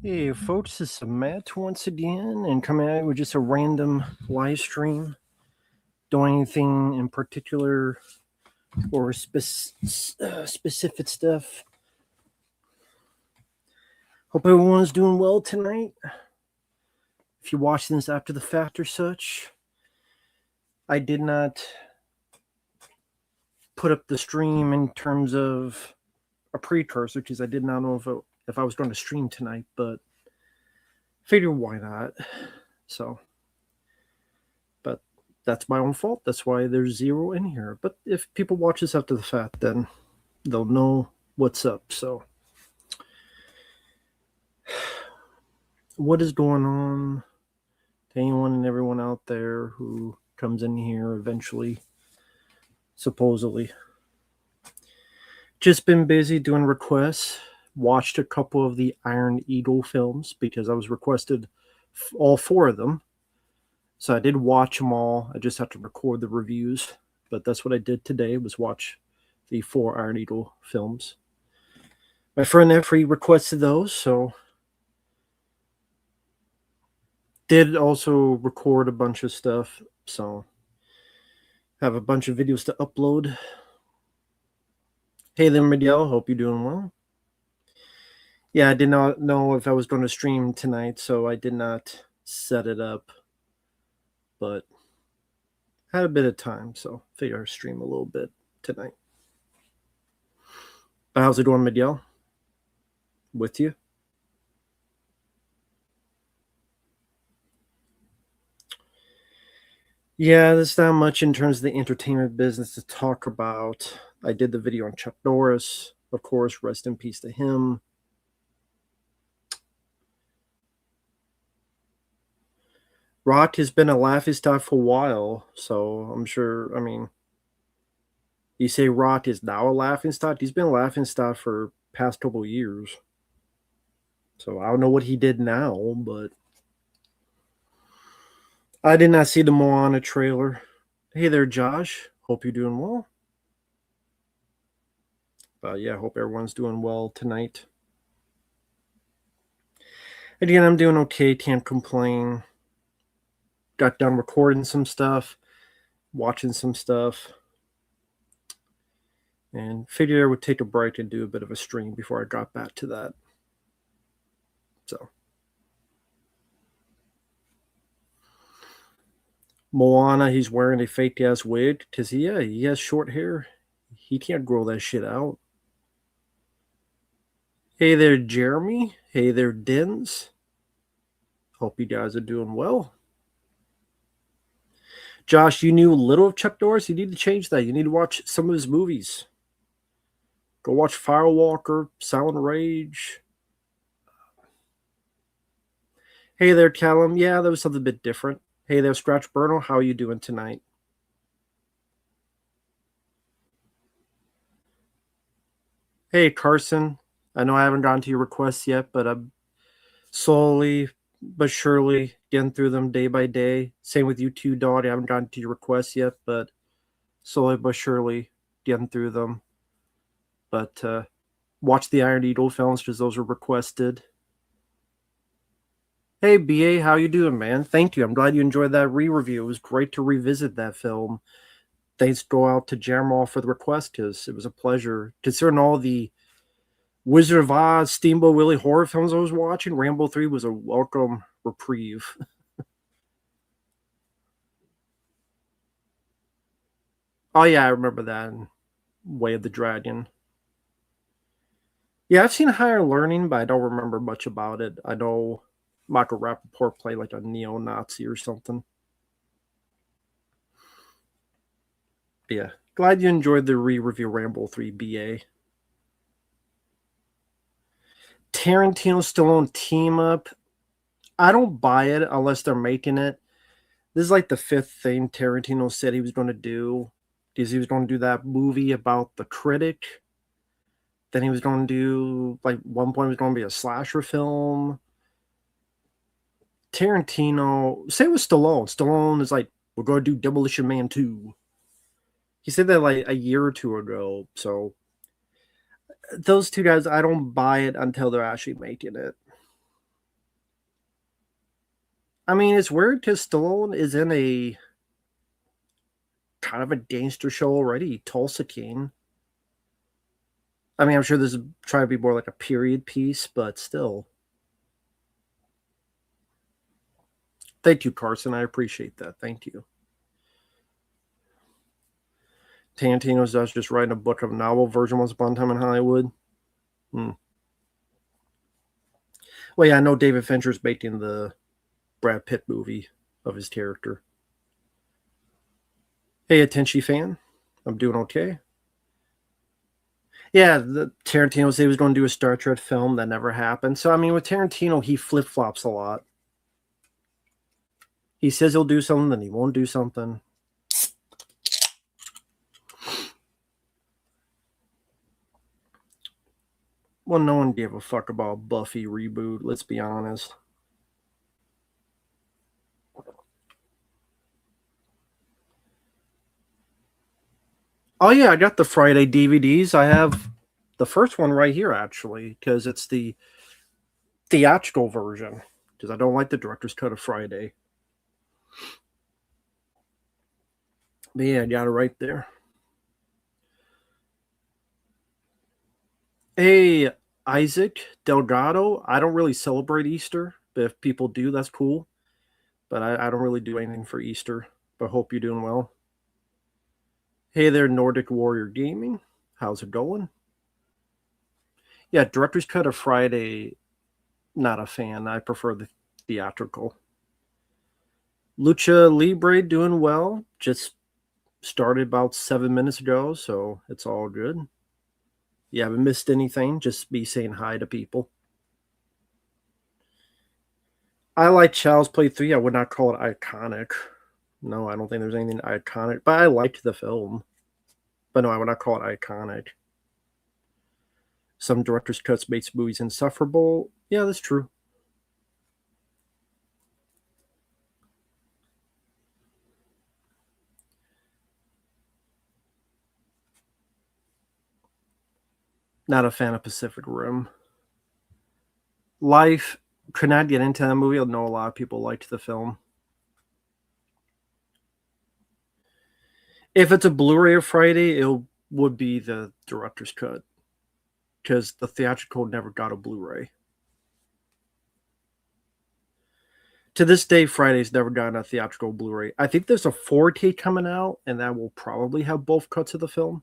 Hey folks, this is Matt once again, and coming at you with just a random live stream. Doing anything in particular or specific stuff. Hope everyone's doing well tonight. If you're watching this after the fact or such, I did not put up the stream in terms of a precursor because I did not know if I was going to stream tonight, but figured why not. So, but that's my own fault. That's why there's 0 in here. But if people watch this after the fact, then they'll know what's up. So, what is going on to anyone and everyone out there who comes in here eventually, supposedly? Just been busy doing requests. Watched a couple of the Iron Eagle films because I was requested all 4 of them. So I did watch them all. I just have to record the reviews. But that's what I did today, was watch the 4 Iron Eagle films. My friend Effrey requested those, so did also record a bunch of stuff. So have a bunch of videos to upload. Hey there, Miguel. Hope you're doing well. Yeah, I did not know if I was going to stream tonight, so I did not set it up. But had a bit of time, so figure I'll stream a little bit tonight. But how's it going, Miguel? With you? Yeah, there's not much in terms of the entertainment business to talk about. I did the video on Chuck Norris, of course, rest in peace to him. Rock has been a laughingstock for a while, so I'm sure, you say Rock is now a laughingstock? He's been a laughingstock for past couple years. So I don't know what he did now, but I did not see the Moana trailer. Hey there, Josh. Hope you're doing well. But yeah, hope everyone's doing well tonight. Again, I'm doing okay. Can't complain. Got done recording some stuff, watching some stuff, and figured I would take a break and do a bit of a stream before I got back to that. So, Moana, he's wearing a fake ass wig because he has short hair. He can't grow that shit out. Hey there, Jeremy. Hey there, Dins. Hope you guys are doing well. Josh, you knew little of Chuck Norris. You need to change that. You need to watch some of his movies. Go watch Firewalker, Silent Rage. Hey there, Callum. Yeah, that was something a bit different. Hey there, Scratch Burno. How are you doing tonight? Hey, Carson. I know I haven't gotten to your requests yet, but I'm slowly but surely getting through them day by day. Same with you too, Dog. I haven't gotten to your requests yet, but slowly but surely getting through them. But watch the Iron Eagle films because those were requested. Hey, BA, how you doing, man? Thank you. I'm glad you enjoyed that re-review. It was great to revisit that film. Thanks go out to Jamal for the request because it was a pleasure. Considering all the Wizard of Oz, Steamboat Willie horror films I was watching, Rambo 3 was a welcome reprieve. Oh, yeah, I remember that. Way of the Dragon. Yeah, I've seen Higher Learning, but I don't remember much about it. I know Michael Rappaport played like a neo-Nazi or something. But yeah, glad you enjoyed the re-review Rambo 3 BA. Tarantino Stallone team up. I don't buy it unless they're making it. This is like the 5th thing Tarantino said he was going to do. Because he was going to do that movie about the critic. Then he was going to do, like, one point it was going to be a slasher film. Tarantino, same with Stallone. Stallone is like, we're going to do Demolition Man 2. He said that like a year or two ago. So those two guys, I don't buy it until they're actually making it. I mean, it's weird because Stallone is in a kind of a gangster show already, Tulsa King. I mean, I'm sure this is trying to be more like a period piece, but still. Thank you, Carson. I appreciate that. Thank you. Tarantino's just writing a book of a novel version once upon a time in Hollywood. Hmm. Well, yeah, I know David Fincher's making the Brad Pitt movie of his character. Hey, Attenshi fan. I'm doing okay. Yeah, the Tarantino said he was going to do a Star Trek film that never happened. So, I mean, with Tarantino, he flip flops a lot. He says he'll do something, then he won't do something. Well, no one gave a fuck about Buffy reboot, let's be honest. Oh, yeah, I got the Friday DVDs. I have the first one right here, actually, because it's the theatrical version, because I don't like the director's cut of Friday. But yeah, I got it right there. Hey, Isaac Delgado. I don't really celebrate Easter, but if people do, that's cool. But I don't really do anything for Easter. But hope you're doing well. Hey there, Nordic Warrior Gaming. How's it going? Yeah, director's cut of Friday. Not a fan. I prefer the theatrical. Lucha Libre doing well. Just started about 7 minutes ago, so it's all good. You haven't missed anything. Just be saying hi to people. I like Child's Play 3. I would not call it iconic. No, I don't think there's anything iconic, but I liked the film. But no, I would not call it iconic. Some director's cuts makes movies insufferable. Yeah, that's true. Not a fan of Pacific Rim. Life could not get into that movie. I know a lot of people liked the film. If it's a Blu-ray of Friday, it would be the director's cut because the theatrical never got a Blu-ray. To this day, Friday's never gotten a theatrical Blu-ray. I think there's a 4K coming out, and that will probably have both cuts of the film.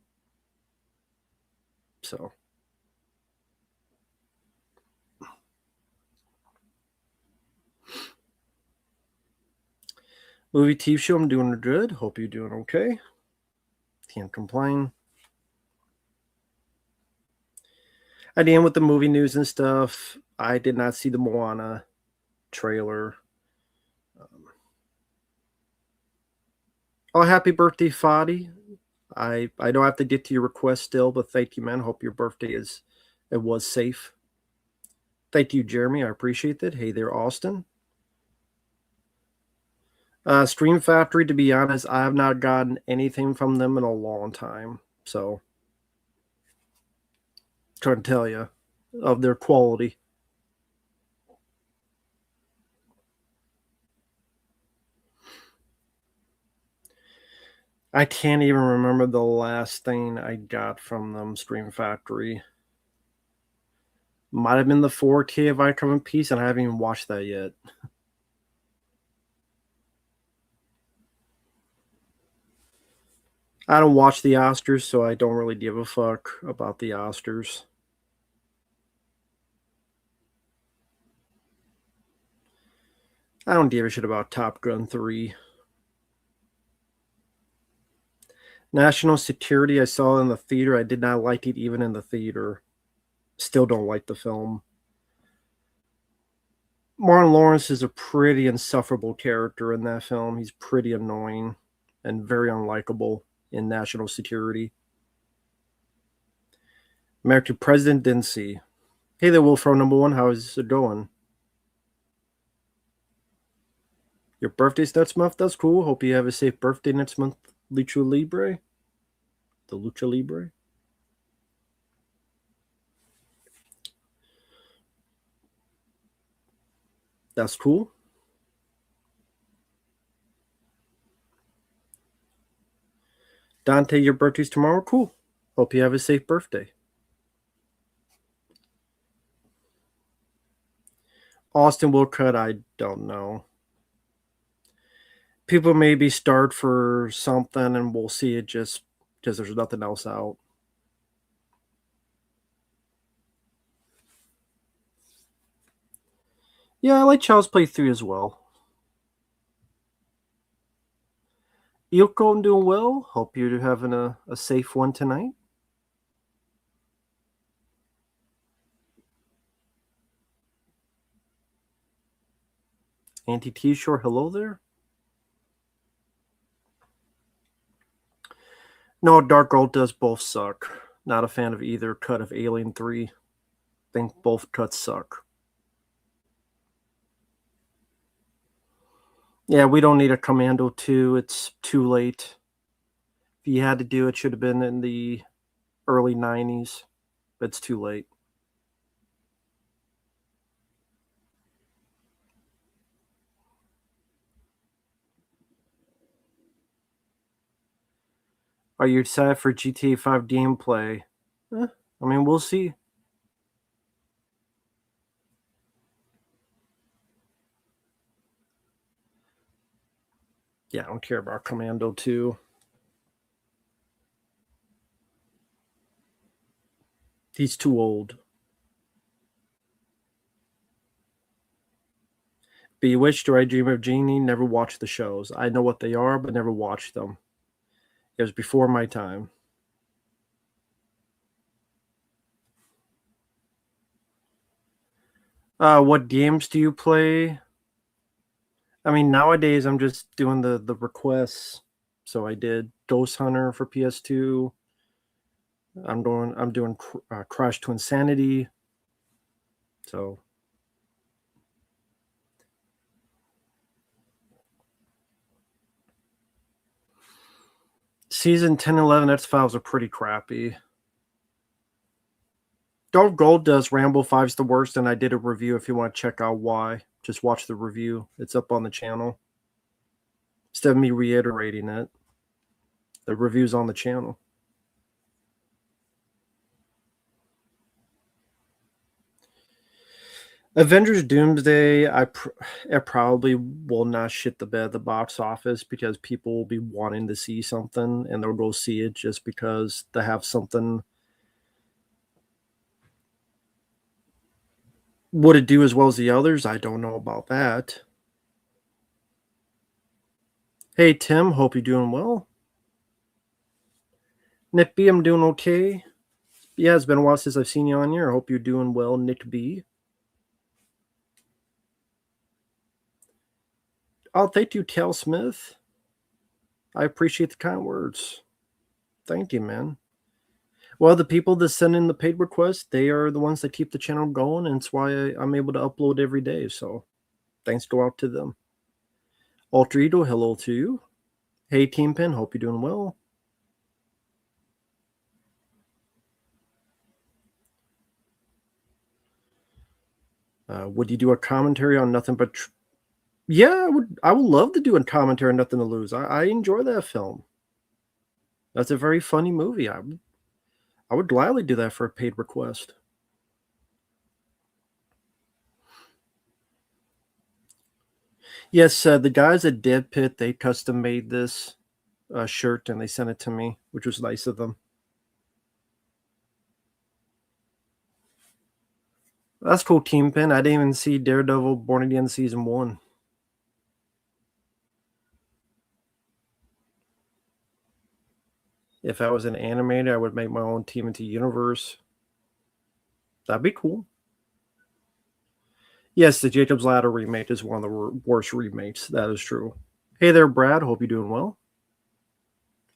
So, movie TV show, I'm doing good. Hope you're doing okay. Can't complain. I did with the movie news and stuff. I did not see the Moana trailer. Oh, happy birthday, Fadi. I don't have to get to your request still, but thank you, man. Hope your birthday it was safe. Thank you, Jeremy. I appreciate that. Hey there, Austin. Stream Factory, to be honest, I have not gotten anything from them in a long time. So, couldn't tell you of their quality. I can't even remember the last thing I got from them, Stream Factory. Might have been the 4K of I Come in Peace, and I haven't even watched that yet. I don't watch the Oscars, so I don't really give a fuck about the Oscars. I don't give a shit about Top Gun 3. National Security, I saw in the theater. I did not like it even in the theater. Still don't like the film. Martin Lawrence is a pretty insufferable character in that film. He's pretty annoying and very unlikable in National Security. American President didn't see. Hey there, Wolfro number one. How is it going? Your birthday's next month? That's cool. Hope you have a safe birthday next month, Lucha Libre. The Lucha Libre. That's cool. Dante, your birthday's tomorrow? Cool. Hope you have a safe birthday. Austin will cut, I don't know. People maybe start for something and we'll see it just because there's nothing else out. Yeah, I like Child's Play 3 as well. Ilko, I'm doing well. Hope you're having a safe one tonight. Auntie T-Shore, hello there. No, Dark Gold does both suck. Not a fan of either cut of Alien 3. Think both cuts suck. Yeah, we don't need a Commando 2. It's too late. If you had to do it, should have been in the early 90s. But it's too late. Are you excited for GTA 5 gameplay? I mean, we'll see. Yeah, I don't care about Commando 2. He's too old. Bewitched or I Dream of Jeannie, never watched the shows. I know what they are, but never watched them. It was before my time. What games do you play? I mean, nowadays I'm just doing the requests. So I did Ghost Hunter for PS2. I'm doing Crash to Insanity. So season 10, 11 X-Files are pretty crappy. Dark Gold does Rambo 5's the worst, and I did a review if you want to check out why. Just watch the review. It's up on the channel. Instead of me reiterating it, the review's on the channel. Avengers Doomsday, it probably will not shit the bed at the box office because people will be wanting to see something and they'll go see it just because they have something. Would it do as well as the others? I don't know about that. Hey, Tim, hope you're doing well. Nick B, I'm doing okay. Yeah, it's been a while since I've seen you on here. I hope you're doing well, Nick B. Oh, thank you, Cal Smith. I appreciate the kind words. Thank you, man. Well, the people that send in the paid requests, they are the ones that keep the channel going, and it's why I'm able to upload every day. So thanks go out to them. Altrito, hello to you. Hey, Team Pin, hope you're doing well. Would you do a commentary on Nothing But... Yeah, I would love to do a commentary on Nothing to Lose. I enjoy that film. That's a very funny movie. I would gladly do that for a paid request. Yes, the guys at Dead Pit, they custom made this shirt and they sent it to me, which was nice of them. That's cool, Team Pin. I didn't even see Daredevil Born Again Season 1. If I was an animator, I would make my own TMNT universe. That'd be cool. Yes, the Jacob's Ladder remake is one of the worst remakes. That is true. Hey there, Brad. Hope you're doing well.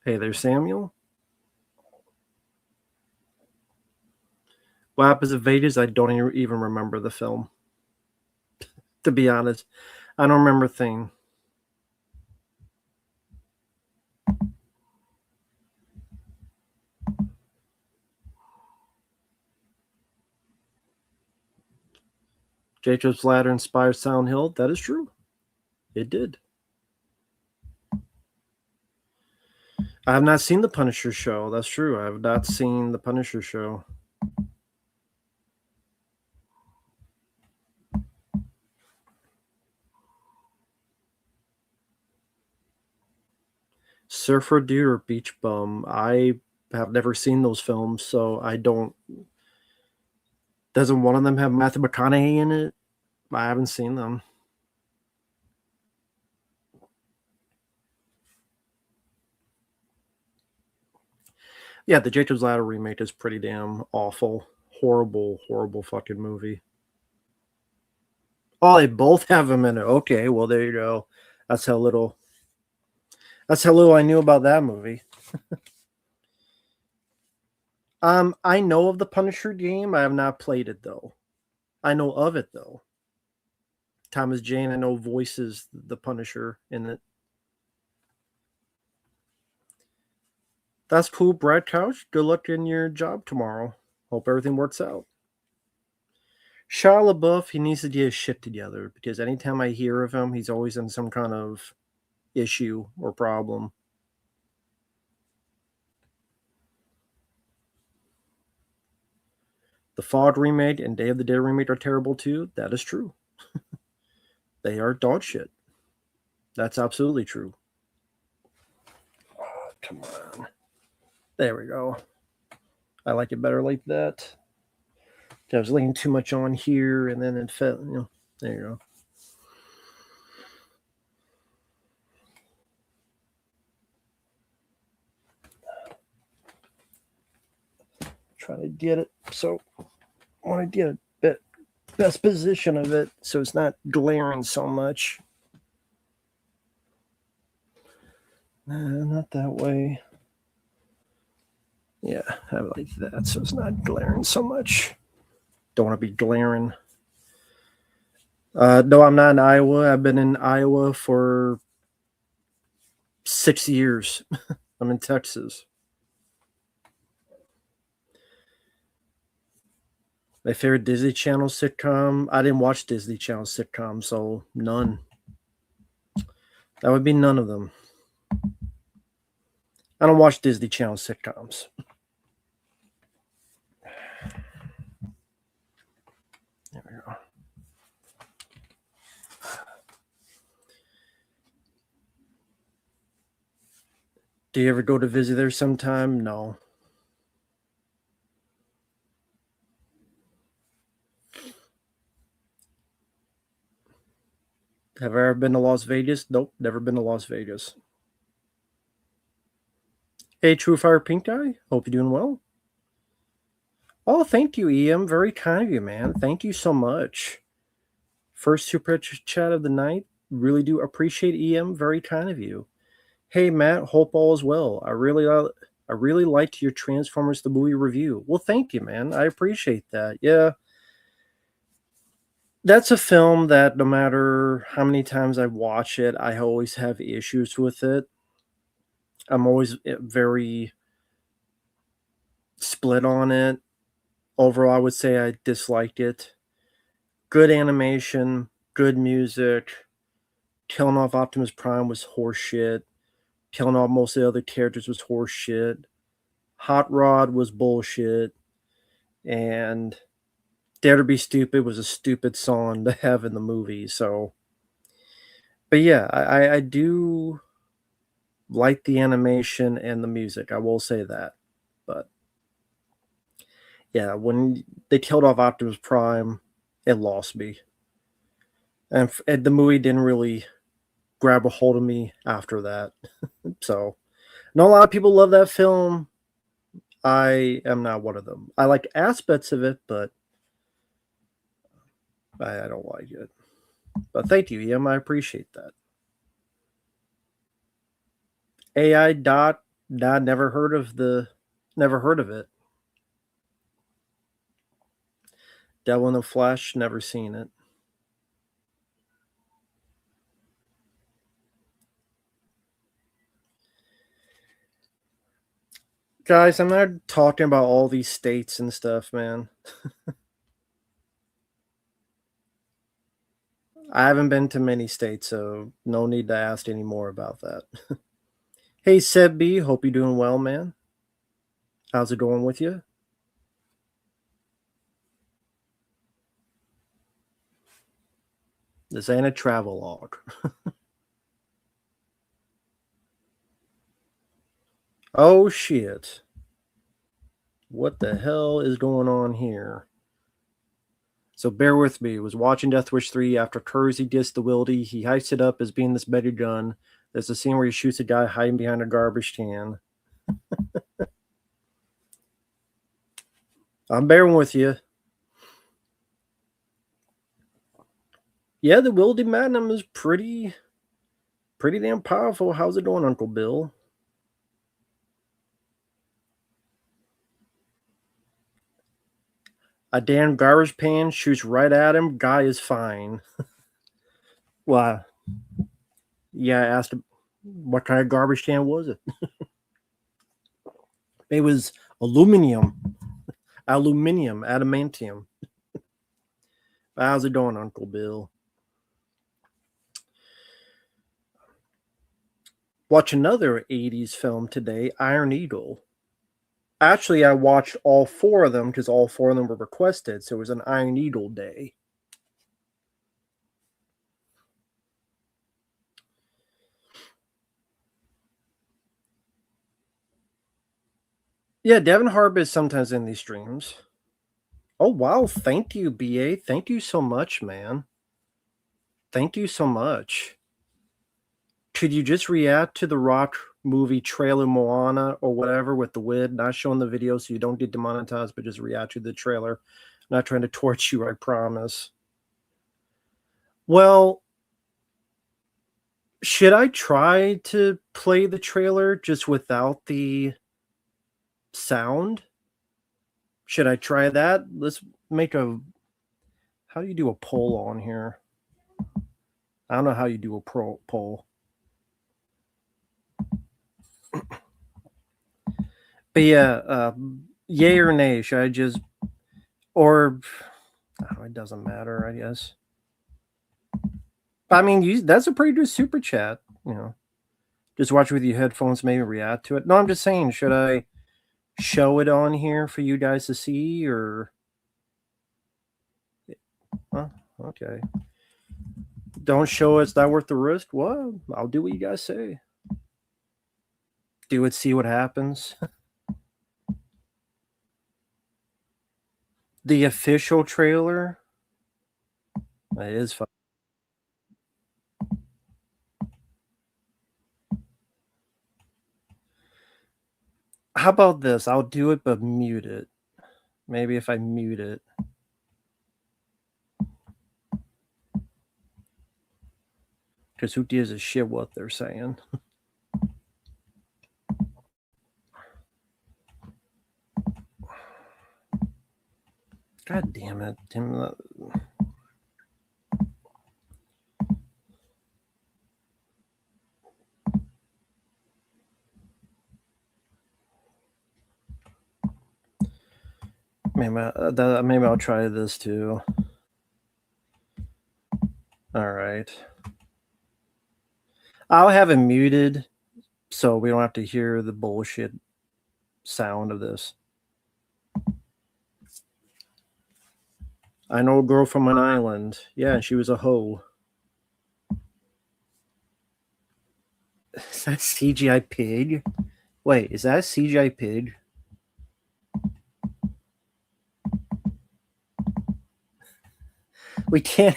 Hey there, Samuel. What happens in Vegas? I don't even remember the film. To be honest, I don't remember a thing. Jacob's Ladder inspired Silent Hill. That is true. It did. I have not seen the Punisher show. That's true. I have not seen the Punisher show. Surfer Dude or Beach Bum. I have never seen those films, so I don't. Doesn't one of them have Matthew McConaughey in it? I haven't seen them. Yeah, the Jacob's Ladder remake is pretty damn awful. Horrible, horrible fucking movie. Oh, they both have him in it. Okay, well there you go. That's how little. That's how little I knew about that movie. I know of the Punisher game. I have not played it though. I know of it though. Thomas Jane, I know voices the Punisher in it. That's cool, Brad Couch. Good luck in your job tomorrow. Hope everything works out. Shia LaBeouf, he needs to get his shit together because anytime I hear of him, he's always in some kind of issue or problem. The Fog remake and Day of the Dead remake are terrible too. That is true. They are dog shit. That's absolutely true. Oh, come on. There we go. I like it better like that. I was leaning too much on here and then it fell. There you go. Trying to get it so I want to get a bit best position of it so it's not glaring so much. Not that way. Yeah, have it like that so it's not glaring so much. Don't want to be glaring. No, I'm not in Iowa. I've been in Iowa for 6 years. I'm in Texas. My favorite Disney Channel sitcom. I didn't watch Disney Channel sitcoms, so none. That would be none of them. I don't watch Disney Channel sitcoms. There we go. Do you ever go to visit there sometime? No. Have I ever been to Las Vegas? Nope, never been to Las Vegas. Hey, True Fire Pink Guy. Hope you're doing well. Oh, thank you, EM. Very kind of you, man. Thank you so much. First super chat of the night. Really do appreciate EM. Very kind of you. Hey, Matt. Hope all is well. I really liked your Transformers the movie review. Well, thank you, man. I appreciate that. Yeah, that's a film that no matter how many times I watch it, I always have issues with it. I'm always very split on it. Overall, I would say I disliked it. Good animation, good music. Killing off Optimus Prime was horseshit. Killing off most of the other characters was horseshit. Hot Rod was bullshit. And Dare to Be Stupid was a stupid song to have in the movie. So, but yeah, I do like the animation and the music. I will say that. But yeah, when they killed off Optimus Prime, it lost me. And the movie didn't really grab a hold of me after that. So, not a lot of people love that film. I am not one of them. I like aspects of it, but I don't like it. But thank you, Em. I appreciate that. AI dot. Nah, never heard of it. Devil in the Flesh. Never seen it. Guys, I'm not talking about all these states and stuff, man. I haven't been to many states, so no need to ask any more about that. Hey, Seb B. Hope you're doing well, man. How's it going with you? This ain't a travel log. Oh, shit. What the hell is going on here? So bear with me. Was watching Death Wish 3 after Kersey dissed the Wildy. He hypes it up as being this better gun. There's a scene where he shoots a guy hiding behind a garbage can. I'm bearing with you. Yeah, the Wildy Magnum is pretty damn powerful. How's it going, Uncle Bill? A damn garbage pan shoots right at him. Guy is fine. Well, yeah, I asked him what kind of garbage can was it. It was aluminum, adamantium. How's it going, Uncle Bill? Watch another 80s film today, Iron Eagle. Actually, I watched all four of them because all four of them were requested, so it was an Iron Eagle day. Yeah, Devin Harb is sometimes in these streams. Oh, wow. Thank you, BA. Thank you so much, man. Thank you so much. Could you just react to the Rock movie trailer Moana or whatever with the WID, not showing the video so you don't get demonetized, but just react to the trailer? I'm not trying to torch you, I promise. Well, should I try to play the trailer just without the sound? Should I try that? Let's make a... How do you do a poll on here? I don't know how you do a poll. But yeah, yay or nay? Should I just... Or... Oh, it doesn't matter, I guess. I mean, that's a pretty good super chat, you know. Just watch with your headphones, maybe react to it. No, I'm just saying, should I show it on here for you guys to see, or... Oh, okay. Don't show it, it's not worth the risk? Well, I'll do what you guys say. Do it, see what happens. The official trailer? It is fun. How about this? I'll do it, but mute it. Maybe if I mute it. Because who gives a shit what they're saying? God damn it. Maybe I'll try this too. All right. I'll have it muted so we don't have to hear the bullshit sound of this. I know a girl from an island. Yeah, and she was a hoe. Is that CGI pig? Wait, is that a CGI pig? We can't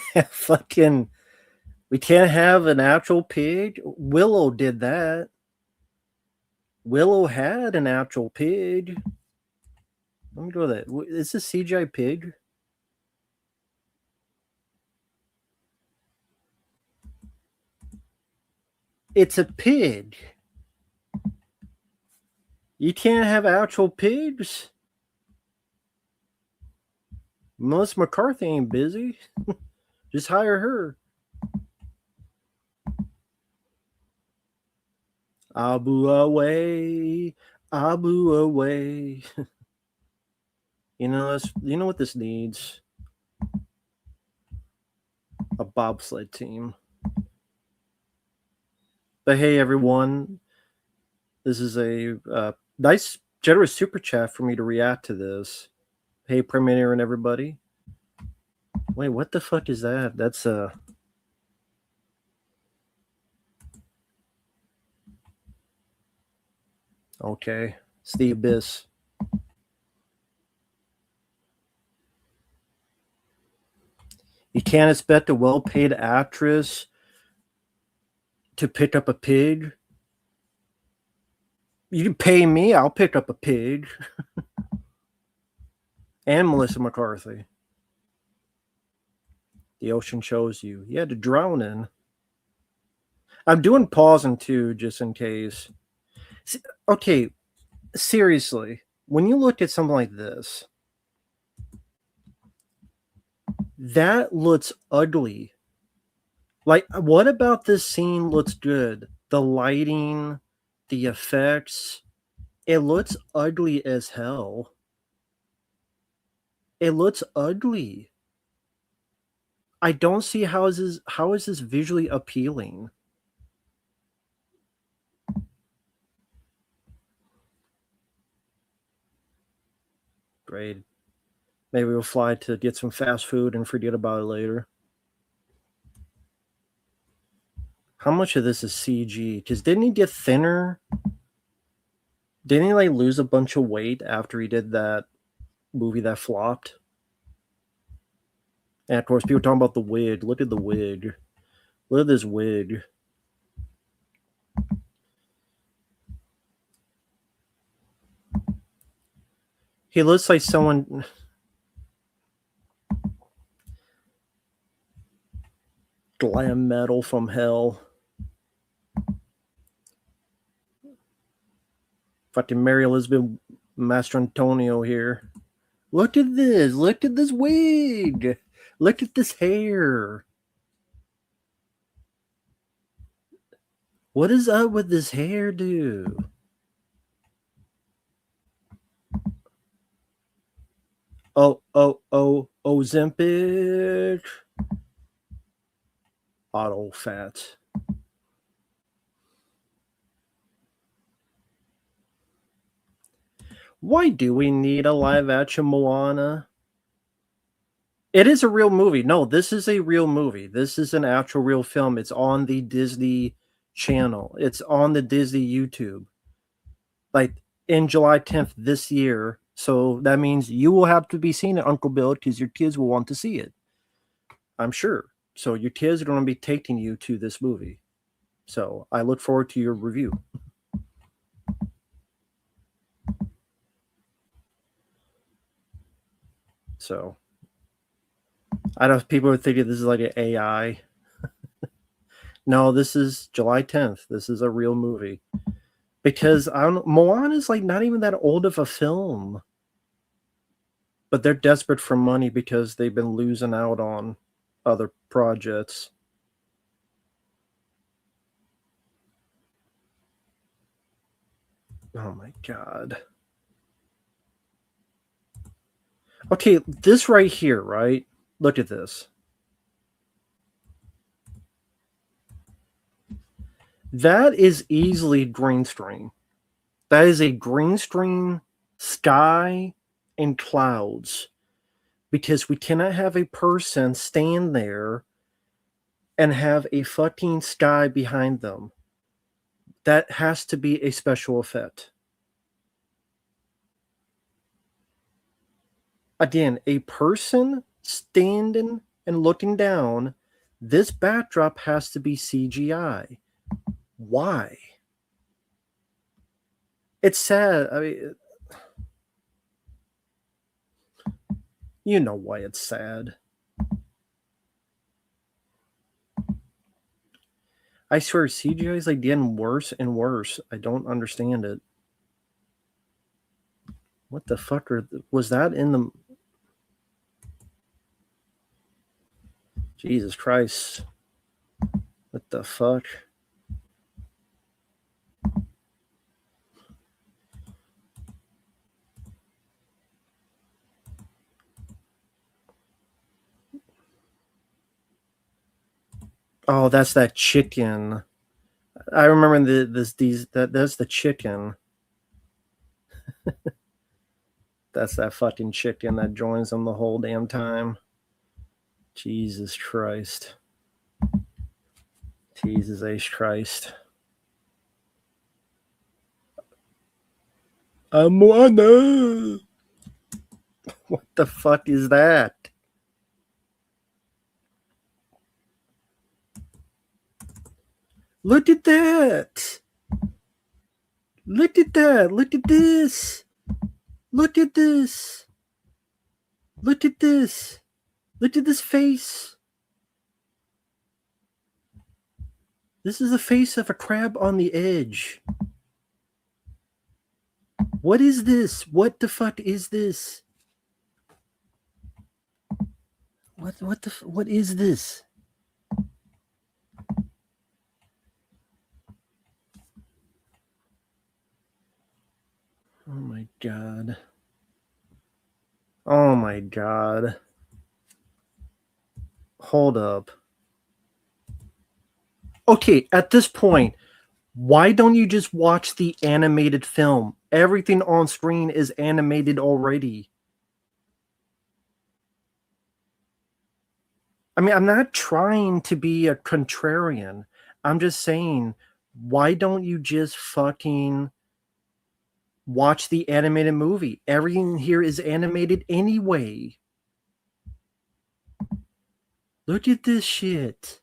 have an actual pig. Willow did that. Willow had an actual pig. Let me go to that. Is this CGI pig? It's a pig. You can't have actual pigs. Melissa McCarthy ain't busy. Just hire her. Abu away, Abu away. You know what this needs? A bobsled team. But hey, everyone, This is a nice, generous super chat for me to react to this. Hey, Premiere and everybody. Wait, what the fuck is that? That's okay. It's the Abyss. You can't expect a well-paid actress to pick up a pig. You can pay me, I'll pick up a pig. And Melissa McCarthy. The ocean chose you. You had to drown in. I'm doing pausing too, just in case. Okay, seriously, when you look at something like this, that looks ugly. Like, what about this scene looks good? The lighting, the effects, it looks ugly as hell. It looks ugly. I don't see how is this visually appealing. Great. Maybe we'll fly to get some fast food and forget about it later. How much of this is CG? Because didn't he get thinner? Didn't he like lose a bunch of weight after he did that movie that flopped? And of course, people talking about the wig. Look at the wig. Look at this wig. He looks like someone. Glam metal from hell. Fucking Mary Elizabeth Master Antonio here. Look at this. Look at this wig. Look at this hair. What is up with this hairdo? Ozempic. Auto fat. Why do we need a live action Moana? It is a real movie. No, this is a real movie. This is an actual real film. It's on the Disney channel. It's on the Disney YouTube. Like in July 10th this year. So that means you will have to be seeing it, Uncle Bill, because your kids will want to see it. I'm sure. So your kids are going to be taking you to this movie. So I look forward to your review. So I don't know if people are thinking this is like an AI. No, this is July 10th. This is a real movie. Because Moana is like not even that old of a film. But they're desperate for money because they've been losing out on other projects. Oh my god. Okay, this right here, right? Look at this. That is easily green screen. That is a green screen, sky, and clouds. Because we cannot have a person stand there and have a fucking sky behind them. That has to be a special effect. Again, a person standing and looking down, this backdrop has to be CGI. Why? It's sad. I mean, you know why it's sad. I swear, CGI is like getting worse and worse. I don't understand it. What the fuck was that in the... Jesus Christ. What the fuck? Oh, that's that chicken. I remember that's the chicken. That's that fucking chicken that joins them the whole damn time. Jesus Christ. Jesus H. Christ. Moana. What the fuck is that? Look at that. Look at that. Look at this. Look at this. Look at this. Look at this face. This is the face of a crab on the edge. What is this? What the fuck is this? What is this? Oh my god. Oh my god. Hold up. Okay, at this point, why don't you just watch the animated film? Everything on screen is animated already. I mean, I'm not trying to be a contrarian. I'm just saying, why don't you just fucking watch the animated movie? Everything here is animated anyway. Look at this shit.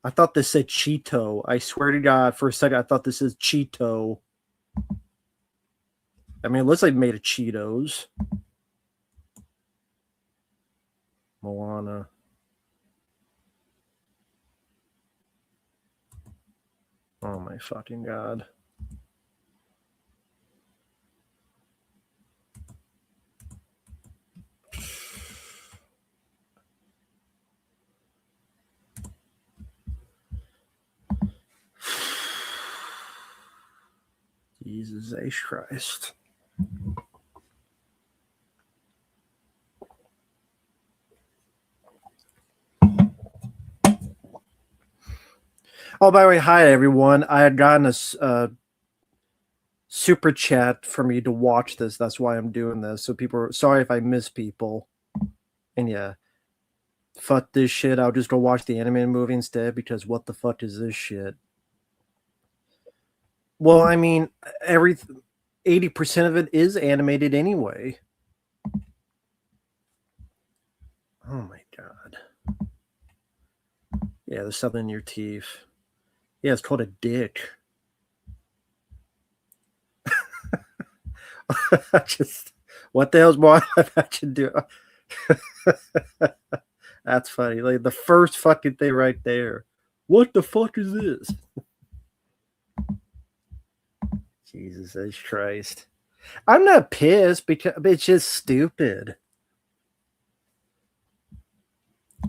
I thought this said Cheeto. I swear to God, for a second, I thought this is Cheeto. I mean, it looks like made of Cheetos. Moana. Oh my fucking God. Jesus H. Christ. Oh, by the way, hi everyone. I had gotten a super chat for me to watch this. That's why I'm doing this. So people are sorry if I miss people. And yeah, fuck this shit. I'll just go watch the animated movie instead because what the fuck is this shit? Well, I mean, 80% of it is animated anyway. Oh my God. Yeah, there's something in your teeth. Yeah, it's called a dick. Just what the hell's more I should do? That's funny. Like the first fucking thing right there. What the fuck is this? Jesus Christ. I'm not pissed because it's just stupid.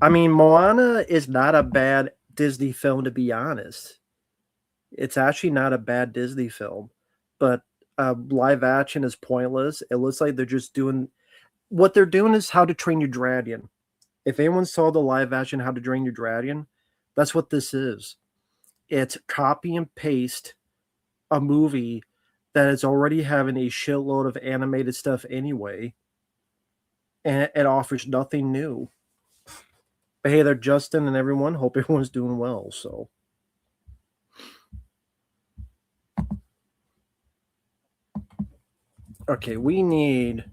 I mean, Moana is not a bad Disney film, to be honest. It's actually not a bad Disney film, but live action is pointless. It looks like they're just doing what they're doing is How to Train Your Dragon. If anyone saw the live action How to Train Your Dragon, that's what this is. It's copy and paste a movie that is already having a shitload of animated stuff anyway, and it offers nothing new. But hey there, Justin and everyone. Hope everyone's doing well. So, okay, we need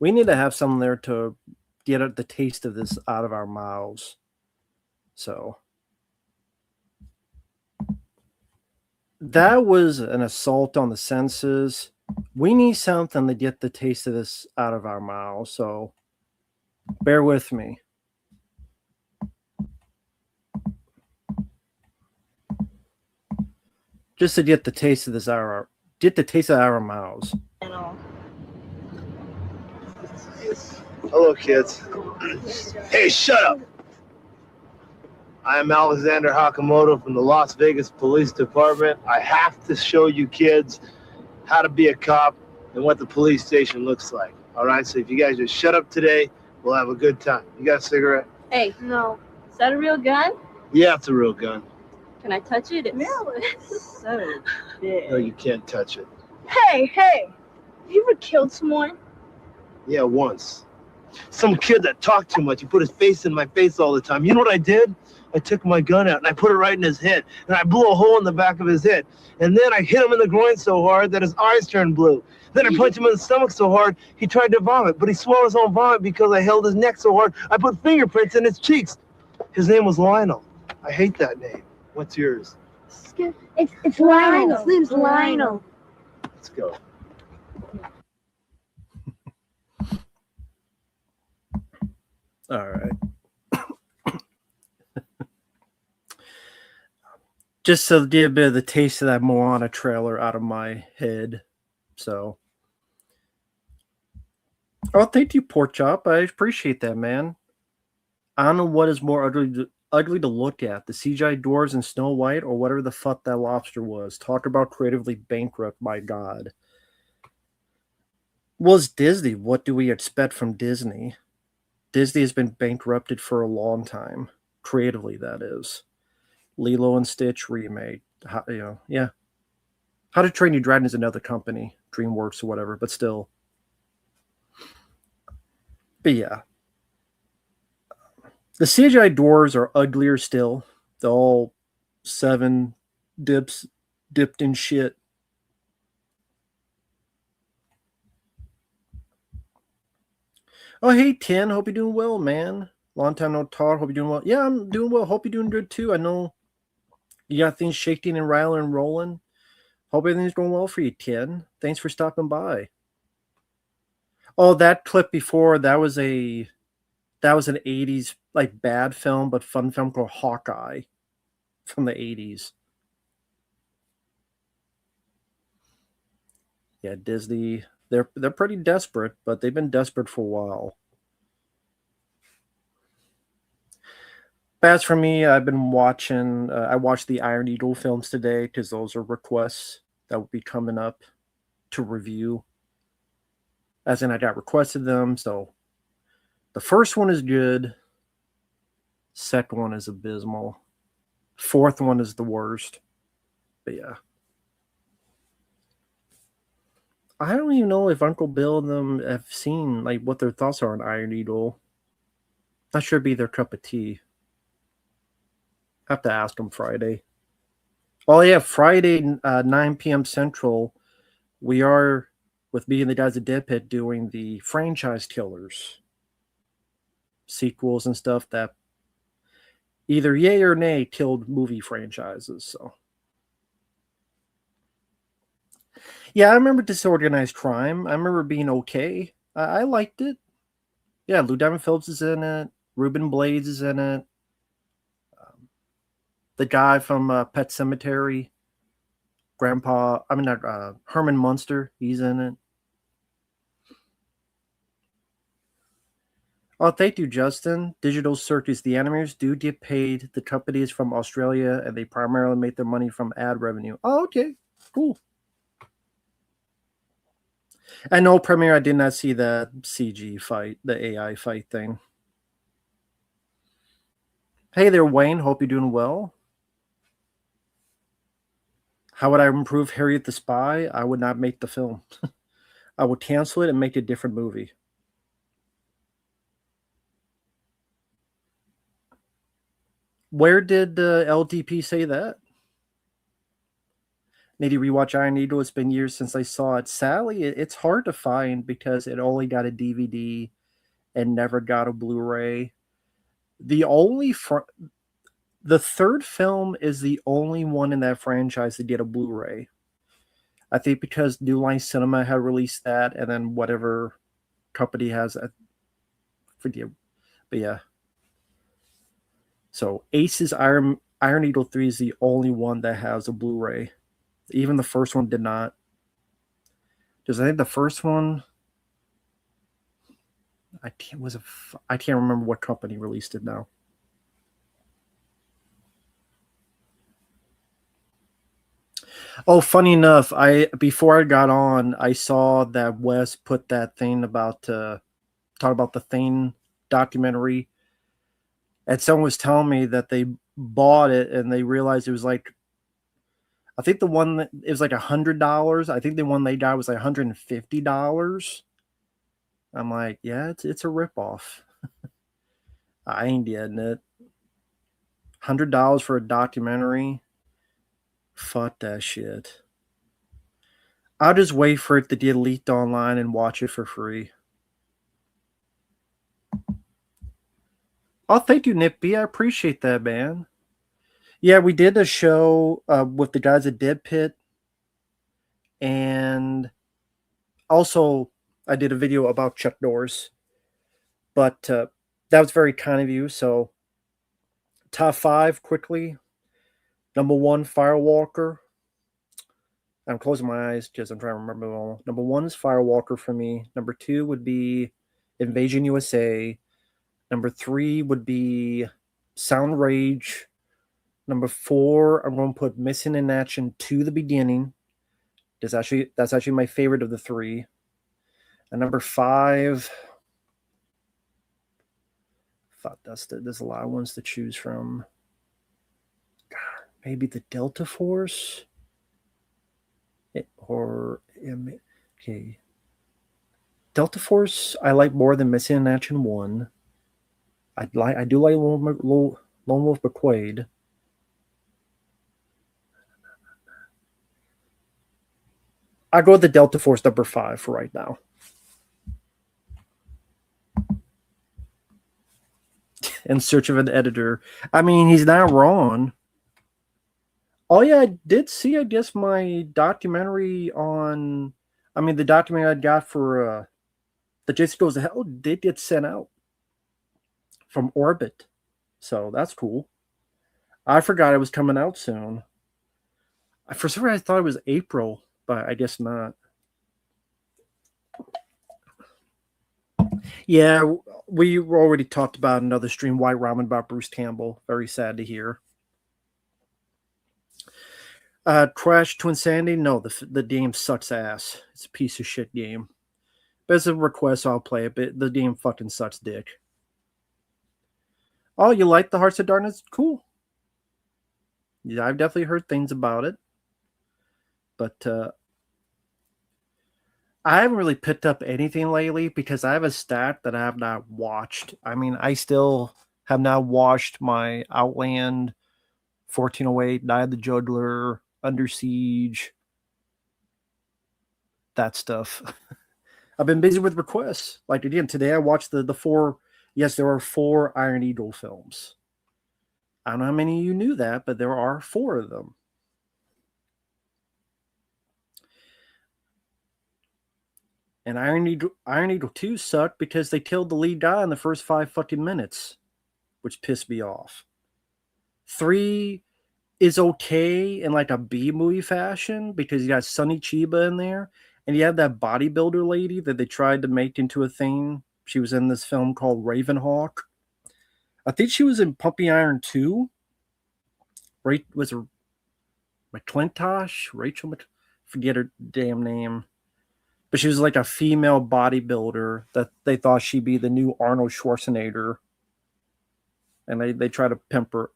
to have someone there to get the taste of this out of our mouths. So that was an assault on the senses. We need something to get the taste of this out of our mouths. So bear with me. Just to get the taste of this out of our mouths. Hello, kids. Hey, shut up. I am Alexander Hakamoto from the Las Vegas Police Department. I have to show you kids how to be a cop and what the police station looks like. All right, so if you guys just shut up today, We'll have a good time. You got a cigarette? Hey, no. Is that a real gun? Yeah, it's a real gun. Can I touch it? It's so big. No, you can't touch it. Hey, you ever killed someone? Yeah, once. Some kid that talked too much. He put his face in my face all the time. You know what I did? I took my gun out and I put it right in his head. And I blew a hole in the back of his head. And then I hit him in the groin so hard that his eyes turned blue. Then I punched him in the stomach so hard, he tried to vomit. But he swallowed his own vomit because I held his neck so hard, I put fingerprints in his cheeks. His name was Lionel. I hate that name. What's yours? It's Lionel. His name's Lionel. Let's go. All right. Just to get a bit of the taste of that Moana trailer out of my head. So. Oh, thank you, Pork Chop. I appreciate that, man. I don't know what is more ugly to look at, the CGI dwarves in Snow White or whatever the fuck that lobster was. Talk about creatively bankrupt, my God. Was Disney? What do we expect from Disney? Disney has been bankrupted for a long time. Creatively, that is. Lilo and Stitch remake. Yeah. How to Train Your Dragon is another company. DreamWorks or whatever, but still. But yeah. The CGI dwarves are uglier still. They're all 7 dipped in shit. Oh, hey, Tin. Hope you're doing well, man. Long time no talk. Hope you're doing well. Yeah, I'm doing well. Hope you're doing good, too. I know you got things shaking and rattling and rolling. Hope everything's going well for you, Tin. Thanks for stopping by. Oh, that clip before, that was an 80s like bad film, but fun film called Hawkeye from the 80s. Yeah, Disney, they're pretty desperate, but they've been desperate for a while. As for me, I've been watching, I watched the Iron Eagle films today because those are requests that will be coming up to review. As in, I got requested them, so the first one is good. Second one is abysmal. Fourth one is the worst. But yeah. I don't even know if Uncle Bill and them have seen like what their thoughts are on Iron Eagle. Not sure it'd be their cup of tea. Have to ask them Friday. Oh yeah, Friday 9 p.m. Central. We are with me and the guys at Dead Pit doing the franchise killers, sequels and stuff that either yay or nay killed movie franchises. So yeah, I remember Disorganized Crime. I remember being okay. I liked it. Yeah, Lou Diamond Phillips is in it. Ruben Blades is in it. The guy from Pet Sematary, Herman Munster, he's in it. Oh, thank you, Justin. Digital Circus, the animators do get paid. The company is from Australia, and they primarily make their money from ad revenue. Oh, okay, cool. I know, Premiere, I did not see the CG fight, the AI fight thing. Hey there, Wayne. Hope you're doing well. How would I improve Harriet the Spy? I would not make the film. I would cancel it and make a different movie. Where did LDP say that? Need to rewatch Iron Eagle. It's been years since I saw it. Sadly, it's hard to find because it only got a DVD and never got a Blu-ray. The third film is the only one in that franchise to get a Blu-ray. I think because New Line Cinema had released that, and then whatever company has a video. But yeah. So Ace's Iron Eagle 3 is the only one that has a Blu-ray. Even the first one did not. Because I think the first one, I can't remember what company released it now. Oh, funny enough, before I got on, I saw that Wes put that thing about talk about the thing documentary, and someone was telling me that they bought it and they realized it was like, I think the one that it was like $100. I think the one they got was like $150. I'm like, yeah, it's a ripoff. I ain't getting it. $100 for a documentary? Fuck that shit. I'll just wait for it to get leaked online and watch it for free. Oh, thank you, Nippy. I appreciate that, man. Yeah, we did a show with the guys at Dead Pit. And also, I did a video about Chuck Norris. But that was very kind of you. So, top 5 quickly. Number 1, Firewalker. I'm closing my eyes because I'm trying to remember them all. Number 1 is Firewalker for me. Number 2 would be Invasion USA. Number 3 would be Sound Rage. Number 4, I'm going to put Missing in Action to the Beginning. That's actually my favorite of the 3. And number 5, fuck, there's a lot of ones to choose from. God, maybe the Delta Force, okay. Delta Force I like more than Missing in Action 1. I do like Lone Wolf McQuaid. I go with the Delta Force number 5 for right now. In search of an editor. I mean, he's not wrong. Oh yeah, I did see, I guess, my documentary on, the documentary I got for The Jason Goes to Hell did get sent out from Orbit. So that's cool. I forgot it was coming out soon. For some reason, I thought it was April, but I guess not. Yeah, we already talked about another stream, White Ramen, about Bruce Campbell. Very sad to hear. Crash to Insanity? No, the game sucks ass. It's a piece of shit game. But as a request, I'll play it, but the game fucking sucks dick. Oh, you like the Hearts of Darkness? Cool. Yeah, I've definitely heard things about it. But I haven't really picked up anything lately because I have a stat that I have not watched. I still have not watched my Outland, 1408, Night of the Juggler, Under Siege, that stuff. I've been busy with requests. Like, again, today I watched the 4. Yes, there are 4 Iron Eagle films. I don't know how many of you knew that, but there are 4 of them. And Iron Eagle 2 sucked because they killed the lead guy in the first 5 fucking minutes, which pissed me off. 3 is okay in like a B movie fashion because you got Sonny Chiba in there, and you have that bodybuilder lady that they tried to make into a thing. She was in this film called Ravenhawk. I think she was in Pumping Iron 2. Was her McClintosh? Forget her damn name. But she was like a female bodybuilder that they thought she'd be the new Arnold Schwarzenegger. And they try to pimp her,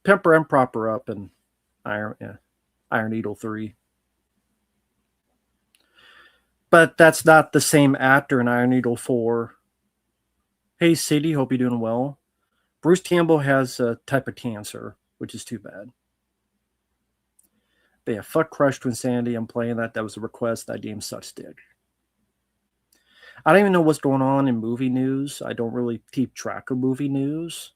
pimp her and prop her up in Iron Eagle 3. But that's not the same actor in Iron Eagle 4. Hey, City, hope you're doing well. Bruce Campbell has a type of cancer, which is too bad. But yeah, fuck Crush to Insanity. I'm playing that. That was a request. That game sucks dick. I don't even know what's going on in movie news. I don't really keep track of movie news.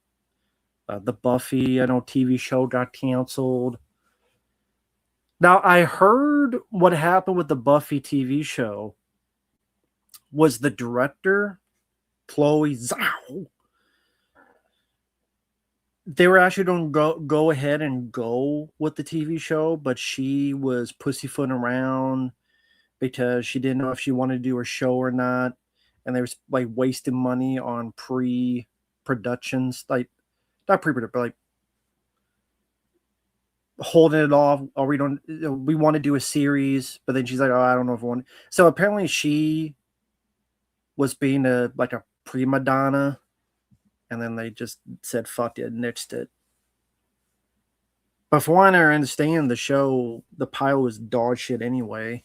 The Buffy, TV show got canceled. Now, I heard what happened with the Buffy TV show was the director, Chloe Zhao. They were actually going to go ahead and go with the TV show, but she was pussyfooting around because she didn't know if she wanted to do a show or not. And they were like wasting money on pre-productions, like not pre-production, but like holding it off, or we want to do a series, but then she's like, oh, I don't know if I want. So apparently she was being a prima donna and then they just said fuck it, nixed it. But from what I understand, the show, the pilot was dog shit anyway.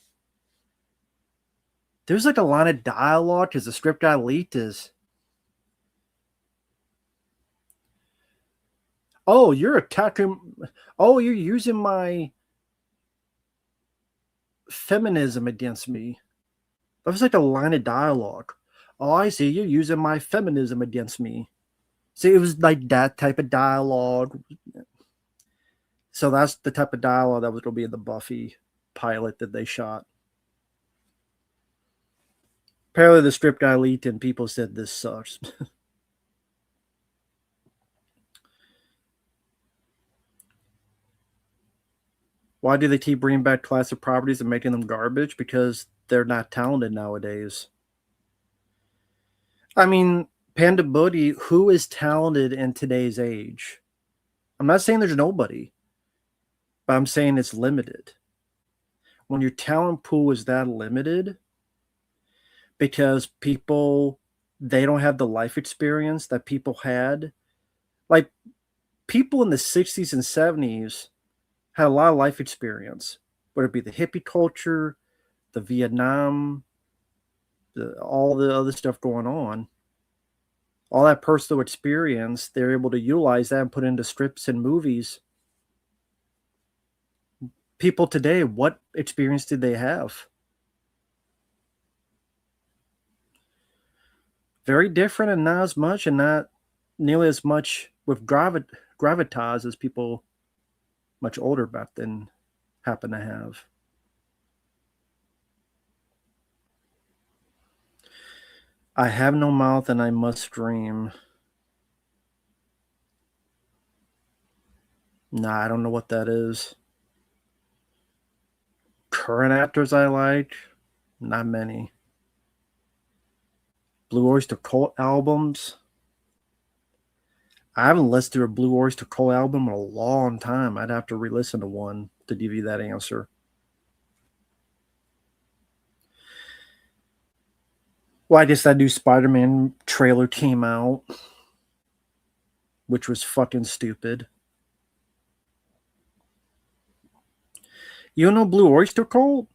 There's like a lot of dialogue because the script got leaked. Is oh, you're attacking, oh, you're using my feminism against me. That was like a line of dialogue. Oh, I see, you're using my feminism against me. See, it was like that type of dialogue. So that's the type of dialogue that was going to be in the Buffy pilot that they shot. Apparently the script got leaked and people said this sucks. Why do they keep bringing back classic properties and making them garbage? Because they're not talented nowadays. I mean, Panda Buddy, who is talented in today's age? I'm not saying there's nobody, but I'm saying it's limited. When your talent pool is that limited, because people, they don't have the life experience that people had. Like, people in the 60s and 70s had a lot of life experience, whether it be the hippie culture, the Vietnam, all the other stuff going on. All that personal experience, they're able to utilize that and put into scripts and movies. People today, what experience did they have? Very different, and not as much, and not nearly as much with gravitas as people much older back then happen to have. I have no mouth and I must scream. Nah, I don't know what that is. Current actors I like, not many. Blue Oyster Cult albums. I haven't listened to a Blue Oyster Cult album in a long time. I'd have to re-listen to one to give you that answer. Well, I guess that new Spider-Man trailer came out, which was fucking stupid. You know Blue Oyster Cult?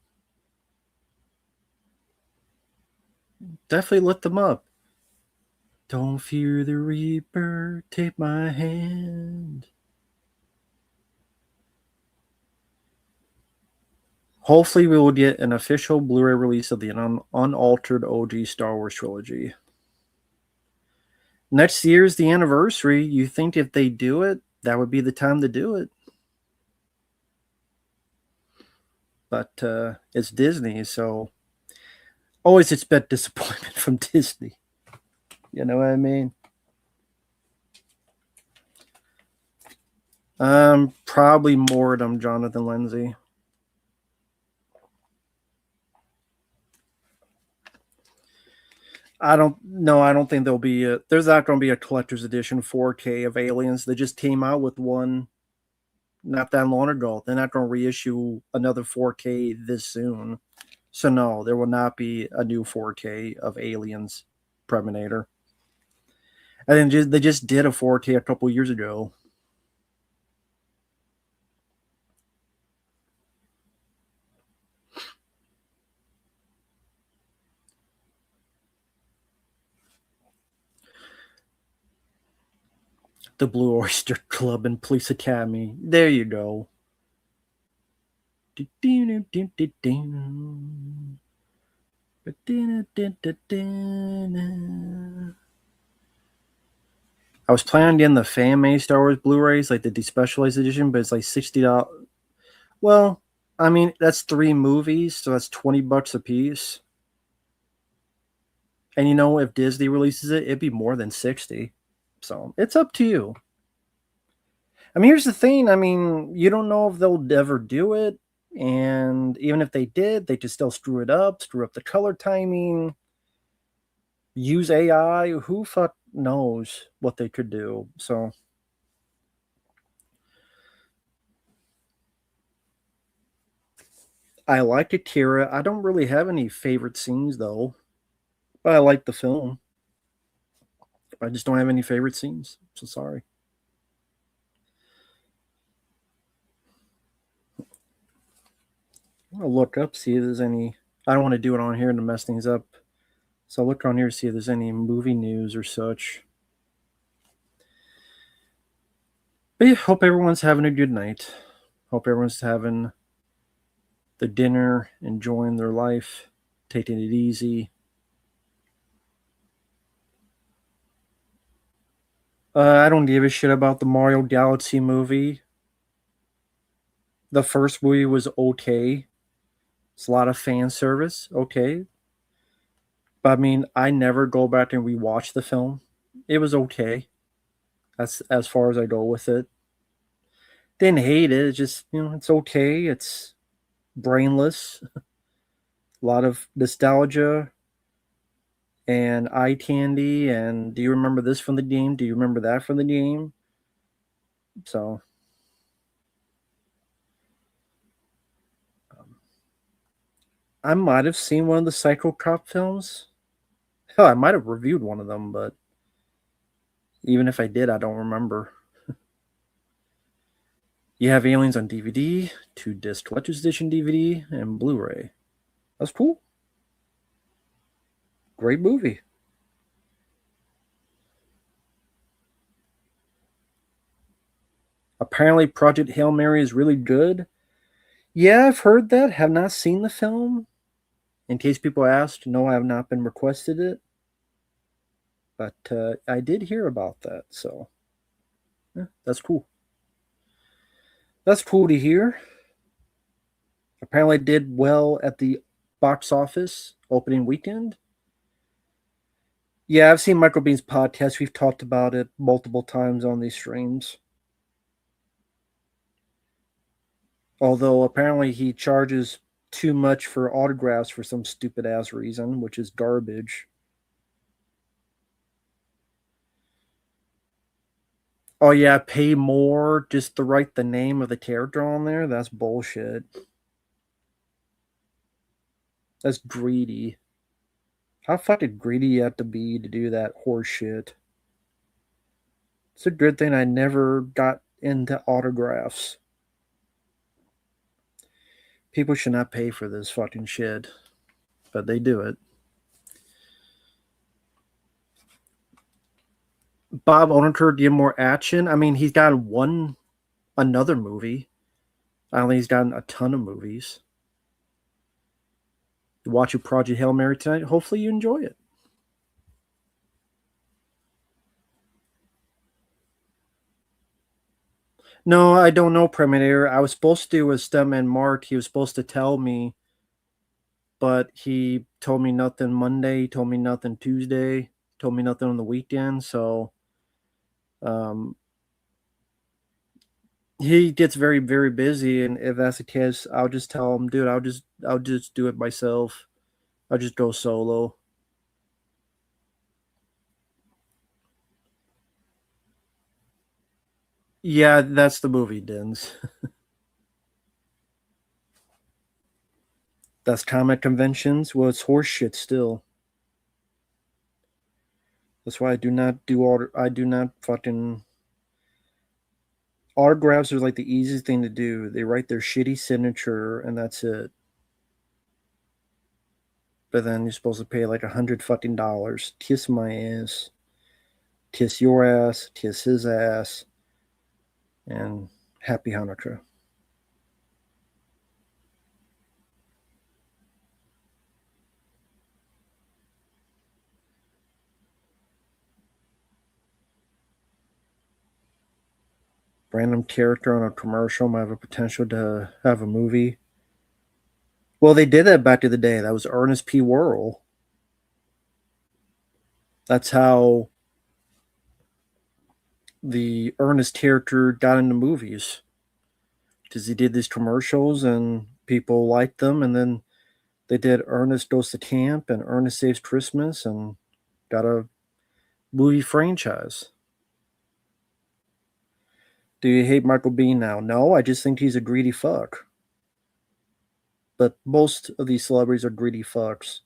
Definitely look them up. Don't fear the Reaper, take my hand. Hopefully we will get an official Blu-ray release of the unaltered OG Star Wars trilogy. Next year's the anniversary. You think if they do it, that would be the time to do it. But it's Disney, so always expect disappointment from Disney. You know what I mean? Probably Mordom, Jonathan Lindsay. I don't think there'll be there's not going to be a collector's edition 4K of Aliens. They just came out with one not that long ago. They're not going to reissue another 4K this soon. So no, there will not be a new 4K of Aliens Preminator. And then they just did a 4K a couple years ago. The Blue Oyster Club and Police Academy. There you go. I was planning on getting the Fan Made Star Wars Blu-rays, like the despecialized edition, but it's like $60. Well, I mean, that's 3 movies, so that's $20 a piece. And you know, if Disney releases it, it'd be more than 60. So it's up to you. I mean, here's the thing. I mean, you don't know if they'll ever do it. And even if they did, they could still screw up the color timing, use AI. Who fuck knows what they could do. So I like Akira. I don't really have any favorite scenes though, but I like the film. I just don't have any favorite scenes. So sorry. I'll look up, see if there's any. I don't want to do it on here to mess things up. So I'll look on here to see if there's any movie news or such. But yeah, hope everyone's having a good night. Hope everyone's having the dinner, enjoying their life, taking it easy. I don't give a shit about the Mario Galaxy movie. The first movie was okay. It's a lot of fan service, okay. But I mean, I never go back and rewatch the film. It was okay. That's as far as I go with it. Didn't hate it. It's just, it's okay. It's brainless. A lot of nostalgia and eye candy. And do you remember this from the game? Do you remember that from the game? So, I might have seen one of the Psycho Cop films. Hell, I might have reviewed one of them, but even if I did, I don't remember. You have Aliens on DVD, 2-disc collector's edition DVD, and Blu-ray. That's cool. Great movie. Apparently, Project Hail Mary is really good. Yeah, I've heard that. Have not seen the film. In case people asked, no, I have not been requested it. But I did hear about that, so yeah, that's cool. That's cool to hear. Apparently, it did well at the box office opening weekend. Yeah, I've seen Michael Bean's podcast. We've talked about it multiple times on these streams. Although apparently he charges too much for autographs for some stupid ass reason, which is garbage. Oh yeah, pay more just to write the name of the character on there? That's bullshit. That's greedy. How fucking greedy you have to be to do that horse shit. It's a good thing I never got into autographs. People should not pay for this fucking shit, but they do it. Bob Odenkirk get more action. I mean, he's got another movie. I don't think he's gotten a ton of movies. You watch Project Hail Mary tonight. Hopefully you enjoy it. No, I don't know Predator. I was supposed to with Stuntman Mark. He was supposed to tell me, but he told me nothing Monday. He told me nothing Tuesday. Told me nothing on the weekend. So, he gets very, very busy. And if that's the case, I'll just tell him, dude, I'll just do it myself. I'll just go solo. Yeah, that's the movie, Dins. That's comic conventions. Well, it's horseshit still. That's why I do not do I do not fucking autographs are like the easiest thing to do. They write their shitty signature and that's it. But then you're supposed to pay like $100 fucking. Kiss my ass. Kiss your ass. Kiss his ass. And happy Hanukkah. Random character on a commercial might have a potential to have a movie. Well, they did that back in the day. That was Ernest P. Worrell. That's how the Ernest character got into movies. Because he did these commercials and people liked them. And then they did Ernest Goes to Camp and Ernest Saves Christmas and got a movie franchise. Do you hate Michael Bean now? No, I just think he's a greedy fuck. But most of these celebrities are greedy fucks.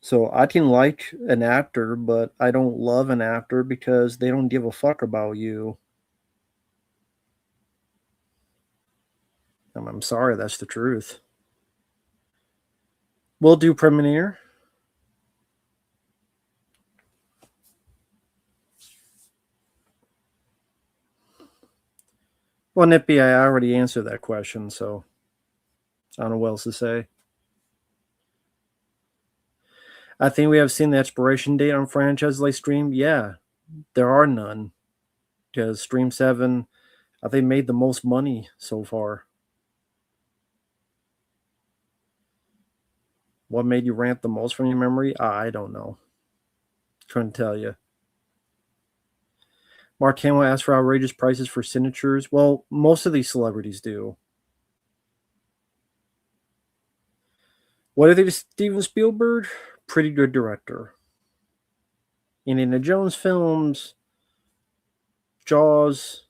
So I can like an actor, but I don't love an actor because they don't give a fuck about you. I'm sorry, that's the truth. We'll do Premiere. Well, Nippy, I already answered that question, so I don't know what else to say. I think we have seen the expiration date on franchises like Stream. Yeah, there are none. Because Stream 7, I think, made the most money so far. What made you rant the most from your memory? I don't know. Couldn't tell you. Mark Hamill asked for outrageous prices for signatures. Well, most of these celebrities do. What do they think of Steven Spielberg? Pretty good director. Indiana Jones films, Jaws.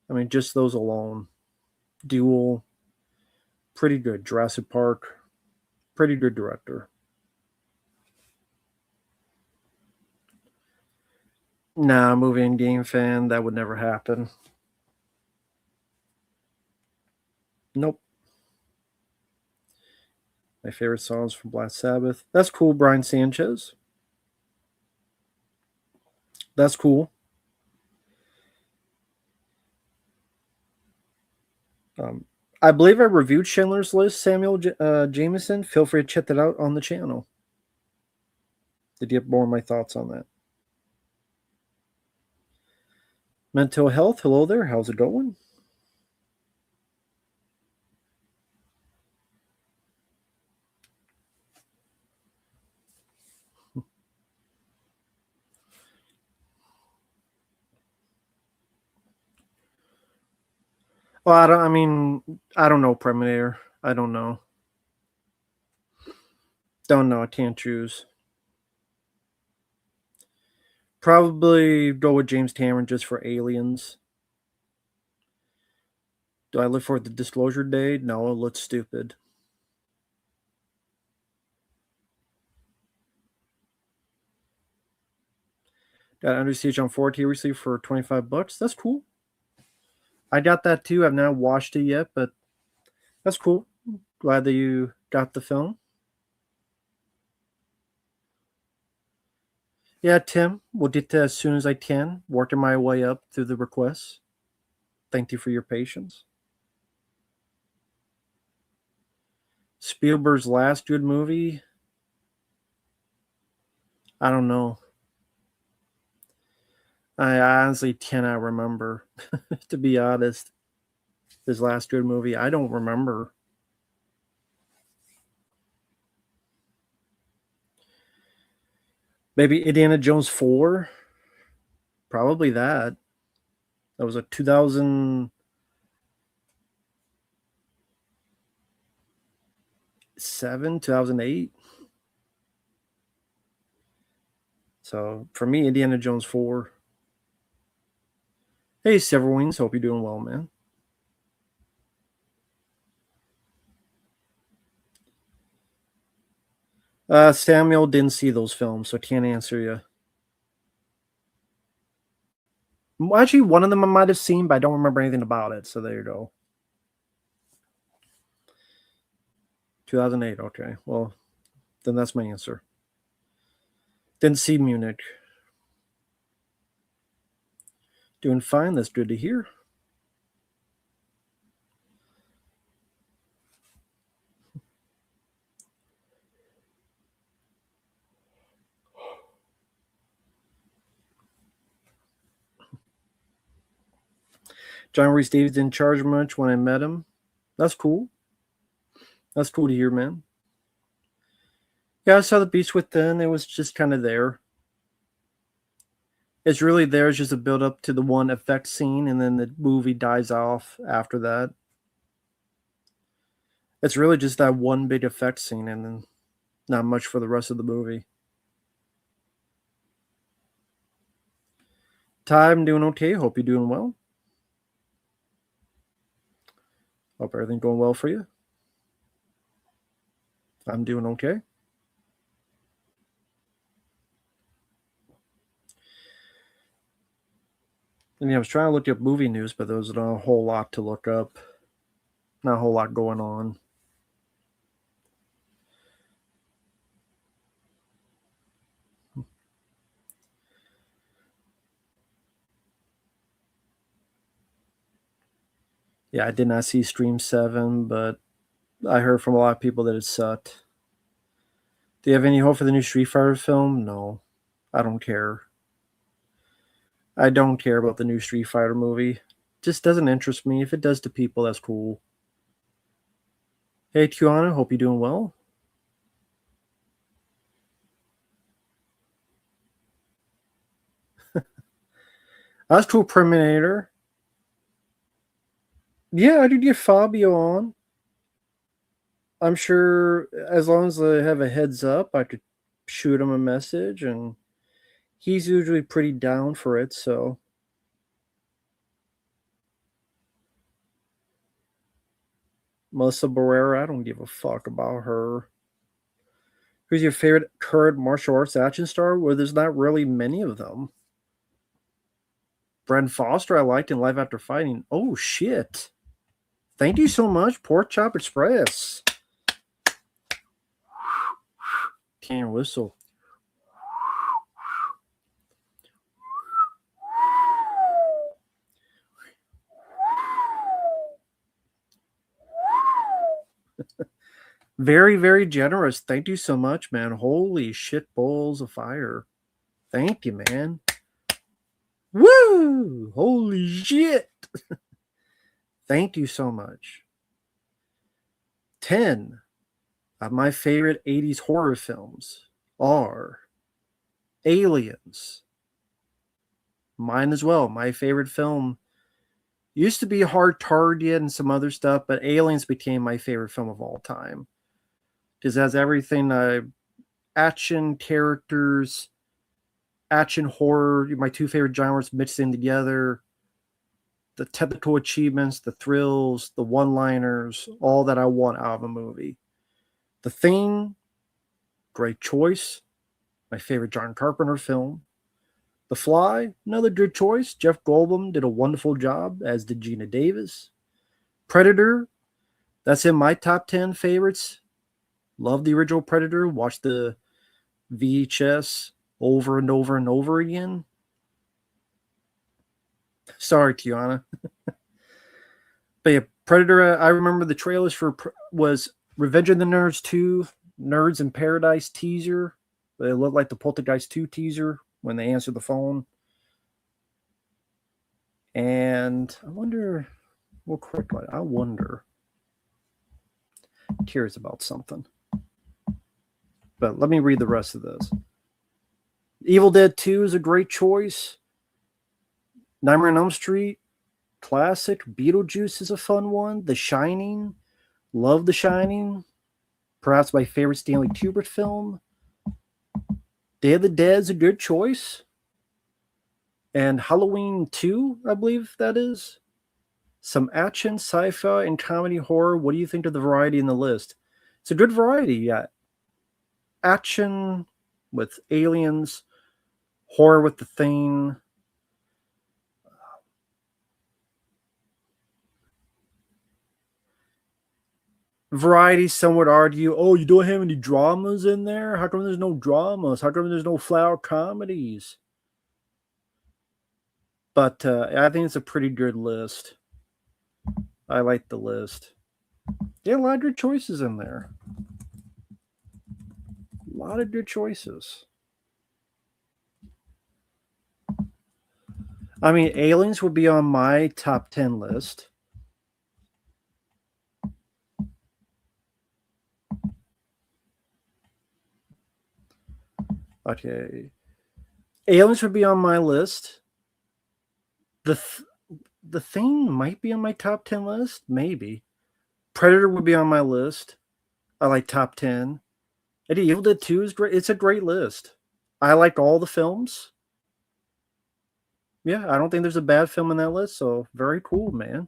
I mean, just those alone. Duel. Pretty good. Jurassic Park. Pretty good director. Nah, movie and game fan. That would never happen. Nope. My favorite songs from Black Sabbath. That's cool, Brian Sanchez. That's cool. I believe I reviewed Schindler's List, Samuel Jameson. Feel free to check that out on the channel. Did you have more of my thoughts on that? Mental health. Hello there. How's it going? Well, I don't know Premiere. I don't know. Don't know. I can't choose. Probably go with James Cameron just for Aliens. Do I live for the Disclosure Day? No, it looks stupid. Got Under Siege on 4K recently for $25. That's cool. I got that too. I've not watched it yet, but that's cool. Glad that you got the film. Yeah, Tim, we'll get to as soon as I can. Working my way up through the requests. Thank you for your patience. Spielberg's last good movie? I don't know. I honestly cannot remember, to be honest. His last good movie, I don't remember. Maybe Indiana Jones 4? Probably that. That was a 2007, 2008. So for me, Indiana Jones 4. Hey, Silverwings, hope you're doing well, man. Samuel didn't see those films, so can't answer you. Actually, one of them I might have seen, but I don't remember anything about it. So there you go. 2008. Okay. Well, then that's my answer. Didn't see Munich. Doing fine. That's good to hear. John Reese Davies didn't charge much when I met him. That's cool. That's cool to hear, man. Yeah, I saw The Beast Within. It was just kind of there. It's really there. It's just a build up to the one effect scene, and then the movie dies off after that. It's really just that one big effect scene, and then not much for the rest of the movie. Ty, I'm doing okay. Hope you're doing well. Hope everything's going well for you. I'm doing okay. And yeah, I was trying to look up movie news, but there was not a whole lot to look up. Not a whole lot going on. Yeah, I did not see Stream 7, but I heard from a lot of people that it sucked. Do you have any hope for the new Street Fighter film? No. I don't care. I don't care about the new Street Fighter movie. Just doesn't interest me. If it does to people, that's cool. Hey, Tiana, hope you're doing well. That's cool, Terminator. Yeah, I did get Fabio on. I'm sure as long as I have a heads up, I could shoot him a message, and he's usually pretty down for it, so. Melissa Barrera, I don't give a fuck about her. Who's your favorite current martial arts action star? Well, there's not really many of them. Bren Foster I liked in Life After Fighting. Oh, shit. Thank you so much, Pork Chop Express. Can't whistle. Very, very generous. Thank you so much, man. Holy shit balls of fire. Thank you, man. Woo! Holy shit. Thank you so much. 10 of my favorite 80s horror films are Aliens. Mine as well. My favorite film used to be Hard Target and some other stuff, but Aliens became my favorite film of all time. Because it has everything, action, characters, action, horror, my two favorite genres mixed in together, the technical achievements, the thrills, the one-liners, all that I want out of a movie. The Thing, great choice. My favorite John Carpenter film. The Fly, another good choice. Jeff Goldblum did a wonderful job, as did Gina Davis. Predator, that's in my top 10 favorites. Love the original Predator. Watch the VHS over and over and over again. Sorry, Tiana. But yeah, Predator, I remember the trailers for was Revenge of the Nerds 2, Nerds in Paradise teaser. They look like the Poltergeist 2 teaser when they answer the phone. And I wonder, real quick, I wonder. I'm curious about something. But let me read the rest of this. Evil Dead 2 is a great choice. Nightmare on Elm Street, classic. Beetlejuice is a fun one. The Shining, love The Shining. Perhaps my favorite Stanley Kubrick film. Day of the Dead is a good choice. And Halloween 2, I believe that is. Some action, sci-fi, and comedy horror. What do you think of the variety in the list? It's a good variety, yeah. Action with aliens, horror with The Thing. Variety, some would argue, oh, you don't have any dramas in there? How come there's no dramas? How come there's no flower comedies? But I think it's a pretty good list. I like the list. Yeah, a lot of good choices in there. A lot of good choices. I mean, Aliens would be on my top 10 list. Okay. Aliens would be on my list. The Thing might be on my top 10 list. Maybe. Predator would be on my list. I like top 10. And Evil Dead 2 is great. It's a great list. I like all the films. Yeah, I don't think there's a bad film in that list. So very cool, man.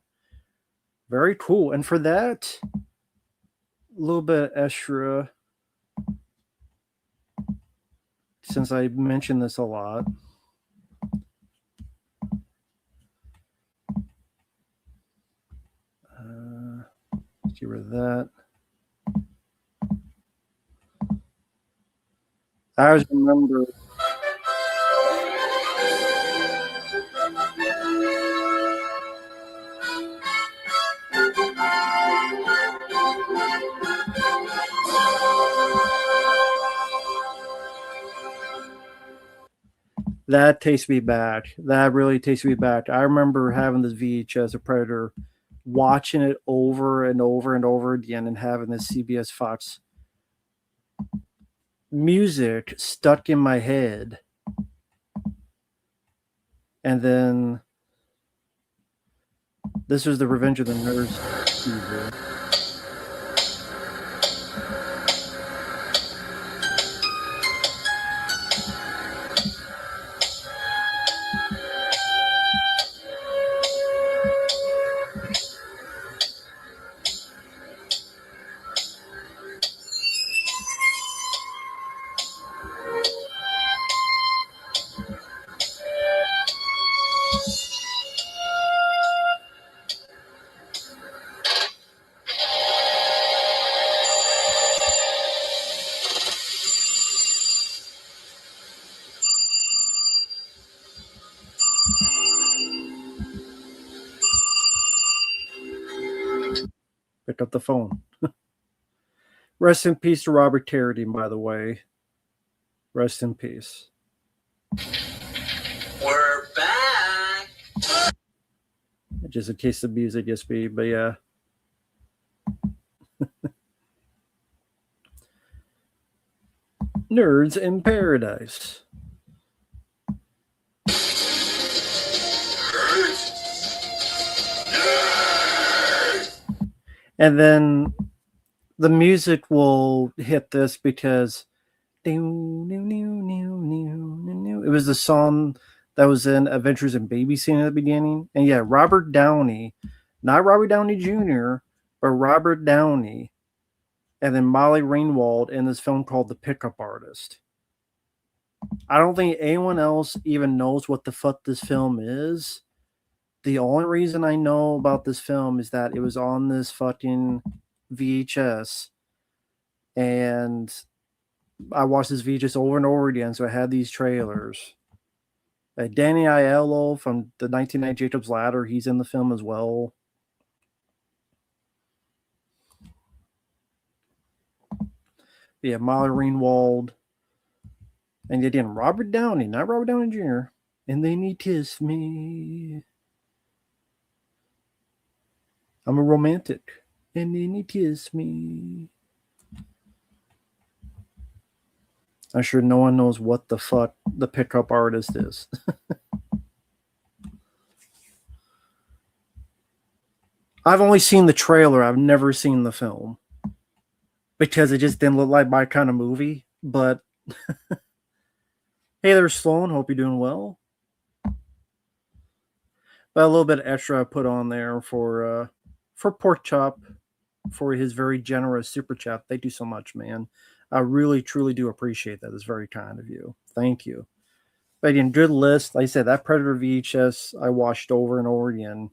Very cool. And for that, a little bit extra, since I mentioned this a lot. Get rid of that. I always remember. That takes me back. That really takes me back. I remember having this VHS of Predator, watching it over and over and over again, and having this CBS Fox music stuck in my head. And then this was the Revenge of the Nerds music. Pick up the phone. Rest in peace to Robert Carradine, by the way. Rest in peace. We're back. Just in case the music gets me, but yeah. Nerds in Paradise. And then the music will hit this because it was the song that was in Adventures in Babysitting at the beginning. And yeah, Robert Downey, not Robert Downey Jr., but Robert Downey, and then Molly Ringwald in this film called The Pickup Artist. I don't think anyone else even knows what the fuck this film is. The only reason I know about this film is that it was on this fucking VHS, and I watched this VHS over and over again, so I had these trailers. Danny Aiello from the 1990 Jacob's Ladder, he's in the film as well. Yeah, Molly Ringwald. And again, Robert Downey, not Robert Downey Jr. And then he kissed me. I'm a romantic. And then he kissed me. I'm sure no one knows what the fuck The Pickup Artist is. I've only seen the trailer. I've never seen the film. Because it just didn't look like my kind of movie. But hey there, Sloan. Hope you're doing well. But a little bit extra I put on there for Pork Chop, for his very generous super chat. Thank you so much, man. I really, truly do appreciate that. It's very kind of you. Thank you. But again, good list. Like I said, that Predator VHS I watched over and over again.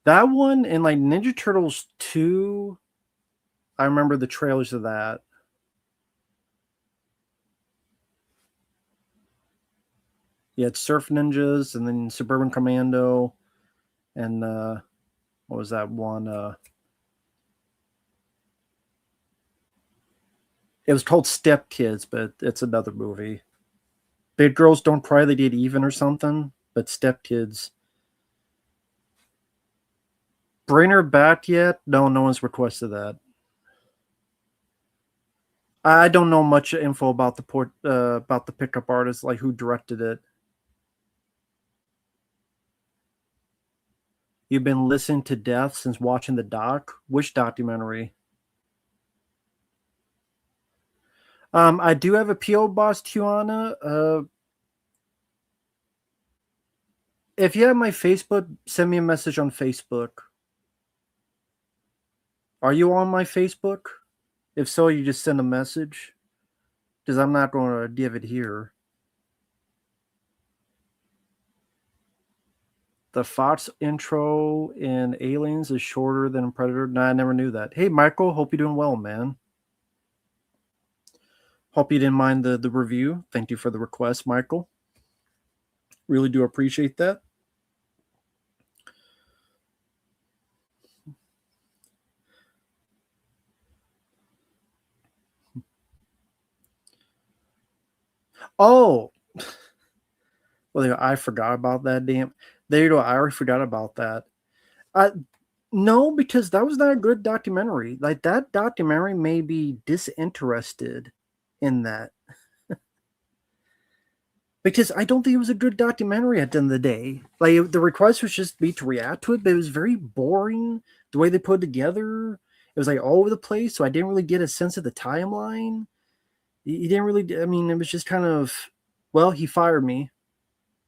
That one and like Ninja Turtles 2, I remember the trailers of that. You had Surf Ninjas and then Suburban Commando and what was that one? It was called Step Kids, but it's another movie. Big Girls Don't Cry, They Did Even or something, but Step Kids. Bring Her Back yet? No, no one's requested that. I don't know much info about the Pickup Artist, like who directed it. You've been listening to death since watching the doc? Which documentary? I do have a P.O. Box, Tijuana. If you have my Facebook, send me a message on Facebook. Are you on my Facebook? If so, you just send a message. Because I'm not going to give it here. The Fox intro in Aliens is shorter than Predator. Nah, I never knew that. Hey, Michael, hope you're doing well, man. Hope you didn't mind the review. Thank you for the request, Michael. Really do appreciate that. Oh, well, I forgot about that. Damn, there you go. I already forgot about that. No, because that was not a good documentary. Like that documentary made me disinterested in that. Because I don't think it was a good documentary at the end of the day. Like the request was just me to react to it, but it was very boring the way they put it together. It was like all over the place, so I didn't really get a sense of the timeline. You didn't really. I mean, it was just kind of, well, he fired me,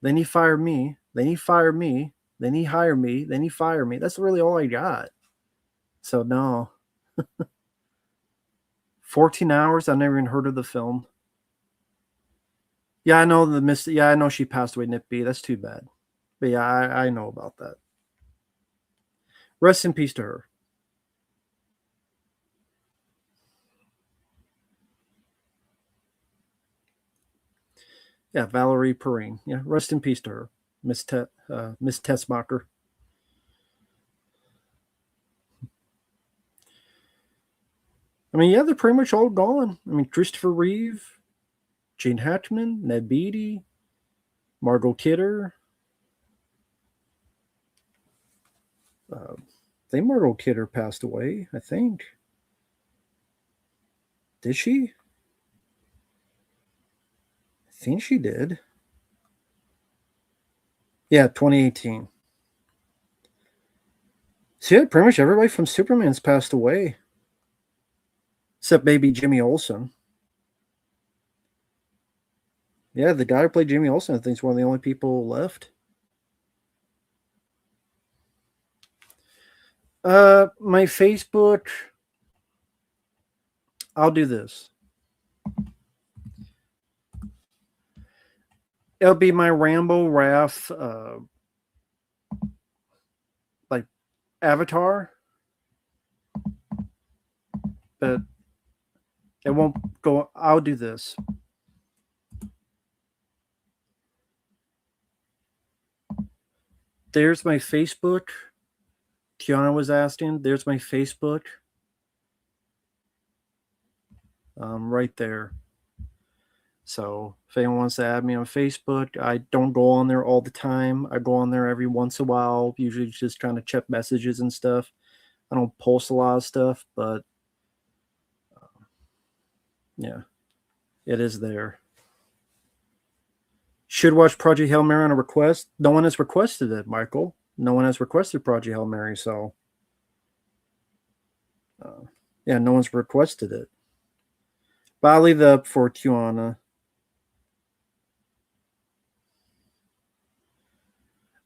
then he fired me, then he fired me, then he hired me, then he fired me. That's really all I got. So no. 14 hours. I've never even heard of the film. Yeah, I know the miss. Yeah, I know she passed away, Nip B. That's too bad. But yeah, I know about that. Rest in peace to her. Yeah, Valerie Perrine. Yeah, rest in peace to her, Miss Tessmacher. I mean, yeah, they're pretty much all gone. I mean, Christopher Reeve, Gene Hackman, Ned Beatty, Margot Kidder. I think Margot Kidder passed away, I think. Did she? I think she did. Yeah, 2018. So yeah, pretty much everybody from Superman's passed away. Except maybe Jimmy Olsen. Yeah, the guy who played Jimmy Olsen, I think, is one of the only people left. My Facebook. I'll do this. It'll be my Rambo Raph, like avatar, but it won't go. I'll do this. There's my Facebook. Tiana was asking. There's my Facebook. Right there. So if anyone wants to add me on Facebook, I don't go on there all the time. I go on there every once in a while, usually just trying to check messages and stuff. I don't post a lot of stuff, but yeah, it is there. Should watch Project Hail Mary on a request. No one has requested it, Michael. No one has requested Project Hail Mary, so yeah, no one's requested it. But I'll leave that up for Tiana.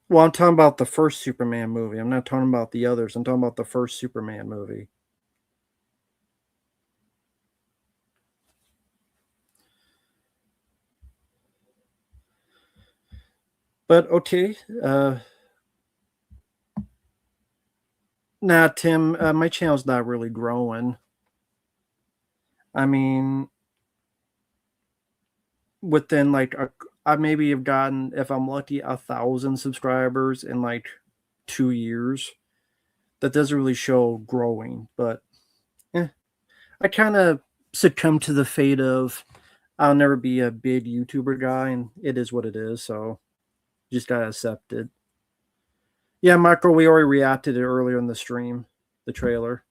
Well, I'm talking about the first Superman movie. I'm not talking about the others. I'm talking about the first Superman movie. But okay. Nah, Tim, my channel's not really growing. I mean, within like I maybe have gotten, if I'm lucky, 1,000 subscribers in like 2 years. That doesn't really show growing, but I kind of succumb to the fate of I'll never be a big YouTuber guy, and it is what it is. So just gotta accept it. Yeah, Michael, we already reacted it earlier in the stream, the trailer.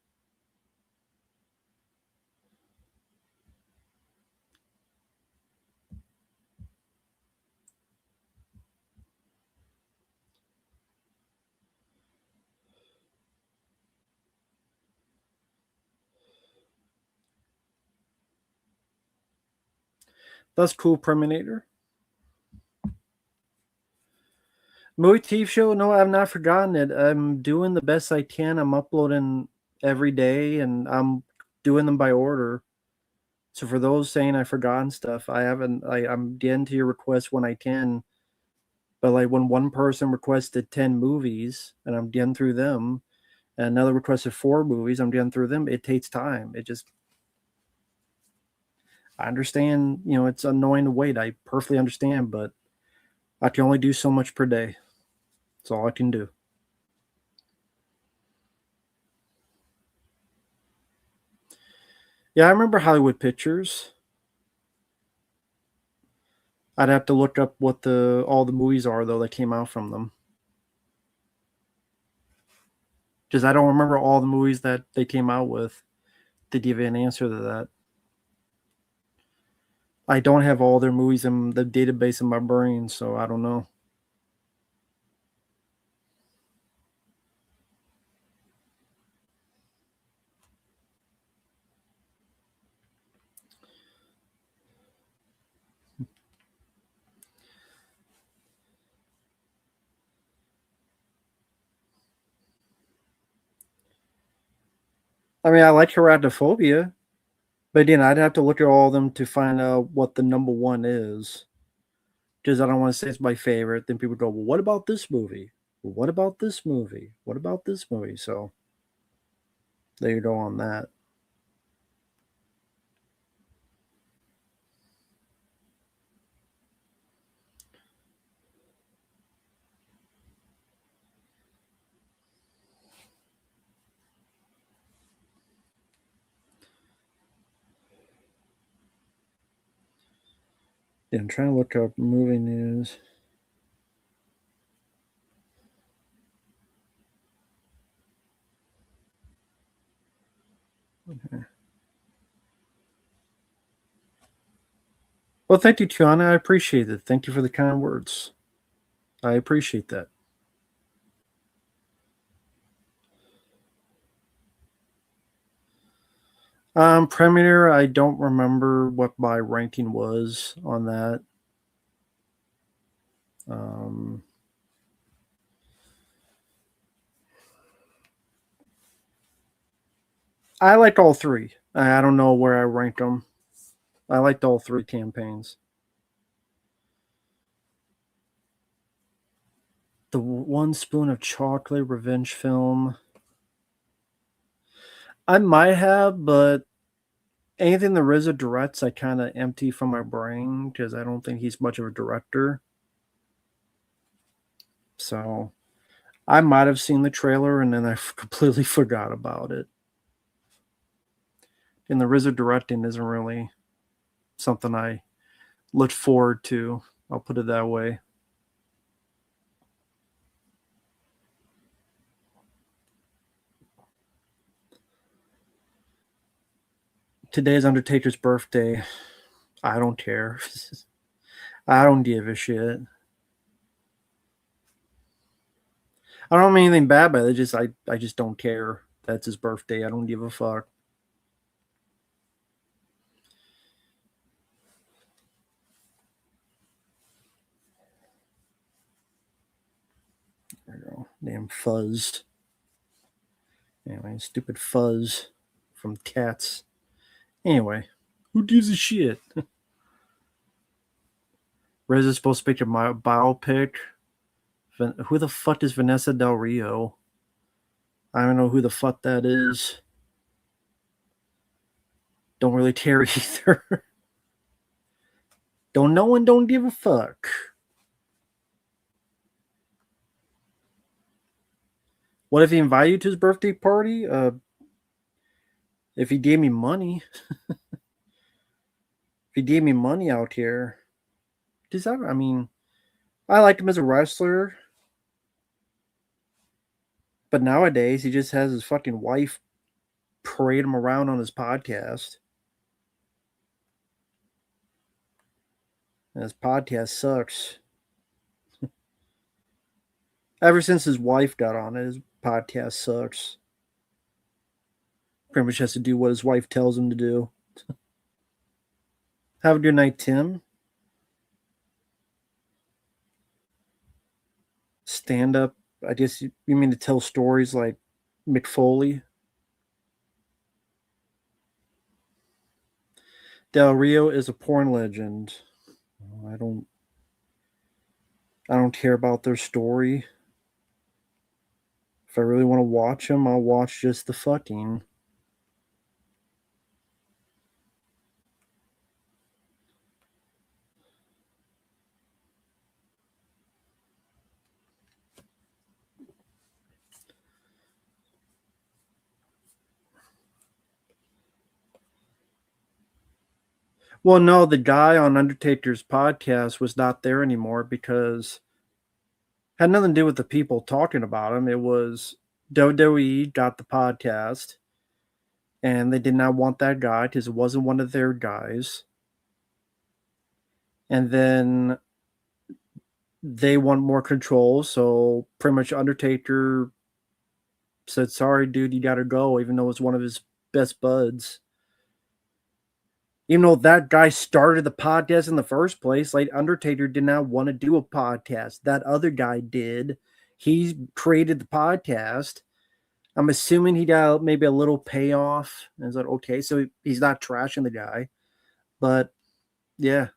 That's cool, Perminator. Movie TV show? No, I've not forgotten it. I'm doing the best I can. I'm uploading every day, and I'm doing them by order. So for those saying I've forgotten stuff, I haven't. I'm getting to your requests when I can, But like when one person requested 10 movies and I'm getting through them, and another requested 4 movies, I'm getting through them, it takes time. I understand, it's annoying to wait. I perfectly understand, but I can only do so much per day. That's all I can do. Yeah, I remember Hollywood Pictures. I'd have to look up what all the movies are, though, that came out from them. Because I don't remember all the movies that they came out with to give you an answer to that. I don't have all their movies in the database in my brain, so I don't know. I mean, I like Heratophobia, but again, I'd have to look at all of them to find out what the number one is. Because I don't want to say it's my favorite. Then people go, well, what about this movie? Well, what about this movie? What about this movie? So there you go on that. Yeah, I'm trying to look up movie news. Okay. Well, thank you, Tiana. I appreciate it. Thank you for the kind words. I appreciate that. Premiere, I don't remember what my ranking was on that. I liked all 3. I don't know where I ranked them. I liked all 3 campaigns. The One Spoon of Chocolate revenge film. I might have, but anything the RZA directs, I kind of empty from my brain because I don't think he's much of a director. So I might have seen the trailer and then I completely forgot about it. And the RZA directing isn't really something I look forward to. I'll put it that way. Today is Undertaker's birthday. I don't care. I don't give a shit. I don't mean anything bad by it. I just don't care. That's his birthday. I don't give a fuck. There we go. Damn Fuzz. Anyway, stupid Fuzz from Cats. Anyway, who gives a shit? Rez is supposed to pick a biopic. Who the fuck is Vanessa Del Rio? I don't know who the fuck that is. Don't really care either. Don't know and don't give a fuck. What if he invited you to his birthday party? If he gave me money. If he gave me money out here. I mean, I liked him as a wrestler. But nowadays, he just has his fucking wife parade him around on his podcast. And his podcast sucks. Ever since his wife got on it, his podcast sucks. Pretty much has to do what his wife tells him to do. Have a good night, Tim. Stand up. I guess you mean to tell stories like Mick Foley? Del Rio is a porn legend. I don't. I don't care about their story. If I really want to watch them, I'll watch just the fucking. Well, no, the guy on Undertaker's podcast was not there anymore because had nothing to do with the people talking about him. It was WWE got the podcast, and they did not want that guy because it wasn't one of their guys. And then they want more control, so pretty much Undertaker said, "Sorry, dude, you got to go," even though it was one of his best buds. Even though that guy started the podcast in the first place, like Undertaker did not want to do a podcast. That other guy did. He created the podcast. I'm assuming he got maybe a little payoff. And it's like, okay, so he's not trashing the guy. But yeah.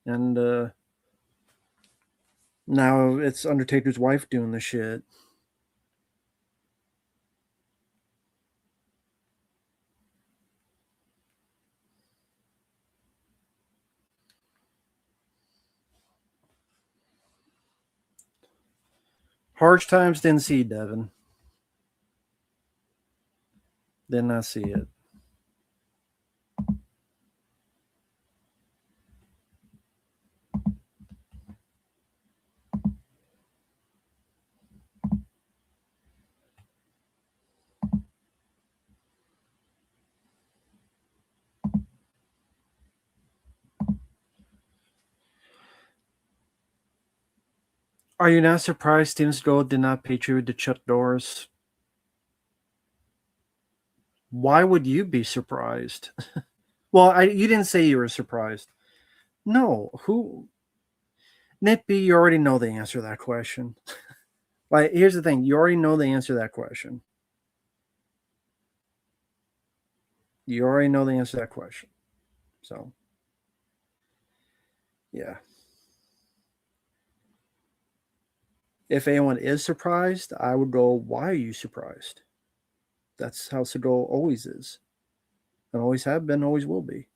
And now it's Undertaker's wife doing the shit. Harsh times didn't see Devin. Did not see it. Are you not surprised Steven Seagal did not pay tribute to Chuck Norris? Why would you be surprised? Well, you didn't say you were surprised. No, who? Nippy, you already know the answer to that question. Like, here's the thing: you already know the answer to that question. You already know the answer to that question. So, yeah. If anyone is surprised, I would go, "Why are you surprised?" That's how Seagal always is, and always have been, always will be.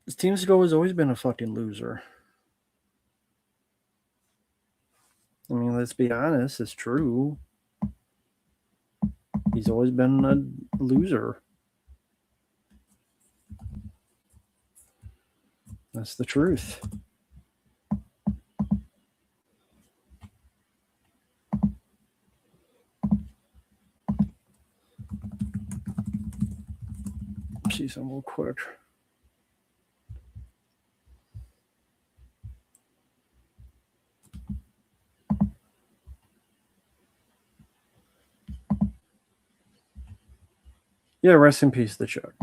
Steven Seagal has always been a fucking loser. I mean, let's be honest, it's true. He's always been a loser. That's the truth. See some real quick. Yeah, rest in peace, the Chuck.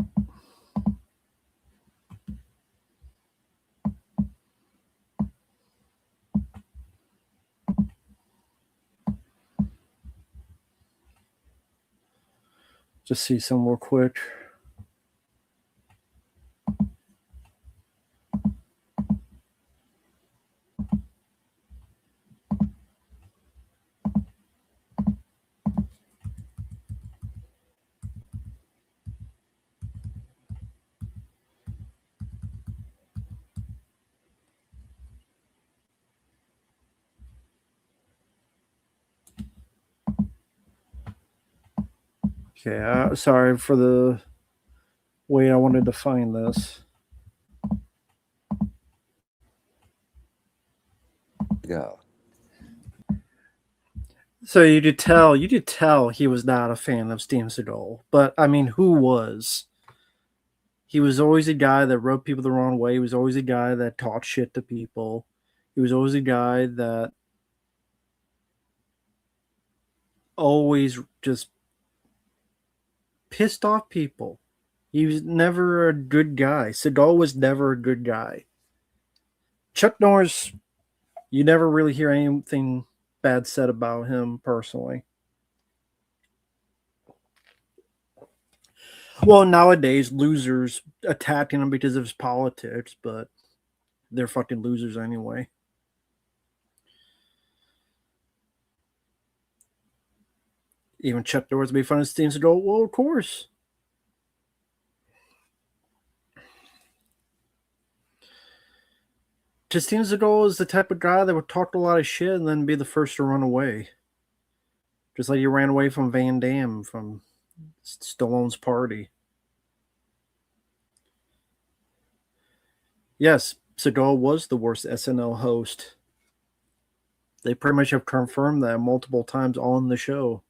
Just see some real quick. Okay, sorry for the way I wanted to find this. Go. So you could tell he was not a fan of Steven Seagal. But I mean, who was? He was always a guy that rubbed people the wrong way. He was always a guy that talked shit to people. He was always a guy that always just pissed off people. He was never a good guy. Seagal was never a good guy. Chuck Norris You never really hear anything bad said about him personally. Well, nowadays, losers attacking him because of his politics, but they're fucking losers anyway. Even Chuck Norris made fun of Steven Seagal. Well, of course. Because Steven Seagal is the type of guy that would talk a lot of shit and then be the first to run away. Just like he ran away from Van Damme from Stallone's party. Yes, Seagal was the worst SNL host. They pretty much have confirmed that multiple times on the show.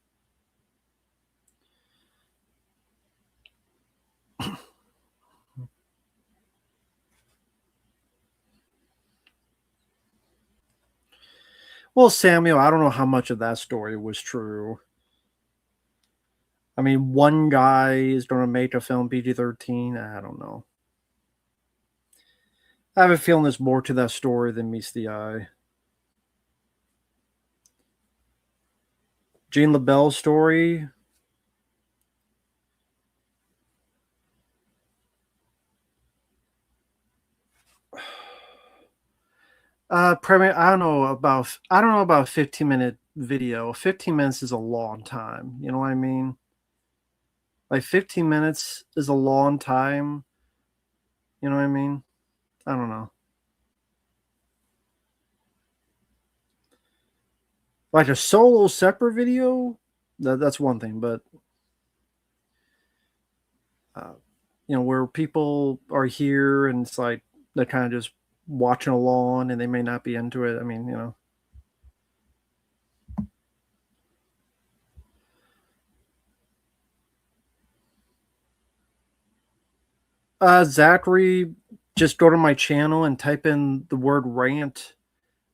Well, Samuel, I don't know how much of that story was true. I mean, one guy is going to make a film PG-13. I don't know. I have a feeling there's more to that story than meets the eye. Gene LaBelle's story. I don't know about a 15-minute video. 15 minutes is a long time. You know what I mean? Like 15 minutes is a long time. You know what I mean? I don't know. Like a solo separate video, that's one thing, but where people are here and it's like they're kind of just watching along and they may not be into it. I mean, Zachary, just go to my channel and type in the word rant.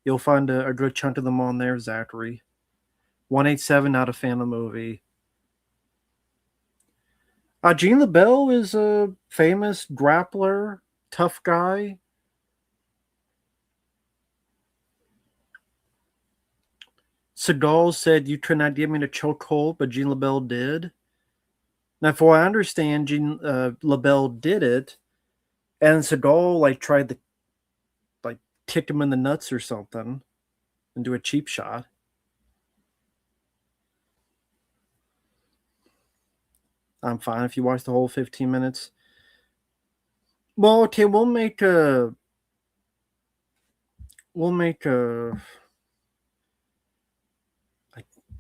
You'll find a good chunk of them on there, Zachary. 187, not a fan of the movie. Gene LaBelle is a famous grappler, tough guy. Seagal said you could not get me in a chokehold, but Gene LaBelle did. Now, for what I understand, Gene LaBelle did it, and Seagal tried to kick him in the nuts or something and do a cheap shot. I'm fine if you watch the whole 15 minutes. Well, okay, we'll make a.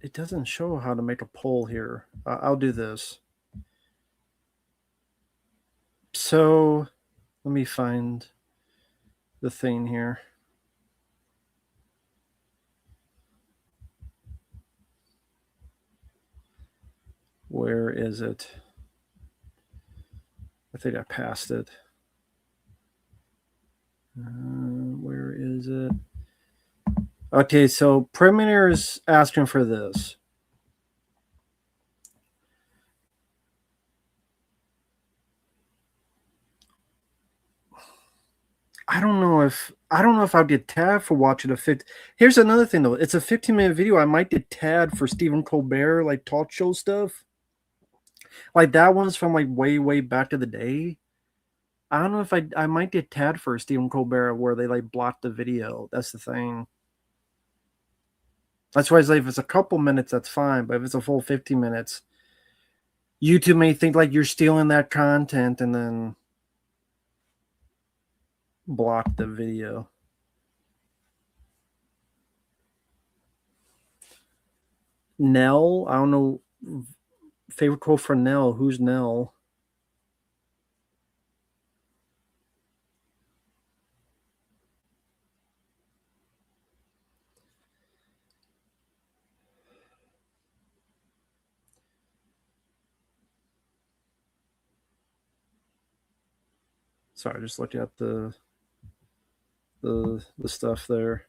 It doesn't show how to make a poll here. I'll do this. So, let me find the thing here. Where is it? I think I passed it. Where is it? Okay, so Premier is asking for this. I don't know if I'll get tagged for watching a 50. Here's another thing though. It's a 15-minute video. I might get tagged for Stephen Colbert talk show stuff. That one's from way back to the day. I don't know if I might get tagged for Stephen Colbert where they block the video. That's the thing. That's why I say if it's a couple minutes, that's fine. But if it's a full 15 minutes, YouTube may think you're stealing that content and then block the video. Nell, I don't know. Favorite quote for Nell. Who's Nell? Sorry, just looking at the stuff there.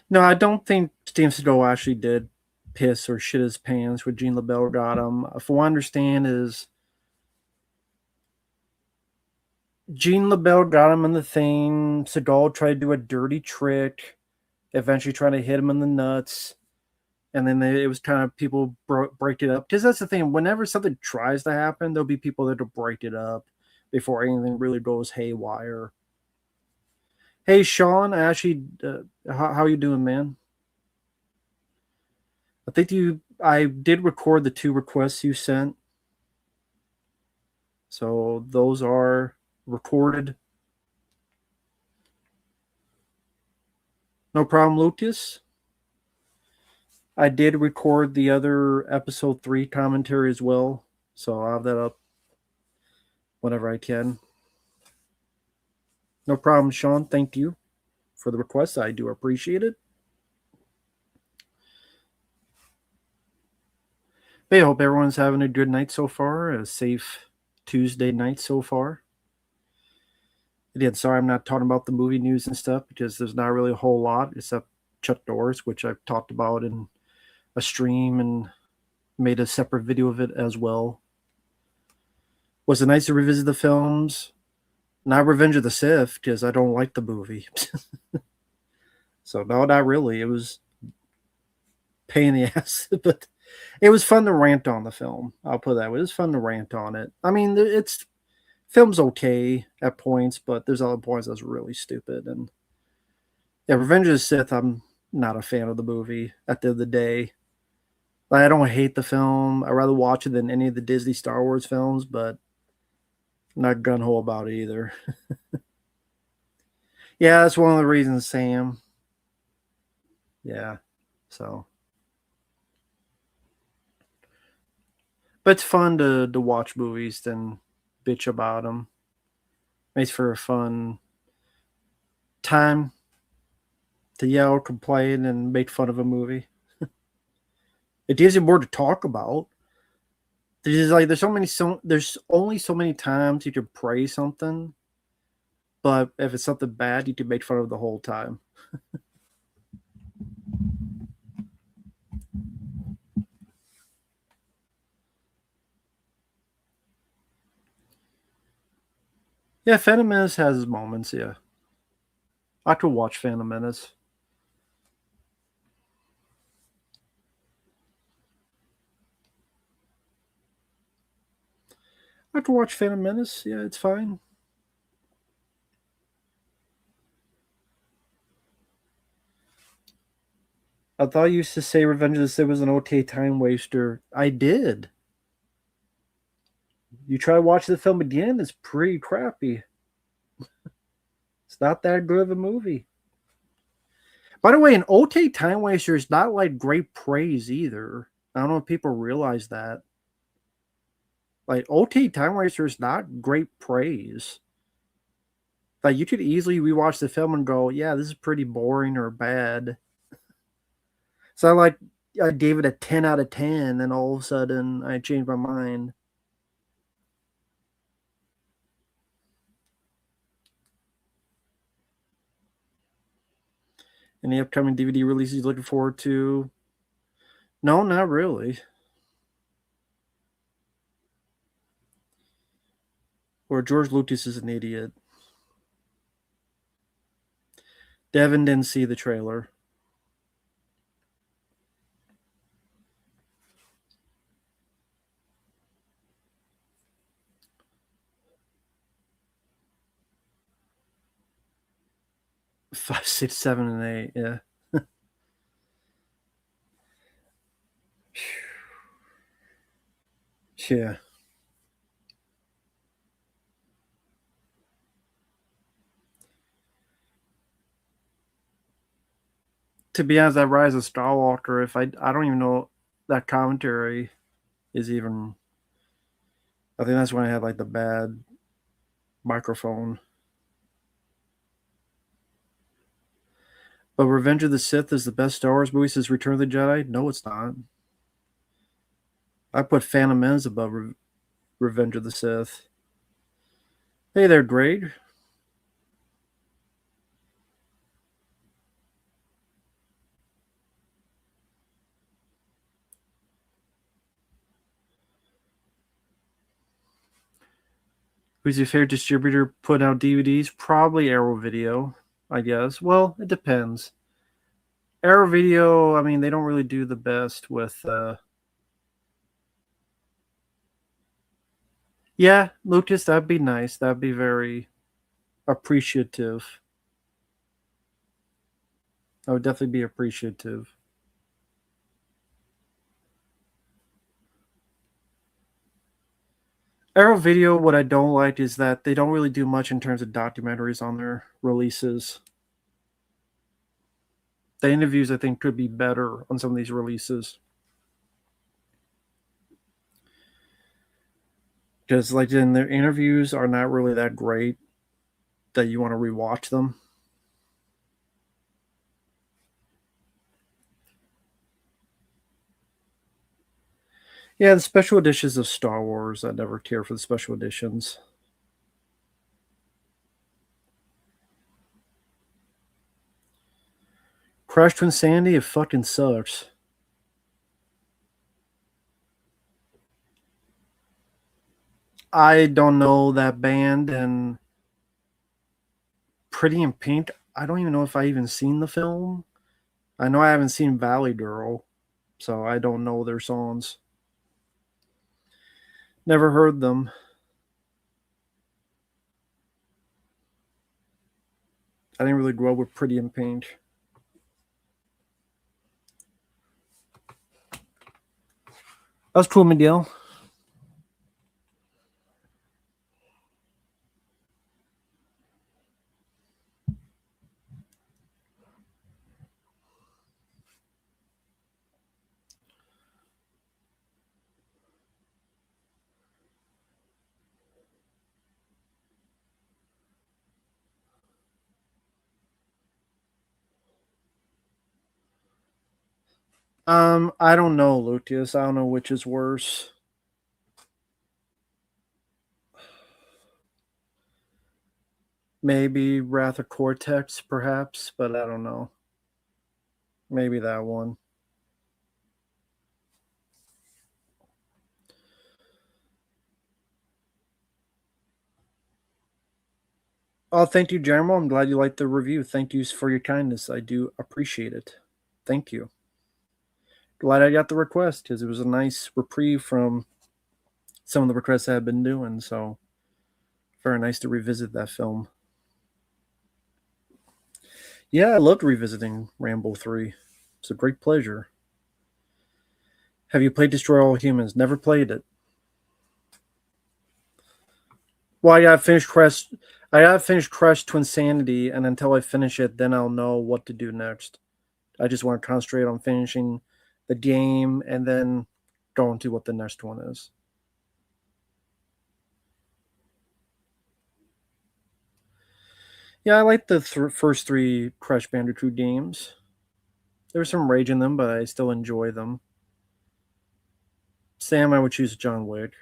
No, I don't think Steven Seagal actually did piss or shit his pants when Gene LaBelle got him. From what I understand is Jean LaBelle got him in the thing. Seagal tried to do a dirty trick, eventually trying to hit him in the nuts. And then it was kind of people break it up. Because that's the thing. Whenever something tries to happen, there'll be people that'll break it up before anything really goes haywire. Hey, Sean, Ashley, how you doing, man? I did record the 2 requests you sent. So those are recorded. No problem, Lucas. I did record the other episode 3 commentary as well. So I'll have that up whenever I can. No problem, Sean. Thank you for the request. I do appreciate it. But I hope everyone's having a good night so far, a safe Tuesday night so far. Again, sorry I'm not talking about the movie news and stuff because there's not really a whole lot except Chuck Norris, which I've talked about in a stream and made a separate video of it as well. Was it nice to revisit the films? Not Revenge of the Sith because I don't like the movie. So no, not really. It was pain in the ass, but it was fun to rant on the film. I'll put it that way. It was fun to rant on it. I mean, it's film's okay at points, but there's other points that's really stupid. And yeah, Revenge of the Sith, I'm not a fan of the movie at the end of the day. Like, I don't hate the film. I'd rather watch it than any of the Disney Star Wars films, but I'm not gun-ho about it either. Yeah, that's one of the reasons, Sam. Yeah, so. But it's fun to watch movies than bitch about them. Makes for a fun time to yell, complain, and make fun of a movie. It gives you more to talk about. There's only so many times you can praise something, but if it's something bad, you can make fun of the whole time. Yeah, Phantom Menace has its moments, yeah. I could watch Phantom Menace. I could watch Phantom Menace, yeah, it's fine. I thought you used to say Revenge of the Sith was an okay time waster. I did. You try to watch the film again, it's pretty crappy. It's not that good of a movie. By the way, an okay time waster is not like great praise either. I don't know if people realize that. Like, okay time waster is not great praise. Like, you could easily rewatch the film and go, yeah, this is pretty boring or bad. So I gave it a 10 out of 10, and all of a sudden I changed my mind. Any upcoming DVD releases looking forward to? No, not really. Or George Lucas is an idiot. Devin didn't see the trailer. Five, six, 7, and 8. Yeah. Yeah. To be honest, that Rise of Skywalker, if I don't even know that commentary is even. I think that's when I had like the bad microphone. But Revenge of the Sith is the best Star Wars movie since Return of the Jedi? No, it's not. I put Phantom Menace above Revenge of the Sith. Hey there, Greg. Who's your favorite distributor putting out DVDs? Probably Arrow Video, I guess. Well, it depends. Arrow Video, I mean, they don't really do the best with. Yeah, Lucas, that'd be nice. That'd be very appreciative. I would definitely be appreciative. Arrow Video, what I don't like is that they don't really do much in terms of documentaries on their releases. The interviews, I think, could be better on some of these releases. Because, like, then their interviews are not really that great that you want to rewatch them. Yeah, the special editions of Star Wars, I never care for the special editions. Crash to Insanity, it fucking sucks. I don't know that band, and Pretty in Pink, I don't even know if I even seen the film. I know I haven't seen Valley Girl, so I don't know their songs. Never heard them. I didn't really grow up with Pretty in Pink. That's cool, Miguel. I don't know, Lucas. I don't know which is worse. Maybe Wrath of Cortex, perhaps, but I don't know. Maybe that one. Oh, thank you, Jeremy. I'm glad you liked the review. Thank you for your kindness. I do appreciate it. Thank you. Glad I got the request because it was a nice reprieve from some of the requests I had been doing. So, very nice to revisit that film. Yeah, I loved revisiting Rambo 3. It's a great pleasure. Have you played Destroy All Humans? Never played it. Well, I gotta finish Crash to Insanity, and until I finish it, then I'll know what to do next. I just want to concentrate on finishing the game and then go into what the next one is. Yeah, I like the first three Crash Bandicoot games. There's some rage in them, but I still enjoy them. Sam, I would choose John Wick.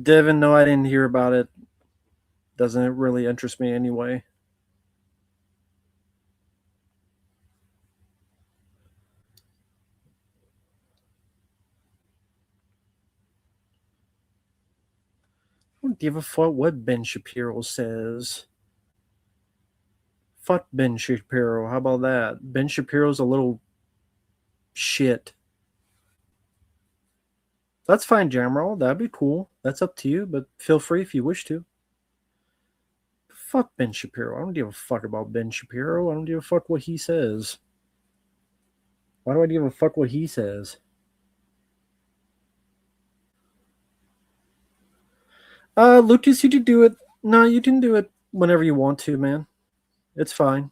Devin, no, I didn't hear about it. Doesn't really interest me anyway. I don't give a fuck what Ben Shapiro says. Fuck Ben Shapiro. How about that? Ben Shapiro's a little shit. That's fine, Jamroll. That'd be cool. That's up to you, but feel free if you wish to. Fuck Ben Shapiro. I don't give a fuck about Ben Shapiro. I don't give a fuck what he says. Why do I give a fuck what he says? Lucas, you can do it. No, you can do it whenever you want to, man. It's fine.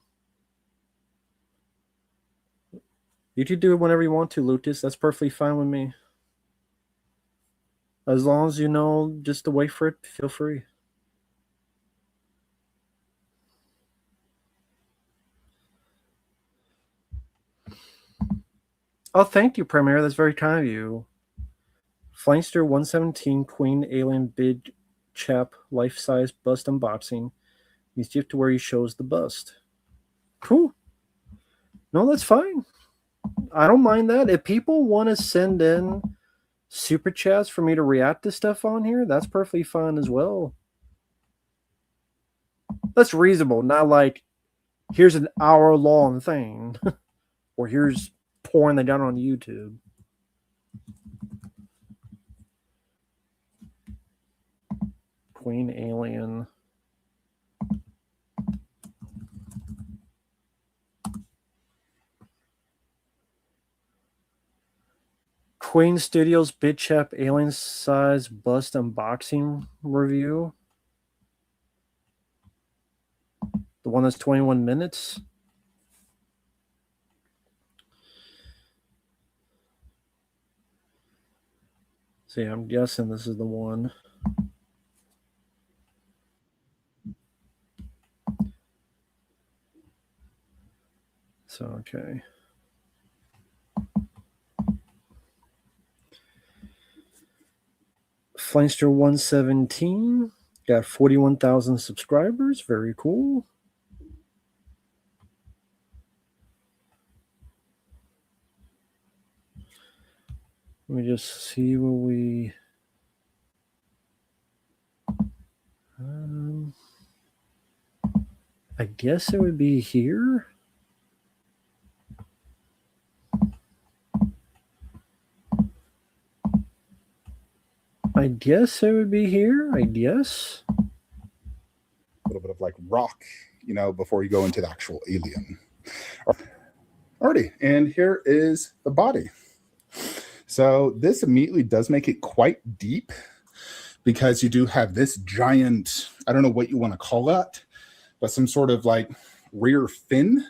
You can do it whenever you want to, Lucas. That's perfectly fine with me. As long as you know just to wait for it, feel free. Oh, thank you, Premier. That's very kind of you. Fleinster 117 Queen Alien Big Chap life-size bust unboxing. He's gift to where he shows the bust. Cool. No, that's fine. I don't mind that. If people want to send in super chats for me to react to stuff on here, that's perfectly fine as well. That's reasonable. Not like, here's an hour-long thing. Or here's pouring that down on YouTube. Queen Alien. Queen Studios Big Chap Alien Size Bust Unboxing Review. The one that's 21 minutes. See, I'm guessing this is the one. So, okay. Fleinster 117 got 41,000 subscribers. Very cool. Let me just see what we. I guess it would be here. I guess it would be here. I guess. A little bit of like rock, before you go into the actual alien. Alrighty, and here is the body. So this immediately does make it quite deep because you do have this giant, I don't know what you want to call that, but some sort of like rear fin.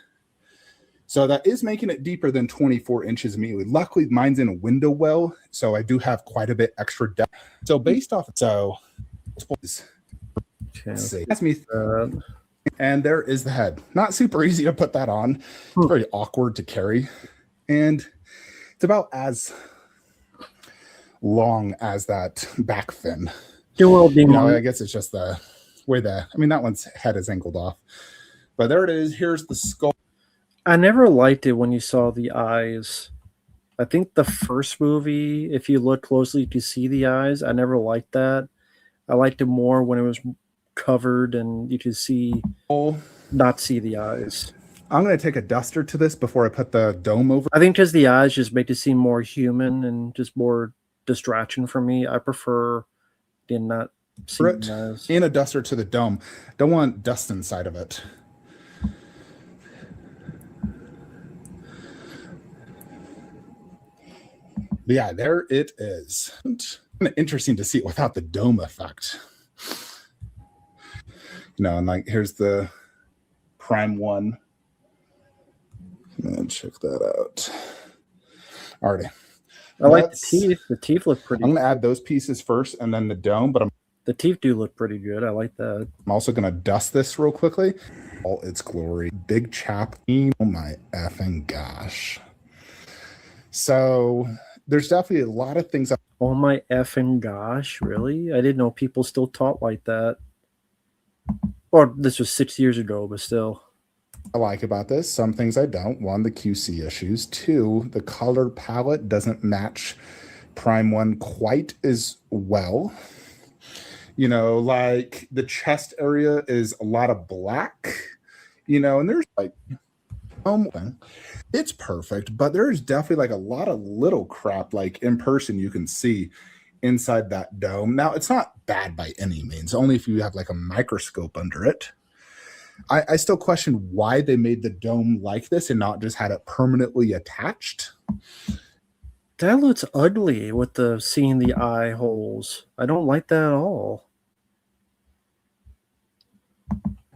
So that is making it deeper than 24 inches immediately. Luckily, mine's in a window well, so I do have quite a bit extra depth. So based off, that's me. And there is the head. Not super easy to put that on. It's very awkward to carry. And it's about as long as that back fin. I guess it's just the way that one's head is angled off. But there it is. Here's the skull. I never liked it when you saw the eyes. I think the first movie, if you look closely, you can see the eyes. I never liked that. I liked it more when it was covered and you could not see the eyes. I'm going to take a duster to this before I put the dome over. I think because the eyes just make it seem more human and just more distraction for me. I prefer not seeing the eyes. And a duster to the dome. Don't want dust inside of it. But yeah, there it is. Kind of interesting to see it without the dome effect. And like here's the prime one. And check that out. Alrighty. I like the teeth. The teeth look pretty. I'm going to add those pieces first and then the dome, but the teeth do look pretty good. I like that. I'm also going to dust this real quickly. All its glory. Big chap. Oh my effing gosh. So there's definitely a lot of things. Oh my effing gosh. Really? I didn't know people still talk like that. Or this was 6 years ago, but still. I like about this. Some things I don't. One, the QC issues. Two, the color palette doesn't match Prime 1 quite as well. Like the chest area is a lot of black, and there's like, it's perfect, but there's definitely like a lot of little crap like in person you can see inside that dome. Now, it's not bad by any means, only if you have like a microscope under it. I still question why they made the dome like this and not just had it permanently attached. That looks ugly with seeing the eye holes. I don't like that at all.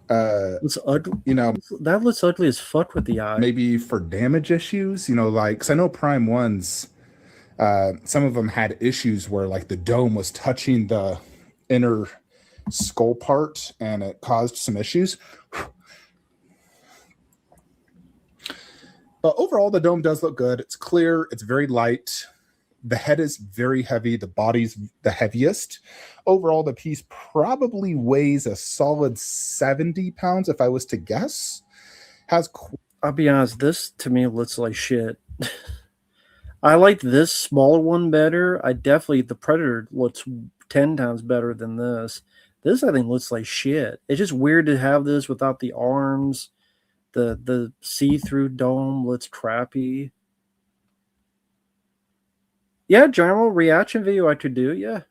It's ugly. That looks ugly as fuck with the eye. Maybe for damage issues, because I know Prime 1's, some of them had issues where like the dome was touching the inner skull part and it caused some issues. But overall, the dome does look good. It's clear. It's very light. the head is very heavy. The body's the heaviest. Overall, the piece probably weighs a solid 70 pounds, if I was to guess. I'll be honest, this to me looks like shit. I like this smaller one better. The Predator looks 10 times better than this. This, I think, looks like shit. It's just weird to have this without the arms. The see-through dome looks crappy. Yeah, general reaction video I could do, yeah.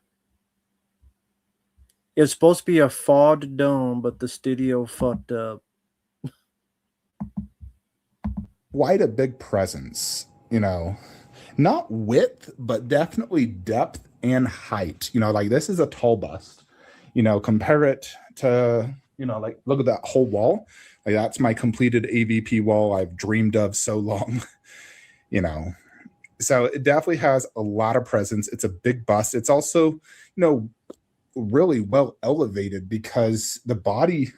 It's supposed to be a fogged dome, but the studio fucked up. Quite a big presence, not width, but definitely depth and height. Like this is a tall bust. Compare it to, like look at that whole wall. Like that's my completed AVP wall I've dreamed of so long. So it definitely has a lot of presence. It's a big bust. It's also, really well elevated because the body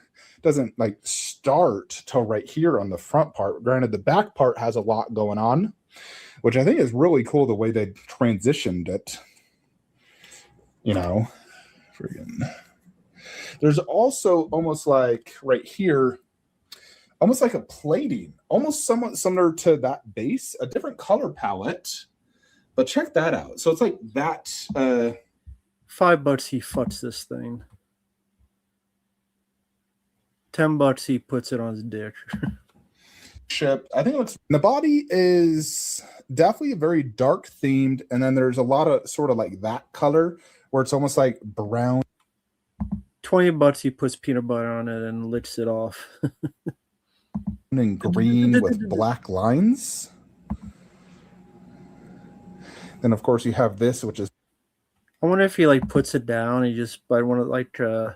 doesn't like start till right here on the front part. Granted, the back part has a lot going on, which I think is really cool the way they transitioned it. There's also almost like right here, almost like a plating, almost somewhat similar to that base, a different color palette. But check that out. So it's like that. $5 he fucks this thing. $10 he puts it on his dick. Ship. I think it looks. The body is definitely very dark themed, and then there's a lot of sort of like that color where it's almost like brown. $20 he puts peanut butter on it and licks it off. And green with black lines. Then of course you have this, which is. I wonder if he like puts it down. He just I want to like I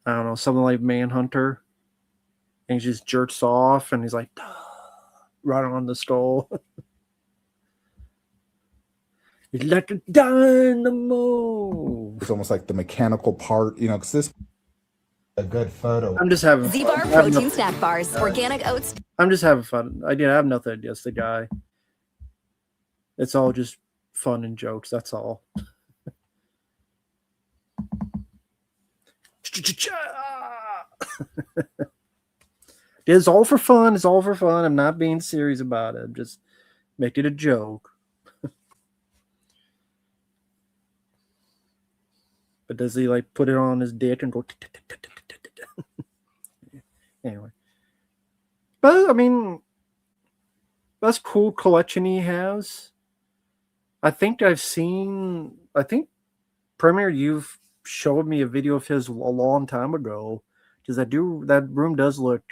don't know, something like Manhunter, and he just jerks off, and he's like right on the skull. It's like a dynamo. It's almost like the mechanical part, because this is a good photo. I'm just having Z-Bar protein snack bars, organic oats. I'm just having fun. I have nothing against the guy. It's all just fun and jokes. That's all. It's all for fun. It's all for fun. I'm not being serious about it. I'm just making a joke. But does he like put it on his dick and go? Anyway, but I mean, that's cool collection he has. I think Premier, you've showed me a video of his a long time ago, because that room does look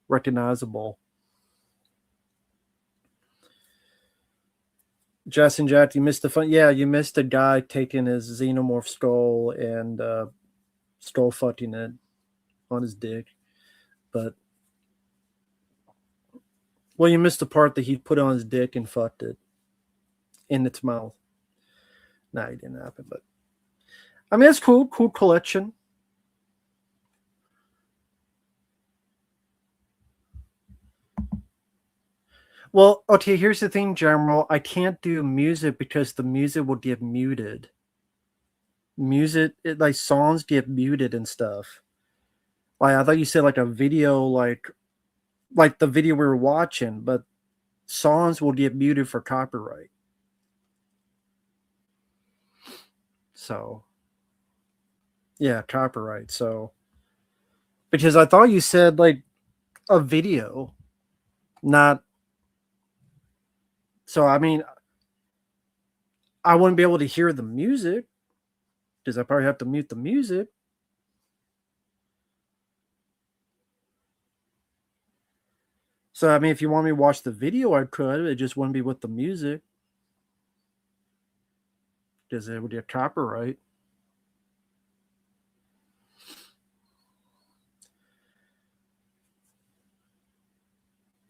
recognizable. Justin Jack, you missed the fun. Yeah, you missed a guy taking his xenomorph skull and skull fucking it on his dick. But well, you missed the part that he put on his dick and fucked it in its mouth. No, it didn't happen, but I mean, it's cool collection. Well, okay, here's the thing, General. I can't do music because the music will get muted. Like songs get muted and stuff. Like I thought you said like a video, like the video we were watching, but songs will get muted for copyright. So, yeah, copyright. So, because I thought you said like a video, not. So, I mean, I wouldn't be able to hear the music because I probably have to mute the music. So, I mean, if you want me to watch the video, I could. It just wouldn't be with the music because it would get copyright.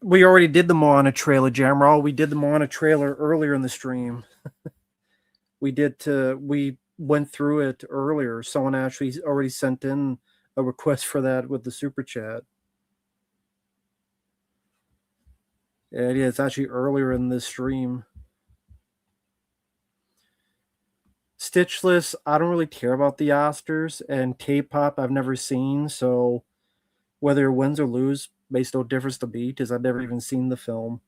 We already did the Moana trailer, Jamral. We did the Moana trailer earlier in the stream. We went through it earlier. Someone actually already sent in a request for that with the super chat. Yeah, it is actually earlier in this stream. Stitchless, I don't really care about the Oscars, and K-pop I've never seen, so whether it wins or lose makes no difference to me because I've never even seen the film.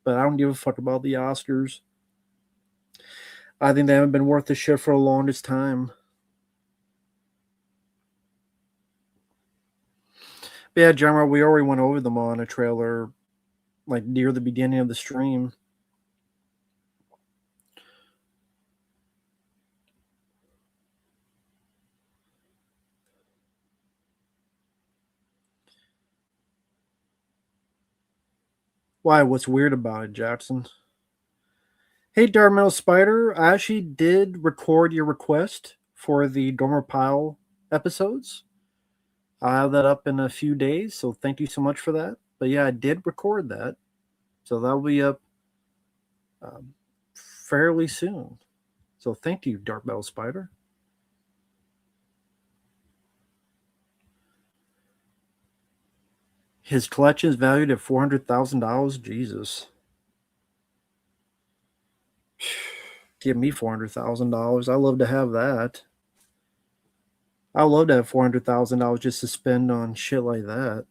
But I don't give a fuck about the Oscars. I think they haven't been worth the shit for the longest time. But yeah, General, we already went over the Moana trailer like near the beginning of the stream. Why? What's weird about it, Jackson? Hey, Darmel Spider, I actually did record your request for the Dormer Pile episodes. I'll have that up in a few days, so thank you so much for that. But yeah, I did record that, so that'll be up fairly soon. So thank you, Dark Metal Spider. His collection is valued at $400,000. Jesus. Give me $400,000. I love to have that. I love to have $400,000 just to spend on shit like that.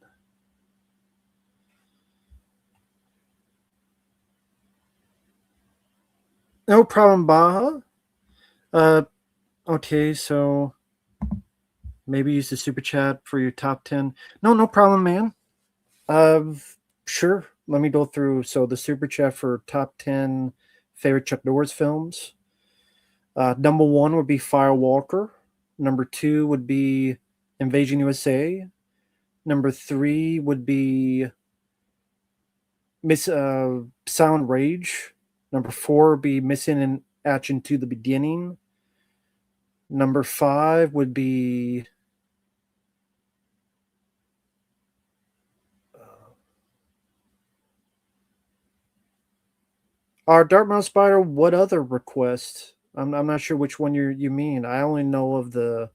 No problem, Baja. Okay, so maybe use the super chat for your top 10. No problem, man. Sure. Let me go through. So the super chat for top 10 favorite Chuck Norris films. Number 1 would be Firewalker. Number 2 would be Invasion USA. Number 3 would be Sound Rage. Number 4 would be Missing in Action to the Beginning. Number 5 would be Dartmouth Spider. What other request? I'm not sure which one you mean. I only know of the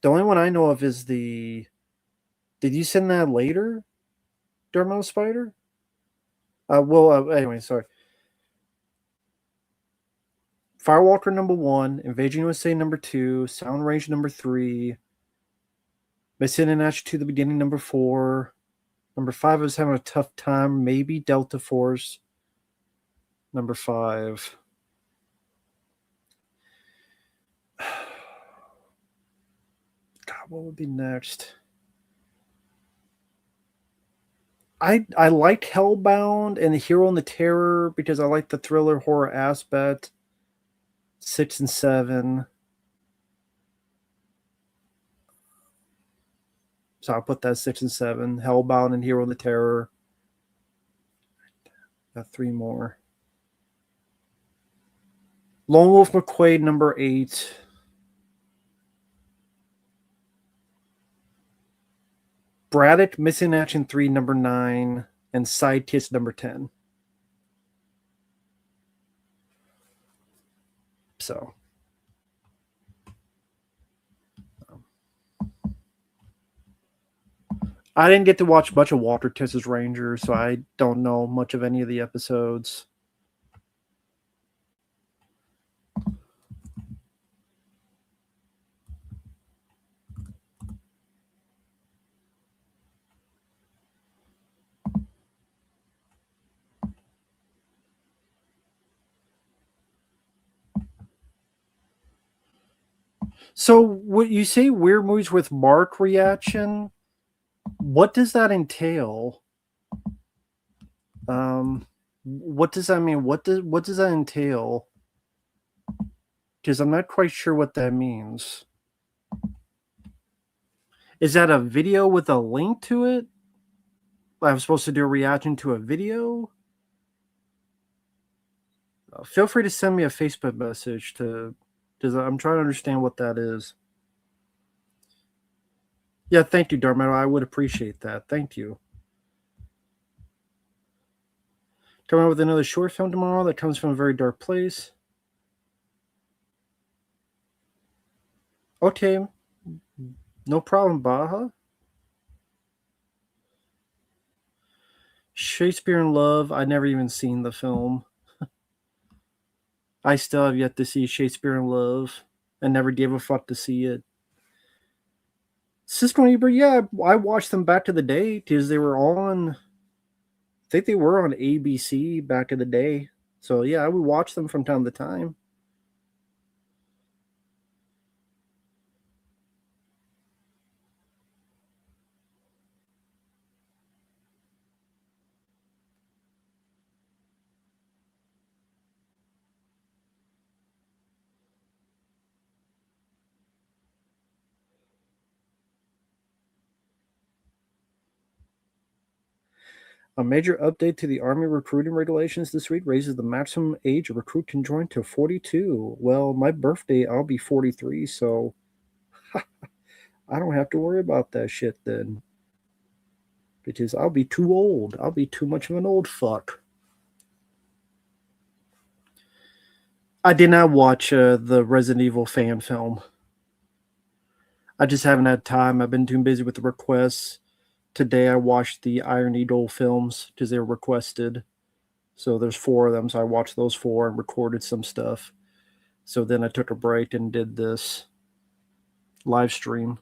only one I know of is the. Did you send that later, Dartmouth Spider? Anyway, sorry. Firewalker number 1, Invasion USA number 2, Sound Range number 3, Missing in Action to the Beginning number 4. Number 5 is having a tough time. Maybe Delta Force. Number 5. God, what would be next? I like Hellbound and Hero and the Terror because I like the thriller horror aspect. 6 and 7. So I'll put that 6 and 7. Hellbound and Hero and the Terror. Got 3 more. Lone Wolf McQuaid, number 8. Braddock, Missing Action 3, number 9. And Sidekicks, number 10. So. I didn't get to watch much of Walter Texas Ranger, so I don't know much of any of the episodes. So, what you say weird movies with Mark reaction? What does that entail? What does that mean? What does that entail? Because I'm not quite sure what that means. Is that a video with a link to it? I'm supposed to do a reaction to a video? Feel free to send me a Facebook message because I'm trying to understand what that is. Yeah, thank you, Darmetal. I would appreciate that. Thank you. Coming out with another short film tomorrow that comes from a very dark place. Okay. No problem, Baja. Shakespeare in Love. I never even seen the film. I still have yet to see Shakespeare in Love. I never gave a fuck to see it. Siskel and Ebert, yeah, I watched them back to the day because they were on. I think they were on ABC back in the day. So yeah, I would watch them from time to time. A major update to the Army recruiting regulations this week raises the maximum age a recruit can join to 42. Well, my birthday, I'll be 43, so I don't have to worry about that shit then. Because I'll be too old. I'll be too much of an old fuck. I did not watch the Resident Evil fan film. I just haven't had time. I've been too busy with the requests. Today I watched the Iron Eagle films because they were requested. So there's 4 of them. So I watched those 4 and recorded some stuff. So then I took a break and did this live stream.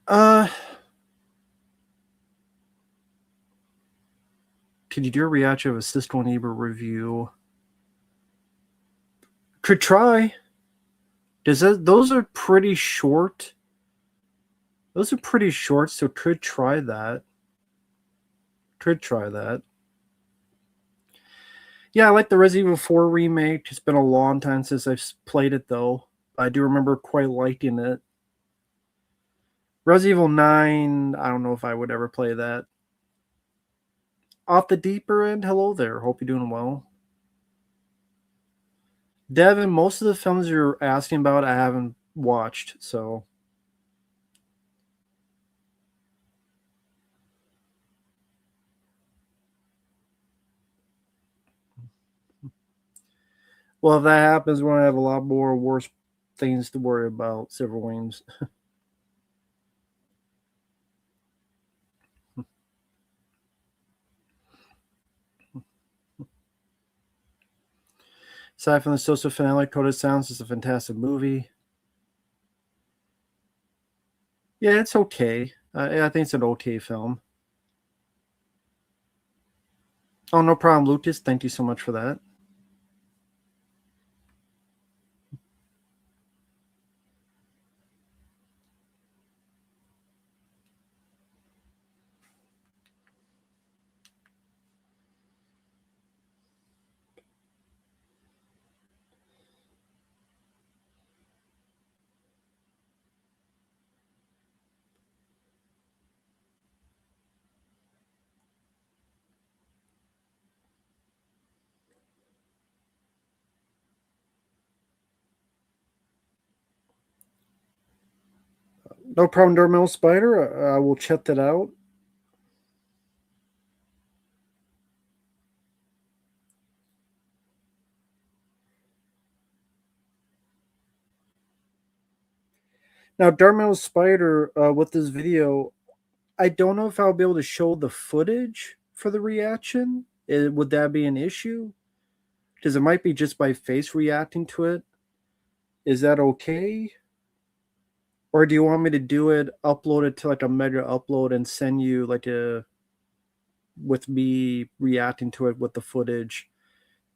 Could you do a reaction of a Siskel and Ebert review? Could try. Those are pretty short. Those are pretty short, so could try that. Could try that. Yeah, I like the Resident Evil 4 remake. It's been a long time since I've played it, though. I do remember quite liking it. Resident Evil 9, I don't know if I would ever play that. Off the deeper end, hello there. Hope you're doing well. Devin, most of the films you're asking about, I haven't watched, so. Well, if that happens, we're going to have a lot more worse things to worry about, Silver Wings. Aside from the social finale, Coded Sounds is a fantastic movie. Yeah, it's okay. I think it's an okay film. Oh, no problem, Lucas. Thank you so much for that. No problem, Dormel Spider. I will check that out. Now, Darmel Spider, with this video, I don't know if I'll be able to show the footage for the reaction. Would that be an issue? Because it might be just my face reacting to it. Is that okay? Or do you want me to do it, upload it to like a mega upload and send you like with me reacting to it with the footage?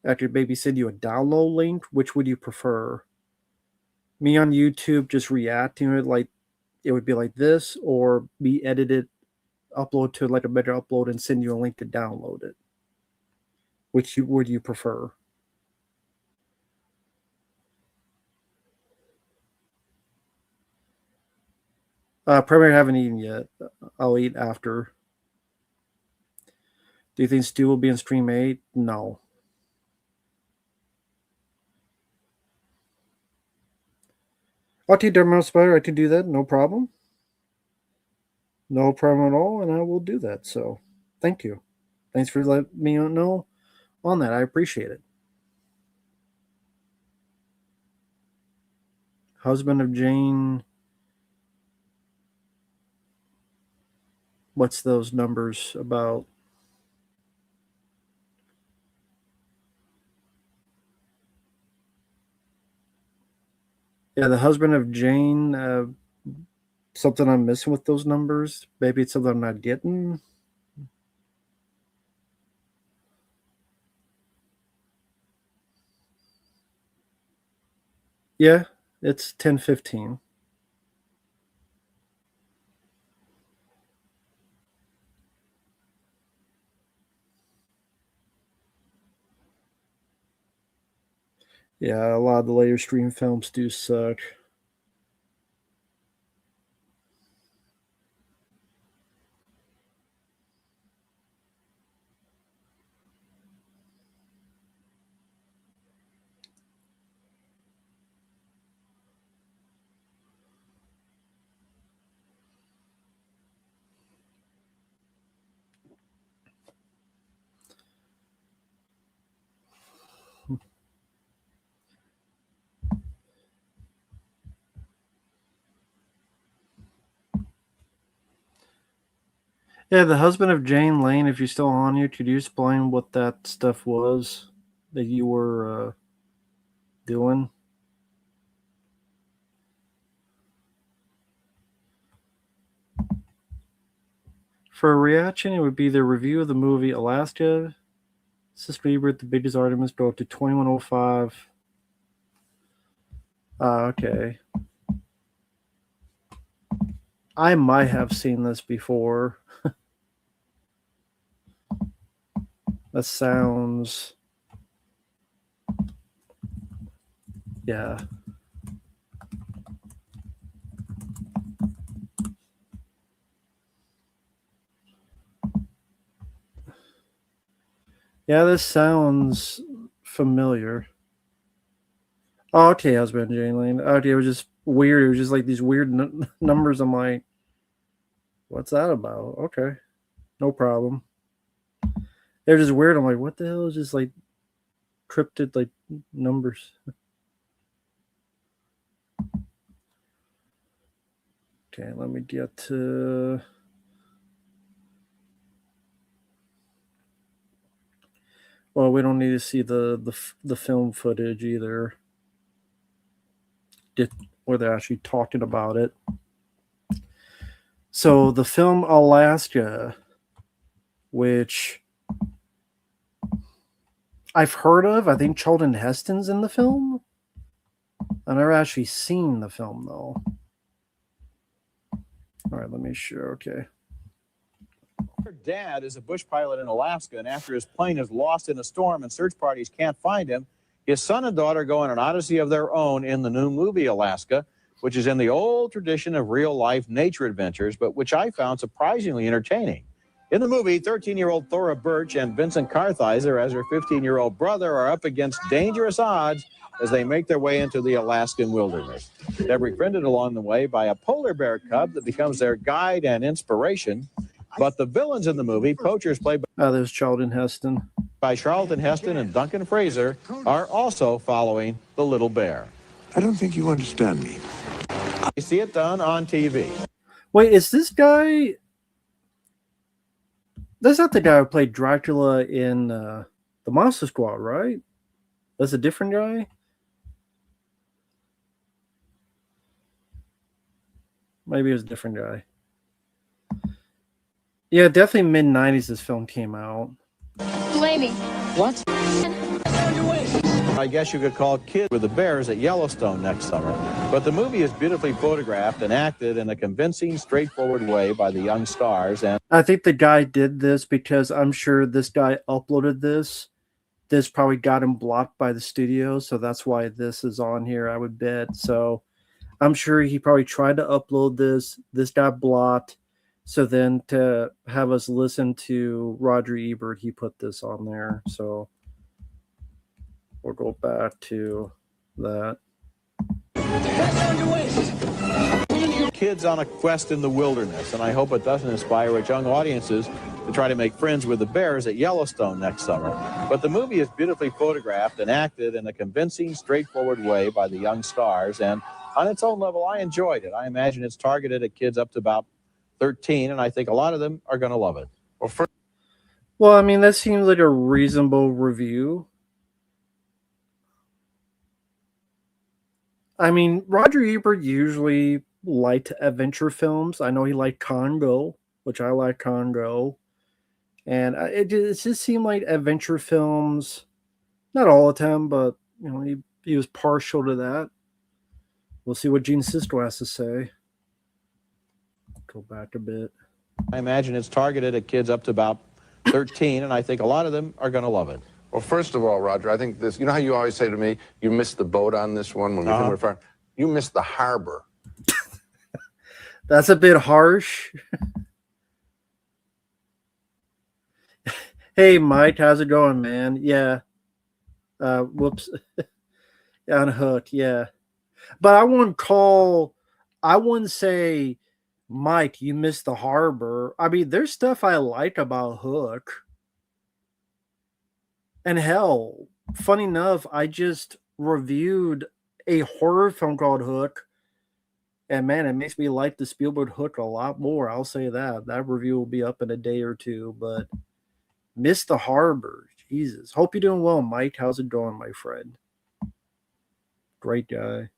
I could maybe send you a download link. Which would you prefer? Me on YouTube just reacting to it like it would be like this, or me edit it, upload to like a mega upload and send you a link to download it? Which would you prefer? Probably haven't eaten yet. I'll eat after. Do you think Stu will be in stream 8? No. Okay, Dermo Spider, I can do that. No problem. No problem at all, and I will do that. So, thank you. Thanks for letting me know on that. I appreciate it. Husband of Jane. What's those numbers about? Yeah, the husband of Jane. Something I'm missing with those numbers. Maybe it's something I'm not getting. Yeah, it's 10:15. Yeah, a lot of the later stream films do suck. Yeah, the husband of Jane Lane. If you're still on here, could you explain what that stuff was that you were doing? For a reaction, it would be the review of the movie Alaska. Siskel and Ebert, The Biggest Artemis, go up to 2105. Okay. I might have seen this before. That sounds... Yeah. Yeah, this sounds familiar. Oh, okay, husband Jane Lane. Okay, it was just weird. It was just like these weird numbers. I'm like, what's that about? Okay, no problem. They're just weird. I'm like, what the hell is just like cryptid like numbers? Okay, let me get to... Well, we don't need to see the film footage either. Where they're actually talking about it. So the film Alaska, which I've heard of. I think Charlton Heston's in the film. I've never actually seen the film though. All right, let me share. Okay. Her dad is a bush pilot in Alaska, and after his plane is lost in a storm and search parties can't find him, his son and daughter go on an odyssey of their own in the new movie Alaska, which is in the old tradition of real-life nature adventures, but which I found surprisingly entertaining. In the movie, 13-year-old Thora Birch and Vincent Kartheiser as her 15-year-old brother are up against dangerous odds as they make their way into the Alaskan wilderness. They're befriended along the way by a polar bear cub that becomes their guide and inspiration. But the villains in the movie, poachers played there's Charlton Heston. by Charlton Heston and Duncan Fraser, are also following the little bear. I don't think you understand me. You see it done on TV. Wait, is this guy... That's not the guy who played Dracula in the Monster Squad, right? That's a different guy? Maybe it was a different guy. Yeah, definitely mid-90s this film came out. Blaming. What? I guess you could call Kid with the Bears at Yellowstone next summer. But the movie is beautifully photographed and acted in a convincing, straightforward way by the young stars. And I think the guy did this because I'm sure this guy uploaded this. This probably got him blocked by the studio, so that's why this is on here, I would bet. So I'm sure he probably tried to upload this. This got blocked. So then to have us listen to Roger Ebert, he put this on there. So we'll go back to that. Kids on a quest in the wilderness, and I hope it doesn't inspire its young audiences to try to make friends with the bears at Yellowstone next summer. But the movie is beautifully photographed and acted in a convincing, straightforward way by the young stars, and on its own level, I enjoyed it. I imagine it's targeted at kids up to about 13, and I think a lot of them are going to love it. Well, I mean, that seems like a reasonable review. I mean, Roger Ebert usually liked adventure films. I know he liked Congo, which I like Congo. And it just seemed like adventure films, not all the time, but you know, he was partial to that. We'll see what Gene Siskel has to say. Go back a bit. I imagine it's targeted at kids up to about 13, and I think a lot of them are going to love it. Well, first of all, Roger, I think this, you know how you always say to me, you missed the boat on this one when we come to the farm? You missed the harbor. That's a bit harsh. Hey, Mike, how's it going, man? Yeah. Whoops. Unhooked, yeah. But I wouldn't say, Mike, you missed the harbor. I mean, there's stuff I like about Hook. And hell, funny enough, I just reviewed a horror film called Hook. And man, it makes me like the Spielberg Hook a lot more. I'll say that. That review will be up in a day or two. But Miss the Harbor. Jesus. Hope you're doing well, Mike. How's it going, my friend? Great guy.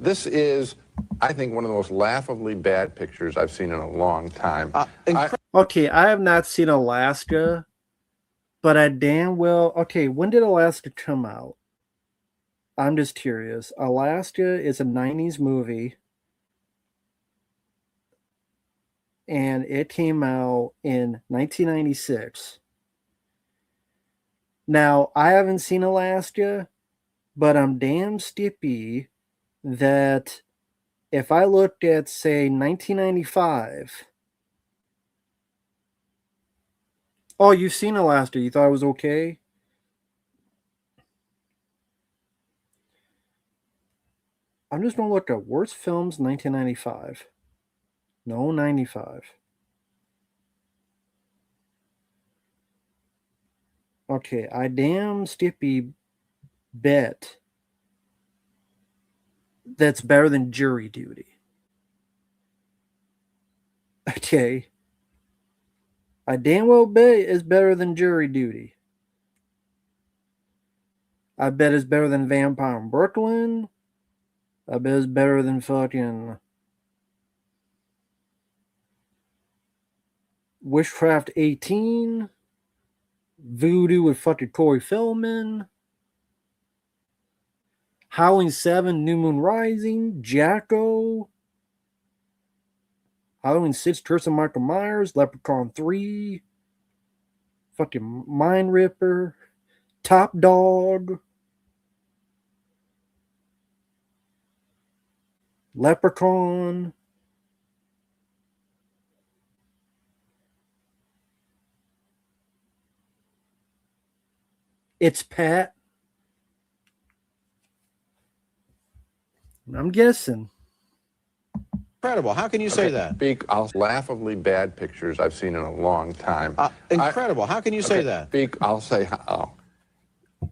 This is, I think, one of the most laughably bad pictures I've seen in a long time. Okay, I have not seen Alaska, but I damn well... Okay, when did Alaska come out? I'm just curious. Alaska is a 90s movie, and it came out in 1996. Now, I haven't seen Alaska, but I'm damn stippy that if I looked at, say, 1995... Oh, you've seen Alaska. You thought it was okay? I'm just going to look at worst films 1995. No, 95. Okay, I damn stippy bet that's better than Jury Duty. Okay. I damn well bet it's better than Jury Duty. I bet it's better than Vampire in Brooklyn. I bet it's better than fucking Witchcraft 18. Voodoo with fucking Corey Feldman. Howling 7, New Moon Rising. Jacko. Halloween 6, Curse of Michael Myers. Leprechaun 3. Fucking Mind Ripper. Top Dog. Leprechaun. It's Pat. I'm guessing. Incredible. How can you say that? Laughably bad pictures I've seen in a long time. Incredible. How can you say that? I'll say,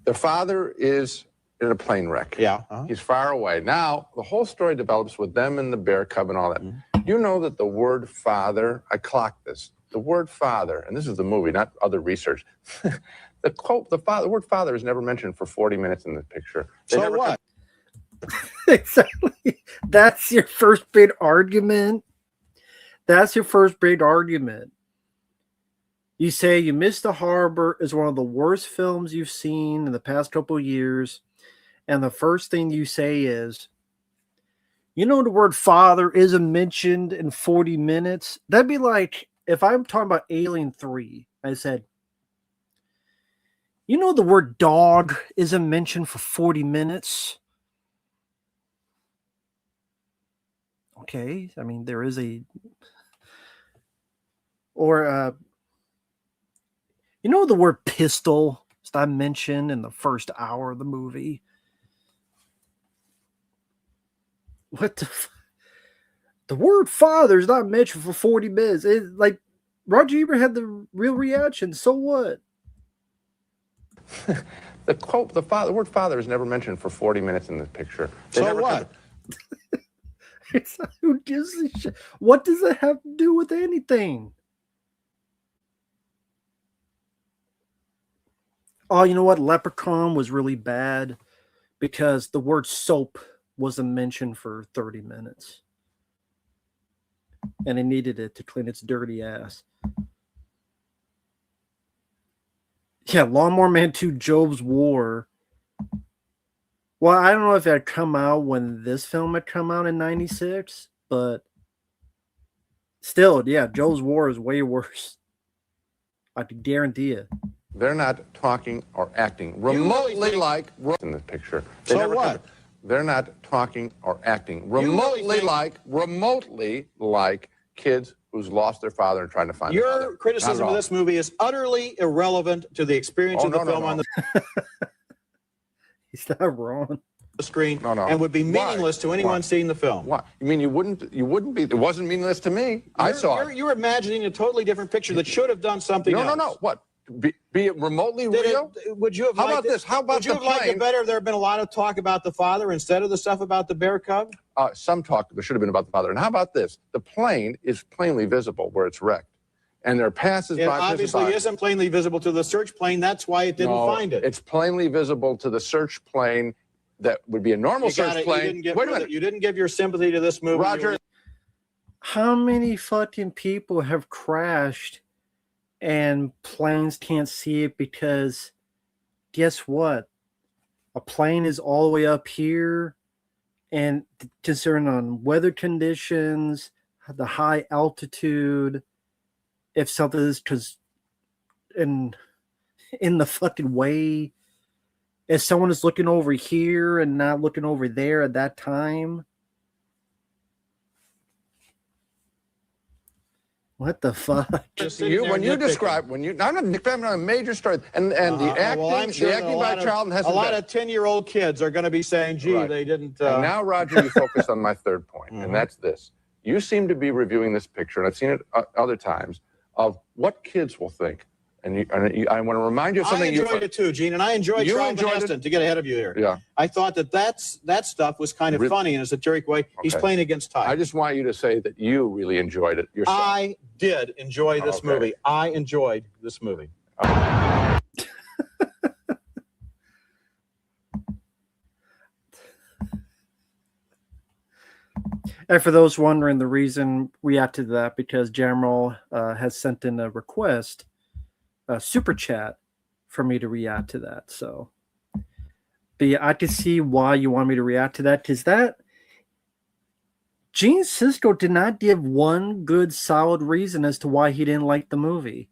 the father is in a plane wreck. Yeah. He's far away. Now, the whole story develops with them and the bear cub and all that. You know that the word father, I clocked this, the word father, and this is the movie, not other research. The word father is never mentioned for 40 minutes in the picture. So what? Exactly. That's your first big argument. That's your first big argument. You say You Missed the Harbor is one of the worst films you've seen in the past couple of years. And the first thing you say is, you know, the word father isn't mentioned in 40 minutes. That'd be like if I'm talking about Alien 3, I said, you know, the word dog isn't mentioned for 40 minutes. Okay, I mean, there is a... Or, you know, the word pistol is not mentioned in the first hour of the movie. What the... The word father is not mentioned for 40 minutes. It's like, Roger Ebert had the real reaction. So what? The word father is never mentioned for 40 minutes in the picture. So what? It's like, who gives a shit? What does that have to do with anything? Oh, you know what? Leprechaun was really bad because the word soap wasn't mentioned for 30 minutes. And it needed it to clean its dirty ass. Yeah, Lawnmower Man 2 Job's War. Well, I don't know if it had come out when this film had come out in 96, but still, yeah, Job's War is way worse. I can guarantee it. They're not talking or acting remotely like in the picture. They So never what? come- They're not talking or acting remotely like kids who's lost their father and trying to find their father. Your criticism Not at of all. this movie is utterly irrelevant to the experience Oh, of the no, no, film no. on He's not wrong. the screen No, no. and would be Why? meaningless to anyone Why? seeing the film. What? You mean you wouldn't be? It wasn't meaningless to me. I saw it. You're imagining a totally different picture that should have done something else. No. What? Be it remotely Did real? would you have How liked about this? How about would you the have liked plane? it better if there had been a lot of talk about the father instead of the stuff about the bear cub? Some talk there should have been about the father. And how about this? The plane is plainly visible where it's wrecked, and there are passes It by. obviously isn't plainly visible to the search plane. That's why it didn't find it. It's plainly visible to the search plane. That would be a normal search plane. Wait a minute, You didn't give your sympathy to this movie. Roger. How many fucking people have crashed and planes can't see it because guess what? A plane is all the way up here, and considering on weather conditions, the high altitude, if something is because in the fucking way, if someone is looking over here and not looking over there at that time, what the fuck? I'm a major story, and the acting, well, I'm sure the acting by Charlton hasn't a lot been. of 10-year-old kids are going to be saying, "Gee, Right. they didn't." And now, Roger, you focus on my third point, and that's this. You seem to be reviewing this picture, and I've seen it other times, of what kids will think. And I want to remind you of I something. enjoyed it too, Gene, and I enjoyed You Charlton enjoyed it? Heston, to get ahead of you here. Yeah. I thought that stuff was kind of funny in a satiric way. He's Okay. playing against time. I just want you to say that you really enjoyed it yourself. I did enjoy this Okay. movie. I enjoyed this movie. And for those wondering, the reason we reacted to that because General has sent in a request, a super chat, for me to react to that. So, but yeah, I can see why you want me to react to that because that Gene Siskel did not give one good solid reason as to why he didn't like the movie.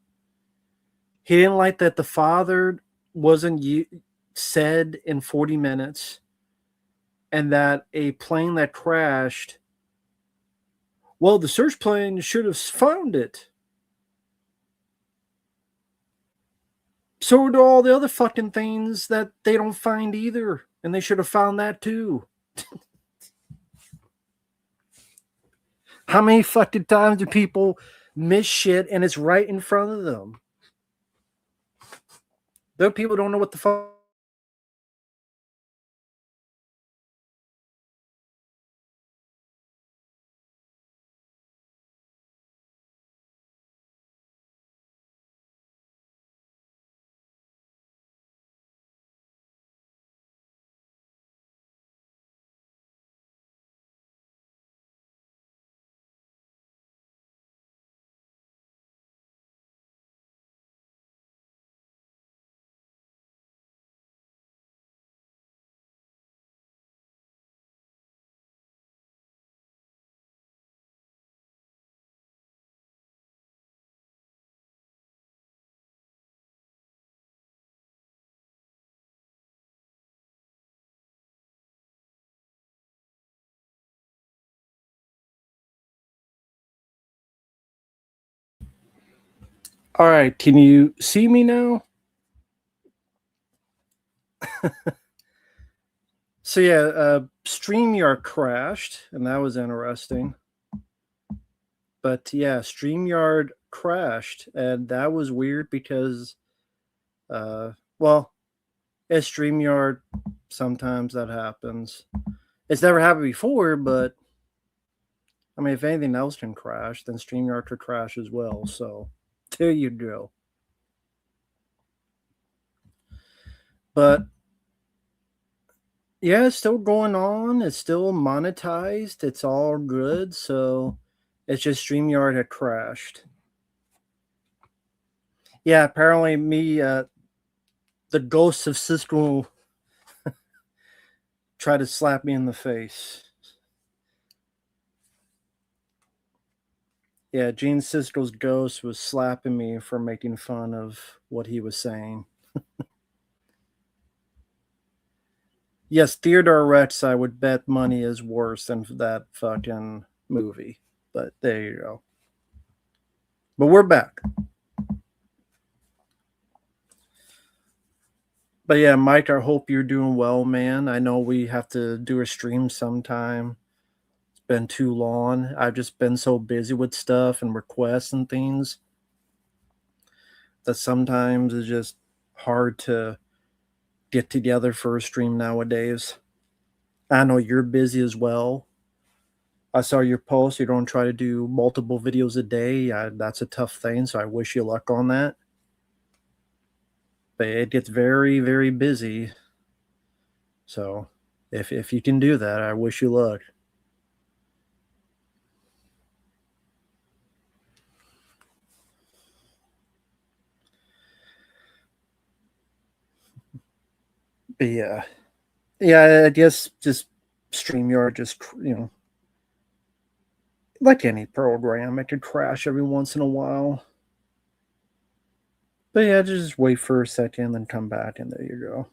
He didn't like that the father wasn't said in 40 minutes, and that a plane that crashed. Well, the search plane should have found it. So do all the other fucking things that they don't find either. And they should have found that too. How many fucking times do people miss shit and it's right in front of them? Though people don't know what the fuck. All right, can you see me now? So yeah, StreamYard crashed, and that was interesting. But yeah, StreamYard crashed, and that was weird because, well, at StreamYard, sometimes that happens. It's never happened before, but I mean, if anything else can crash, then StreamYard could crash as well. So there you go. But yeah, it's still going on. It's still monetized. It's all good. So it's just StreamYard had crashed. Yeah, apparently the ghost of Siskel tried to slap me in the face. Yeah, Gene Siskel's ghost was slapping me for making fun of what he was saying. Yes, Theodore Rex, I would bet money is worse than that fucking movie. But there you go. But we're back. But yeah, Mike, I hope you're doing well, man. I know we have to do a stream sometime. It's been too long. I've just been so busy with stuff and requests and things that sometimes it's just hard to get together for a stream nowadays. I know you're busy as well. I saw your post. You don't try to do multiple videos a day. That's a tough thing, so I wish you luck on that. But it gets very, very busy. So if you can do that, I wish you luck. But yeah, I guess just StreamYard, just, like any program, it could crash every once in a while. But yeah, just wait for a second, then come back, and there you go.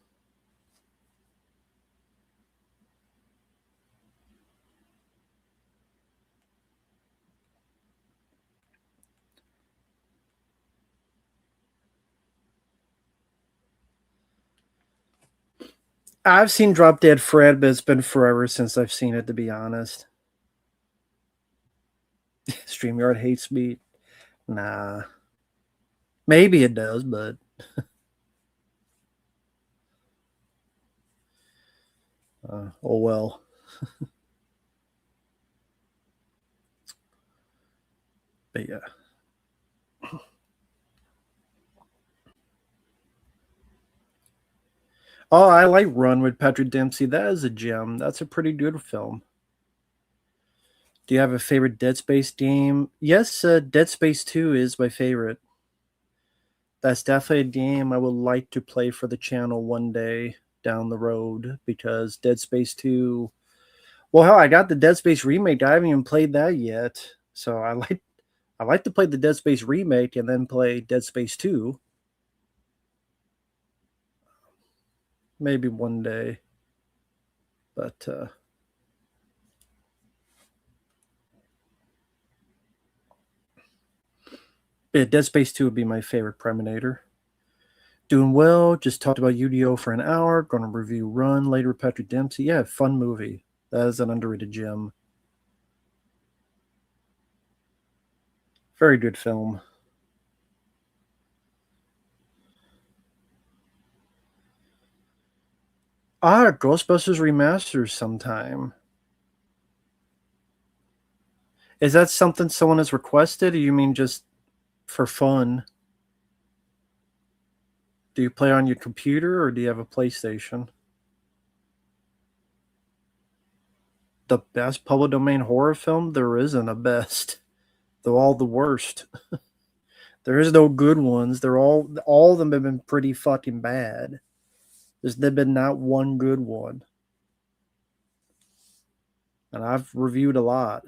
I've seen Drop Dead Fred, but it's been forever since I've seen it, to be honest. StreamYard hates me. Nah. Maybe it does, but oh well. But yeah. Oh, I like Run with Patrick Dempsey. That is a gem. That's a pretty good film. Do you have a favorite Dead Space game? Yes, Dead Space 2 is my favorite. That's definitely a game I would like to play for the channel one day down the road, because Dead Space 2... Well, hell, I got the Dead Space remake. I haven't even played that yet. So I like to play the Dead Space remake and then play Dead Space 2. Maybe one day. But yeah, Dead Space 2 would be my favorite Preminator. Doing well. Just talked about Yu-Gi-Oh! For an hour. Going to review Run later with Patrick Dempsey. Yeah, fun movie. That is an underrated gem. Very good film. Ghostbusters Remastered sometime. Is that something someone has requested, or you mean just for fun? Do you play on your computer, or do you have a PlayStation? The best public domain horror film? There isn't a best. They're all the worst. There is no good ones. They're all of them have been pretty fucking bad. There's been not one good one. And I've reviewed a lot.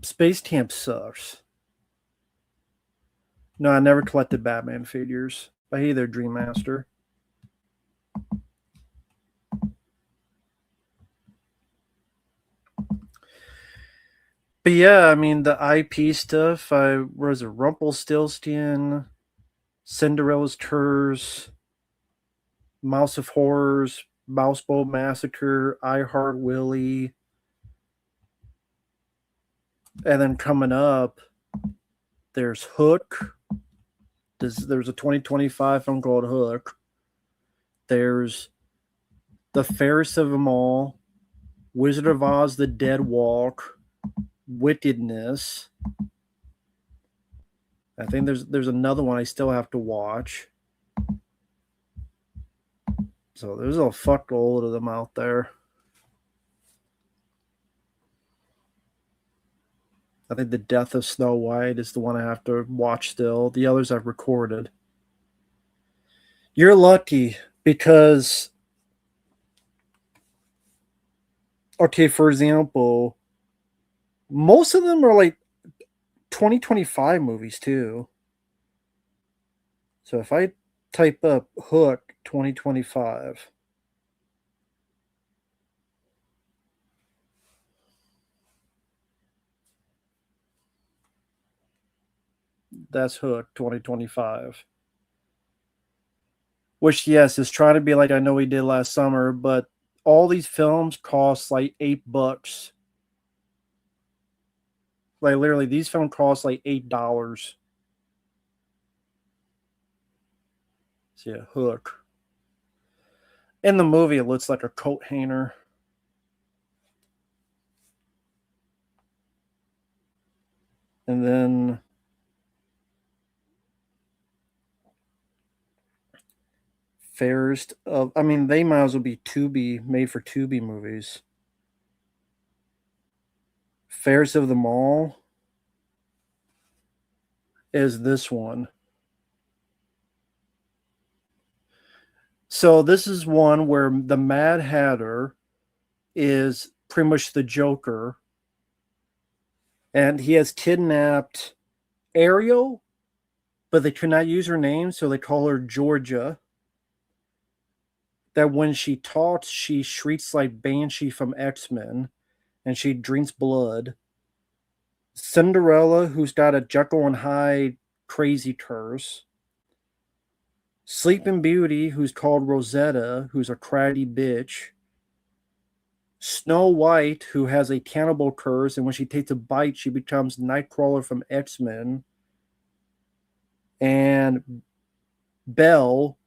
Space Camp sucks. No, I never collected Batman figures. I hate their Dream Master. But yeah, I mean, the IP stuff, I was a Rumpelstiltskin, Cinderella's Curse, Mouse of Horrors, Mouseboat Massacre, I Heart Willie. And then coming up, there's Hook. There's a 2025 film called Hook. There's The Fairest of Them All, Wizard of Oz, The Dead Walk, Wickedness. I think there's another one I still have to watch. So there's a fuckload of them out there. I think The Death of Snow White is the one I have to watch still. The others I've recorded. You're lucky because, okay, for example, most of them are like 2025 movies too. So if I type up Hook 2025, that's Hook 2025. Which, yes, is trying to be like I Know We Did Last Summer, but all these films cost like $8. Like literally, these films cost like $8. So yeah, Hook. In the movie, it looks like a coat hanger. And then Fairest of, I mean, they might as well be Tubi, made for Tubi movies. Fairest of Them All is this one. So this is one where the Mad Hatter is pretty much the Joker, and he has kidnapped Ariel, but they could not use her name, so they call her Georgia. That when she talks, she shrieks like Banshee from X-Men, and she drinks blood. Cinderella, who's got a Jekyll and Hyde crazy curse. Sleeping Beauty, who's called Rosetta, who's a craggy bitch. Snow White, who has a cannibal curse, and when she takes a bite, she becomes Nightcrawler from X-Men. And Belle,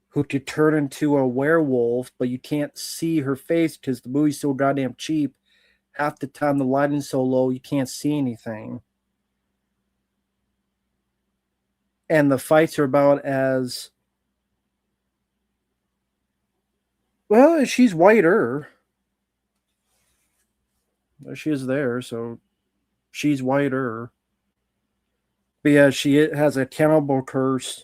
who could turn into a werewolf, but you can't see her face because the movie's so goddamn cheap. Half the time the lighting's so low, you can't see anything. And the fights are about as... Well, she's whiter. She is there, so she's whiter. But yeah, she has a cannibal curse.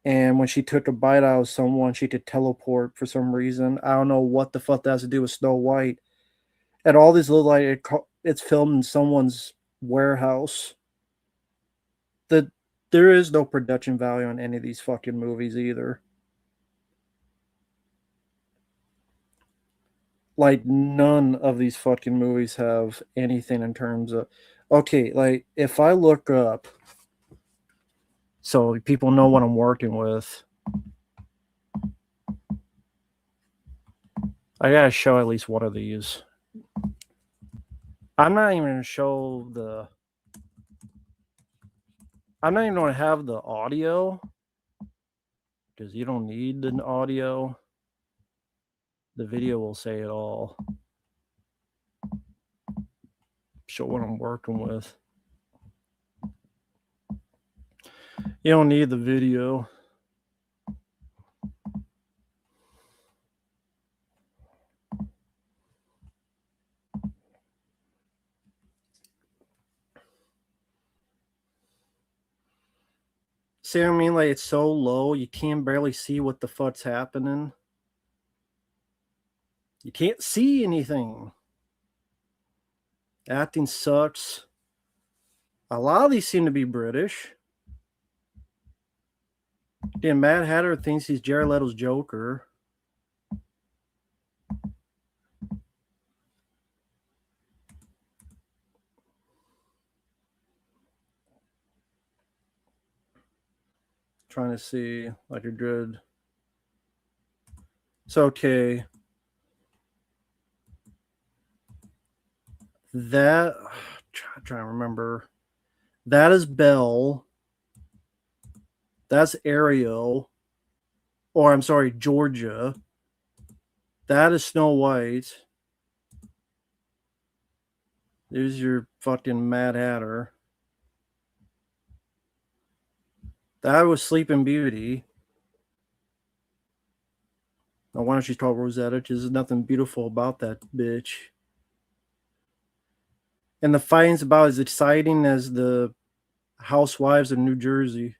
And when she took a bite out of someone, she could teleport for some reason. I don't know what the fuck that has to do with Snow White. And all these look like it's filmed in someone's warehouse. There is no production value on any of these fucking movies either. Like, none of these fucking movies have anything in terms of... Okay, like, if I look up... So people know what I'm working with. I gotta show at least one of these. I'm not even gonna show the... I'm not even gonna have the audio, because you don't need an audio. The video will say it all. Show what I'm working with. You don't need the video. See what I mean? Like, it's so low, you can't barely see what the fuck's happening. You can't see anything. Acting sucks. A lot of these seem to be British. Damn, Mad Hatter thinks he's Jared Leto's Joker. Trying to see like a good... It's okay. That... I'm trying to remember. That is Belle. That's Ariel. Or I'm sorry, Georgia. That is Snow White. There's your fucking Mad Hatter. That was Sleeping Beauty. Now, why don't you call Rosetta? Because there's nothing beautiful about that bitch. And the fighting's about as exciting as the Housewives of New Jersey.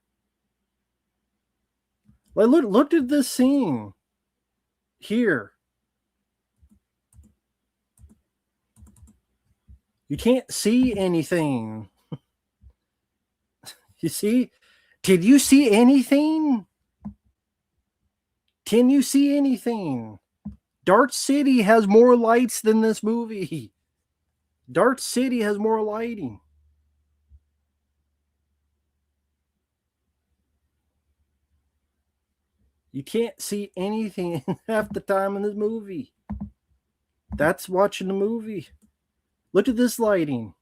Like, look at this scene here. You can't see anything. You see? Did you see anything? Can you see anything? Dart City has more lights than this movie. Dart City has more lighting. You can't see anything half the time in this movie. That's watching the movie. Look at this lighting.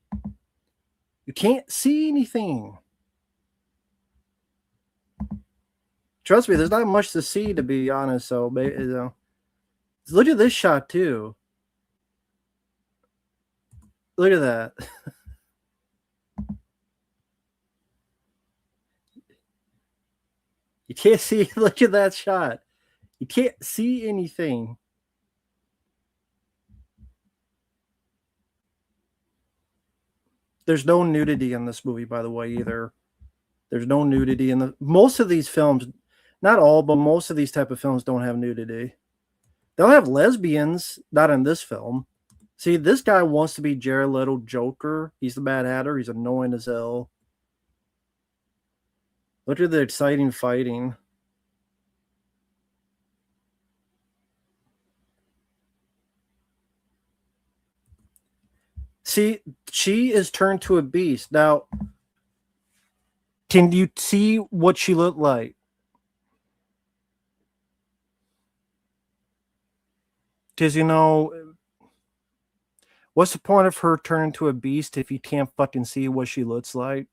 You can't see anything. Trust me, there's not much to see, to be honest. So, you know, look at this shot too. Look at that. You can't see. Look at that shot. You can't see anything. There's no nudity in this movie, by the way, either. There's no nudity in most of these films. Not all, but most of these type of films don't have nudity. They'll have lesbians, not in this film. See, this guy wants to be Jared Leto Joker. He's the Mad Hatter. He's annoying as hell. Look at the exciting fighting. See, she is turned to a beast. Now, can you see what she looked like? Because, you know, what's the point of her turning to a beast if you can't fucking see what she looks like?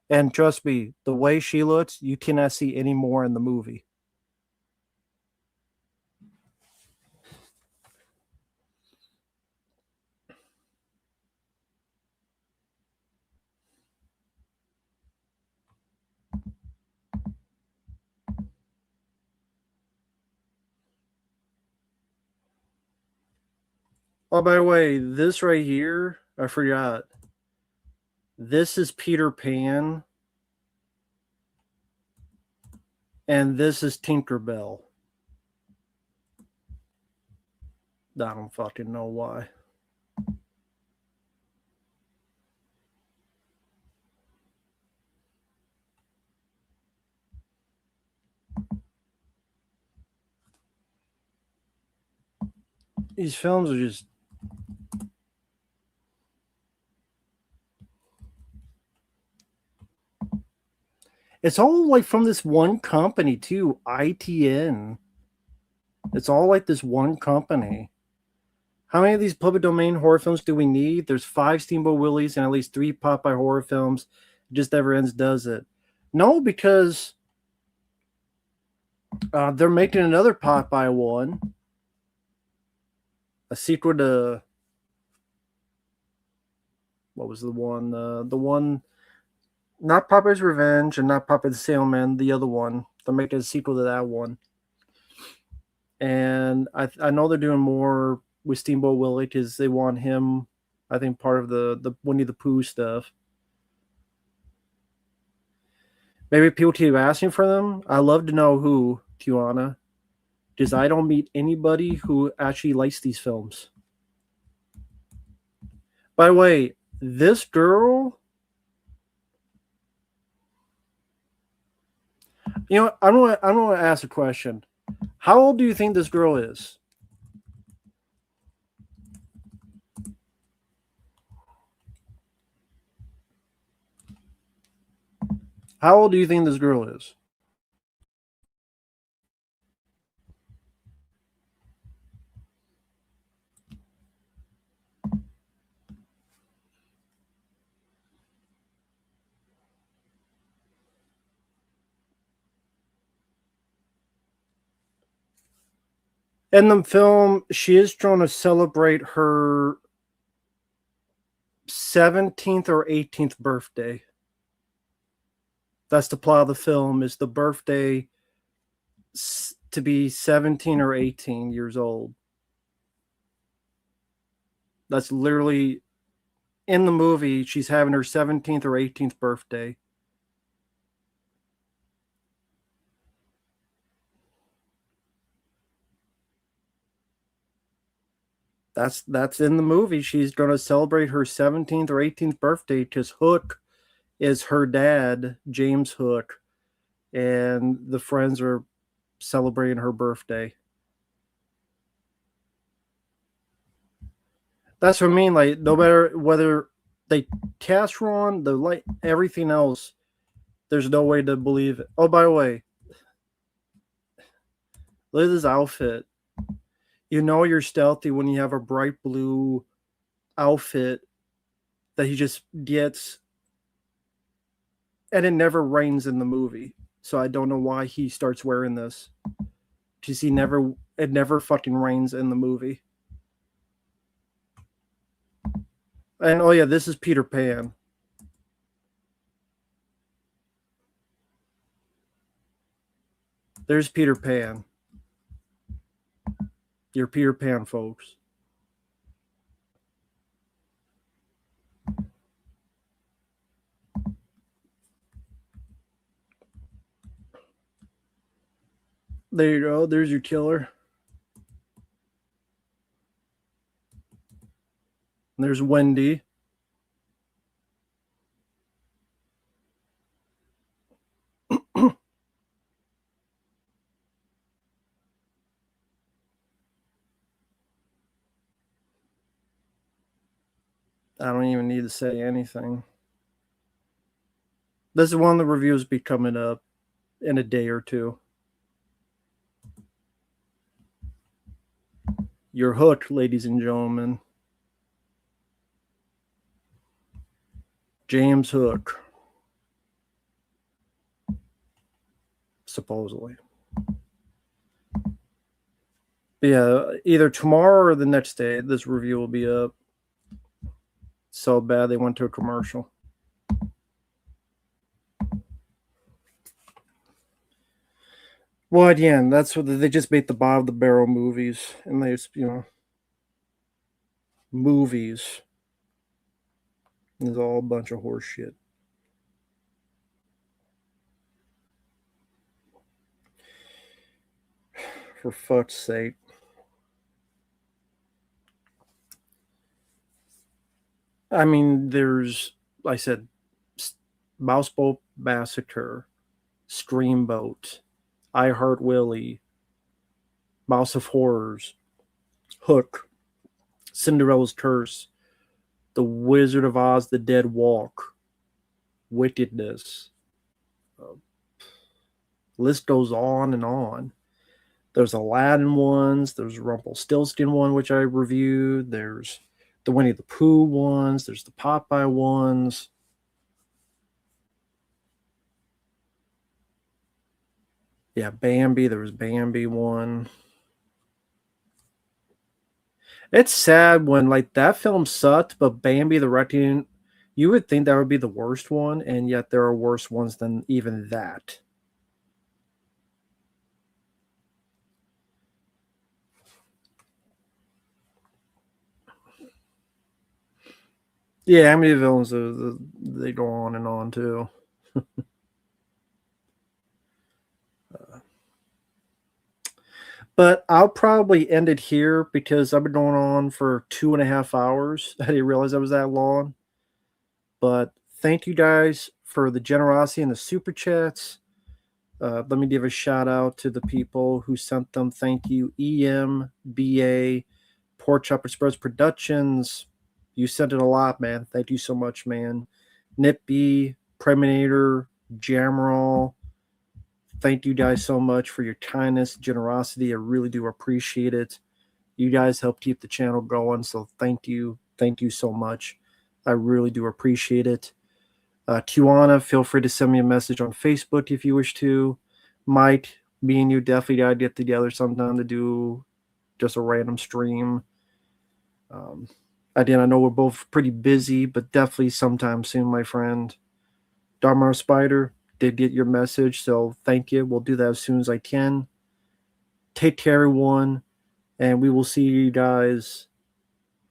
And trust me, the way she looks, you cannot see any more in the movie. Oh, by the way, this right here, I forgot. This is Peter Pan. And this is Tinkerbell. I don't fucking know why. These films are just... It's all like from this one company too, ITN. It's all like this one company. How many of these public domain horror films do we need? There's 5 Steamboat Willies and at least 3 Popeye horror films. It just never ends, does it? No, because they're making another Popeye one. A sequel to... What was the one? The one... Not Popeye's Revenge and not Popeye the Sailman, the other one. They're making a sequel to that one. And I know they're doing more with Steamboat Willie because they want him, I think, part of the Winnie the Pooh stuff. Maybe people keep asking for them. I'd love to know who, Tijuana, because I don't meet anybody who actually likes these films. By the way, this girl... You know, I'm gonna ask a question. How old do you think this girl is? How old do you think this girl is? In the film, she is trying to celebrate her 17th or 18th birthday. That's the plot of the film, is the birthday to be 17 or 18 years old. That's literally in the movie. She's having her 17th or 18th birthday. That's in the movie. She's going to celebrate her 17th or 18th birthday because Hook is her dad, James Hook, and the friends are celebrating her birthday. That's what I mean. Like, no matter whether they cast Ron, the light, everything else, there's no way to believe it. Oh, by the way, look at this outfit. You know you're stealthy when you have a bright blue outfit that he just gets, and it never rains in the movie. So I don't know why he starts wearing this. Because it never fucking rains in the movie. And oh yeah, this is Peter Pan. There's Peter Pan. You're Peter Pan, folks. There you go. There's your killer. And there's Wendy. I don't even need to say anything. This is one of the reviews be coming up in a day or two. You're hooked, ladies and gentlemen. James Hook. Supposedly. But yeah, either tomorrow or the next day, this review will be up. So bad they went to a commercial. Well, again, that's what they just made the bottom of the barrel movies, and they just, movies. It's all a bunch of horse shit. For fuck's sake. I mean, there's, like I said, Mouseboat Massacre, Screamboat, I Heart Willie, Mouse of Horrors, Hook, Cinderella's Curse, The Wizard of Oz, The Dead Walk, Wickedness. List goes on and on. There's Aladdin ones, there's Rumpelstiltskin one, which I reviewed, there's the Winnie the Pooh ones, there's the Popeye ones. Yeah, Bambi, there was Bambi one. It's sad when, like, that film sucked, but Bambi the Reckoning, you would think that would be the worst one, and yet there are worse ones than even that. Yeah, how many villains they go on and on too. But I'll probably end it here because I've been going on for 2.5 hours. I didn't realize I was that long. But thank you guys for the generosity and the super chats. Let me give a shout out to the people who sent them. Thank you, EMBA, Pork Chop Express Productions. You sent it a lot, man. Thank you so much, man. Nippy, Preminator, Jamral. Thank you guys so much for your kindness, generosity. I really do appreciate it. You guys help keep the channel going, so thank you. Thank you so much. I really do appreciate it. Kiwana, feel free to send me a message on Facebook if you wish to. Mike, me and you definitely gotta get together sometime to do just a random stream. Again, I know we're both pretty busy, but definitely sometime soon, my friend. Dharma Spider, did get your message, so thank you. We'll do that as soon as I can. Take care, everyone, and we will see you guys.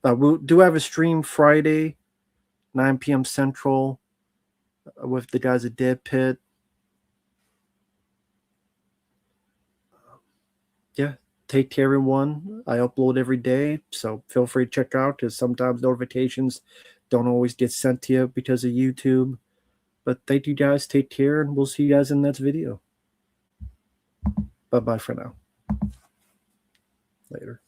We'll do have a stream Friday, 9 p.m. Central, with the guys at Dead Pit. Yeah, take care, everyone. I upload every day, so feel free to check out, because sometimes notifications don't always get sent to you because of YouTube. But thank you guys. Take care, and we'll see you guys in the next video. Bye-bye for now. Later.